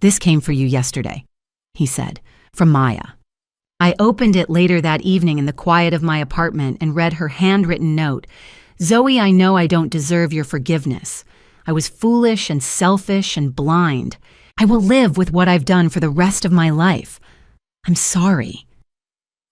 "This came for you yesterday," he said, "from Maya." I opened it later that evening in the quiet of my apartment and read her handwritten note. "Zoe, I know I don't deserve your forgiveness. I was foolish and selfish and blind. I will live with what I've done for the rest of my life. I'm sorry."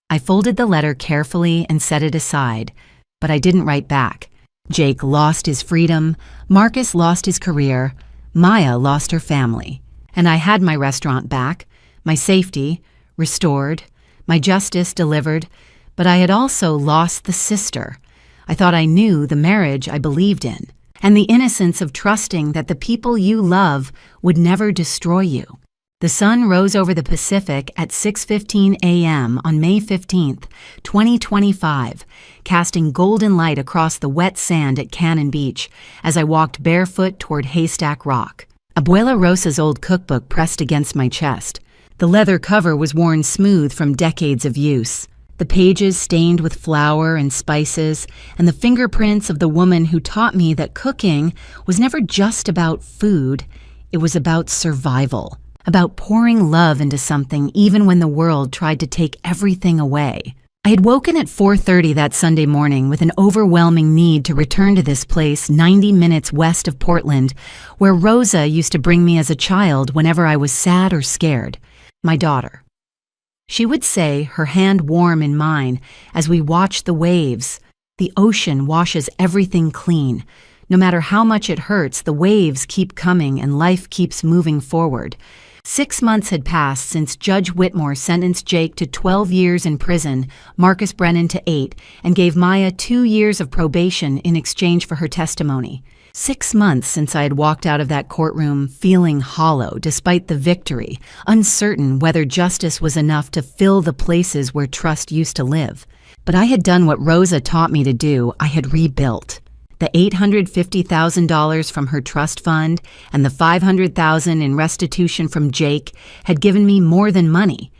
I folded the letter carefully and set it aside, but I didn't write back. Jake lost his freedom, Marcus lost his career, Maya lost her family, and I had my restaurant back, my safety restored, my justice delivered, but I had also lost the sister. I thought I knew the marriage I believed in, and the innocence of trusting that the people you love would never destroy you. The sun rose over the Pacific at 6:15 a.m. on May 15th, 2025, casting golden light across the wet sand at Cannon Beach as I walked barefoot toward Haystack Rock. Abuela Rosa's old cookbook pressed against my chest. The leather cover was worn smooth from decades of use. the pages stained with flour and spices, and the fingerprints of the woman who taught me that cooking was never just about food, it was about survival, about pouring love into something even when the world tried to take everything away. I had woken at 4:30 that Sunday morning with an overwhelming need to return to this place 90 minutes west of Portland, where Rosa used to bring me as a child whenever I was sad or scared, my daughter. She would say, her hand warm in mine, as we watched the waves, "The ocean washes everything clean. No matter how much it hurts, the waves keep coming and life keeps moving forward." 6 months had passed since Judge Whitmore sentenced Jake to 12 years in prison, Marcus Brennan to 8, and gave Maya 2 years of probation in exchange for her testimony. 6 months since I had walked out of that courtroom feeling hollow despite the victory, uncertain whether justice was enough to fill the places where trust used to live. But I had done what Rosa taught me to do. I had rebuilt. The $850,000 from her trust fund and the $500,000 in restitution from Jake had given me more than money.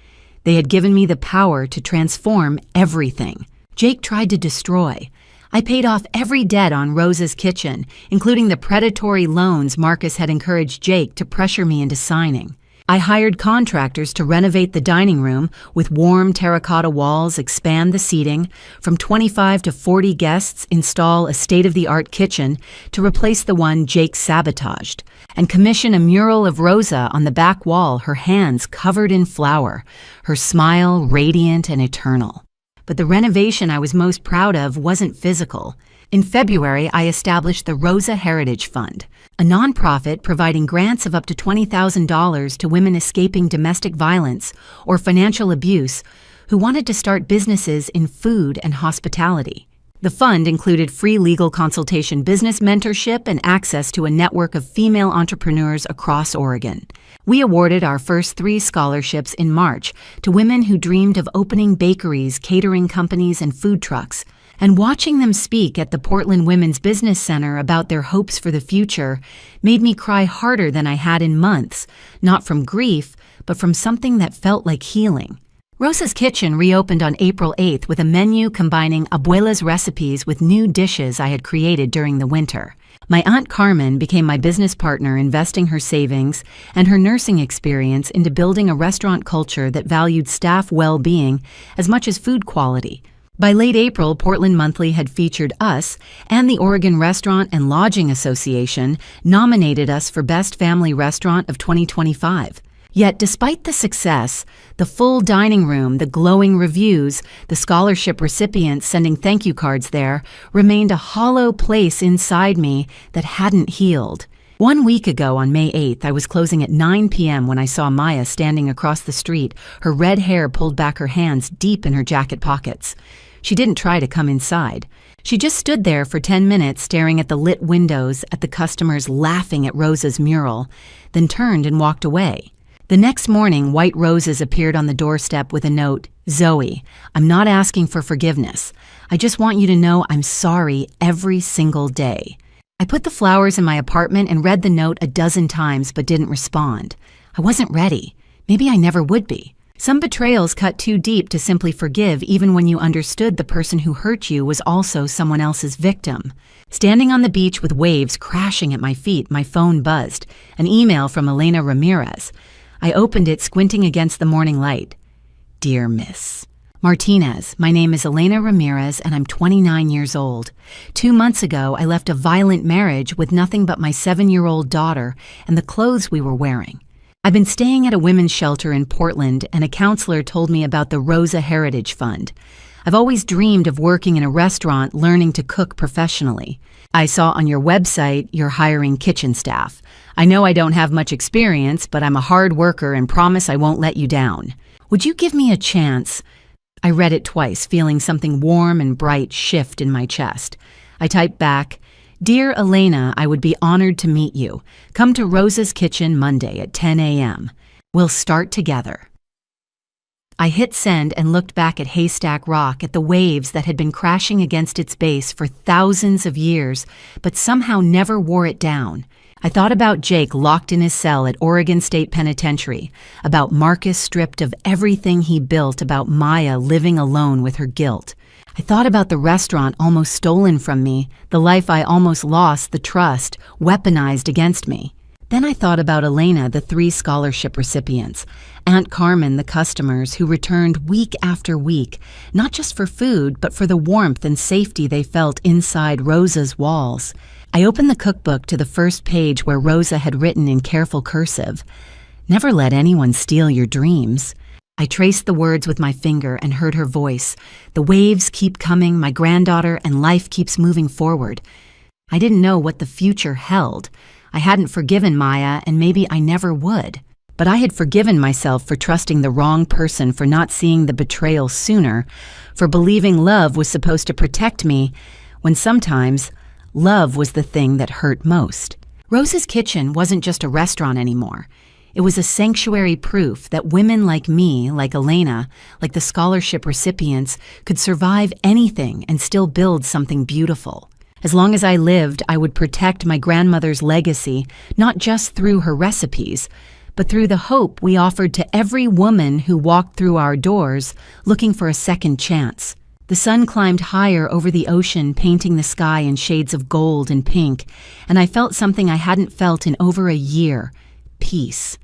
They had given me the power to transform everything. Jake tried to destroy. I paid off every debt on Rosa's kitchen, including the predatory loans Marcus had encouraged Jake to pressure me into signing. I hired contractors to renovate the dining room with warm terracotta walls, expand the seating, from 25 to 40 guests, install a state-of-the-art kitchen to replace the one Jake sabotaged, and commission a mural of Rosa on the back wall, her hands covered in flour, her smile radiant and eternal. But the renovation I was most proud of wasn't physical. In February, I established the Rosa Heritage Fund, a nonprofit providing grants of up to $20,000 to women escaping domestic violence or financial abuse who wanted to start businesses in food and hospitality. The fund included free legal consultation, business mentorship, and access to a network of female entrepreneurs across Oregon. We awarded our first 3 scholarships in March to women who dreamed of opening bakeries, catering companies, and food trucks. And watching them speak at the Portland Women's Business Center about their hopes for the future made me cry harder than I had in months, not from grief, but from something that felt like healing. Rosa's Kitchen reopened on April 8th with a menu combining abuela's recipes with new dishes I had created during the winter. My Aunt Carmen became my business partner, investing her savings and her nursing experience into building a restaurant culture that valued staff well-being as much as food quality. By late April, Portland Monthly had featured us, and the Oregon Restaurant and Lodging Association nominated us for Best Family Restaurant of 2025. Yet, despite the success, the full dining room, the glowing reviews, the scholarship recipients sending thank you cards there, remained a hollow place inside me that hadn't healed. 1 week ago on May 8th, I was closing at 9 p.m. when I saw Maya standing across the street, her red hair pulled back, her hands deep in her jacket pockets. She didn't try to come inside. She just stood there for 10 minutes staring at the lit windows, at the customers laughing at Rosa's mural, then turned and walked away. The next morning, white roses appeared on the doorstep with a note, "Zoe, I'm not asking for forgiveness. I just want you to know I'm sorry every single day." I put the flowers in my apartment and read the note a dozen times but didn't respond. I wasn't ready. Maybe I never would be. Some betrayals cut too deep to simply forgive even when you understood the person who hurt you was also someone else's victim. Standing on the beach with waves crashing at my feet, my phone buzzed. An email from Elena Ramirez. I opened it, squinting against the morning light. "Dear Miss Martinez, my name is Elena Ramirez and I'm 29 years old. 2 months ago, I left a violent marriage with nothing but my 7-year-old daughter and the clothes we were wearing. I've been staying at a women's shelter in Portland, and a counselor told me about the Rosa Heritage Fund. I've always dreamed of working in a restaurant, learning to cook professionally. I saw on your website you're hiring kitchen staff. I know I don't have much experience, but I'm a hard worker and promise I won't let you down. Would you give me a chance?" I read it twice, feeling something warm and bright shift in my chest. I typed back, "Dear Elena, I would be honored to meet you. Come to Rosa's Kitchen Monday at 10 a.m. We'll start together." I hit send and looked back at Haystack Rock, at the waves that had been crashing against its base for thousands of years, but somehow never wore it down. I thought about Jake locked in his cell at Oregon State Penitentiary, about Marcus stripped of everything he built, about Maya living alone with her guilt. I thought about the restaurant almost stolen from me, the life I almost lost, the trust weaponized against me. Then I thought about Elena, the 3 scholarship recipients, Aunt Carmen, the customers who returned week after week, not just for food, but for the warmth and safety they felt inside Rosa's walls. I opened the cookbook to the first page where Rosa had written in careful cursive, "Never let anyone steal your dreams." I traced the words with my finger and heard her voice. "The waves keep coming, my granddaughter, and life keeps moving forward." I didn't know what the future held. I hadn't forgiven Maya, and maybe I never would. But I had forgiven myself for trusting the wrong person, for not seeing the betrayal sooner, for believing love was supposed to protect me, when sometimes love was the thing that hurt most. Rosa's Kitchen wasn't just a restaurant anymore. It was a sanctuary, proof that women like me, like Elena, like the scholarship recipients, could survive anything and still build something beautiful. As long as I lived, I would protect my grandmother's legacy, not just through her recipes, but through the hope we offered to every woman who walked through our doors looking for a second chance. The sun climbed higher over the ocean, painting the sky in shades of gold and pink, and I felt something I hadn't felt in over a year: peace.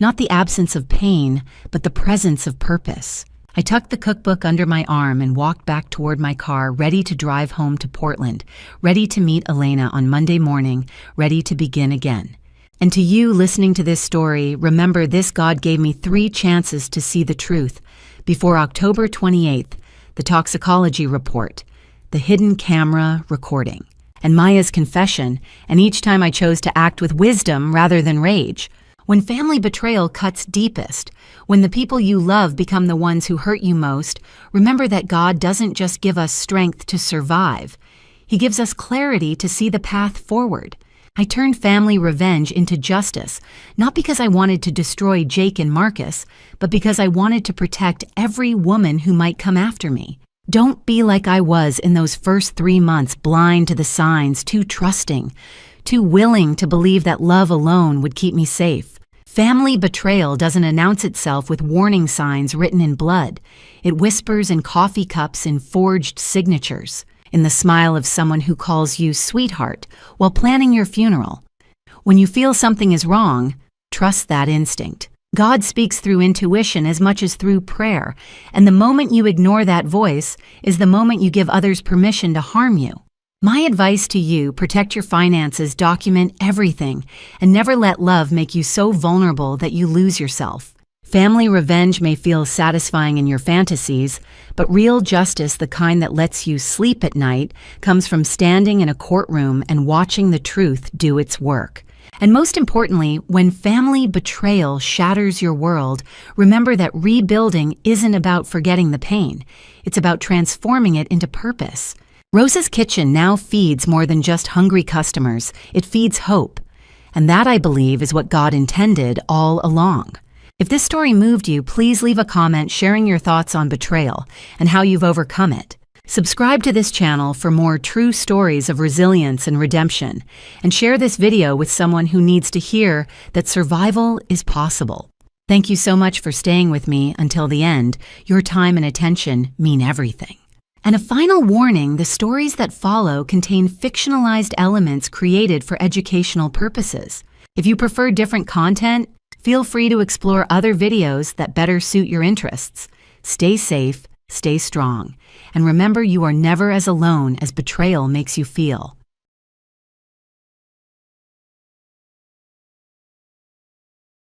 Not the absence of pain, but the presence of purpose. I tucked the cookbook under my arm and walked back toward my car, ready to drive home to Portland, ready to meet Elena on Monday morning, ready to begin again. And to you listening to this story, remember this: God gave me 3 chances to see the truth. Before October 28th, the toxicology report, the hidden camera recording, and Maya's confession, and each time I chose to act with wisdom rather than rage. When family betrayal cuts deepest, when the people you love become the ones who hurt you most, remember that God doesn't just give us strength to survive. He gives us clarity to see the path forward. I turned family revenge into justice, not because I wanted to destroy Jake and Marcus, but because I wanted to protect every woman who might come after me. Don't be like I was in those first 3 months, blind to the signs, too trusting, too willing to believe that love alone would keep me safe. Family betrayal doesn't announce itself with warning signs written in blood. It whispers in coffee cups, in forged signatures, in the smile of someone who calls you sweetheart while planning your funeral. When you feel something is wrong, trust that instinct. God speaks through intuition as much as through prayer, and the moment you ignore that voice is the moment you give others permission to harm you. My advice to you: protect your finances, document everything, and never let love make you so vulnerable that you lose yourself. Family revenge may feel satisfying in your fantasies, but real justice, the kind that lets you sleep at night, comes from standing in a courtroom and watching the truth do its work. And most importantly, when family betrayal shatters your world, remember that rebuilding isn't about forgetting the pain. It's about transforming it into purpose. Rosa's Kitchen now feeds more than just hungry customers. It feeds hope. And that, I believe, is what God intended all along. If this story moved you, please leave a comment sharing your thoughts on betrayal and how you've overcome it. Subscribe to this channel for more true stories of resilience and redemption, and share this video with someone who needs to hear that survival is possible. Thank you so much for staying with me until the end. Your time and attention mean everything. And a final warning: the stories that follow contain fictionalized elements created for educational purposes. If you prefer different content, feel free to explore other videos that better suit your interests. Stay safe, stay strong, and remember, you are never as alone as betrayal makes you feel.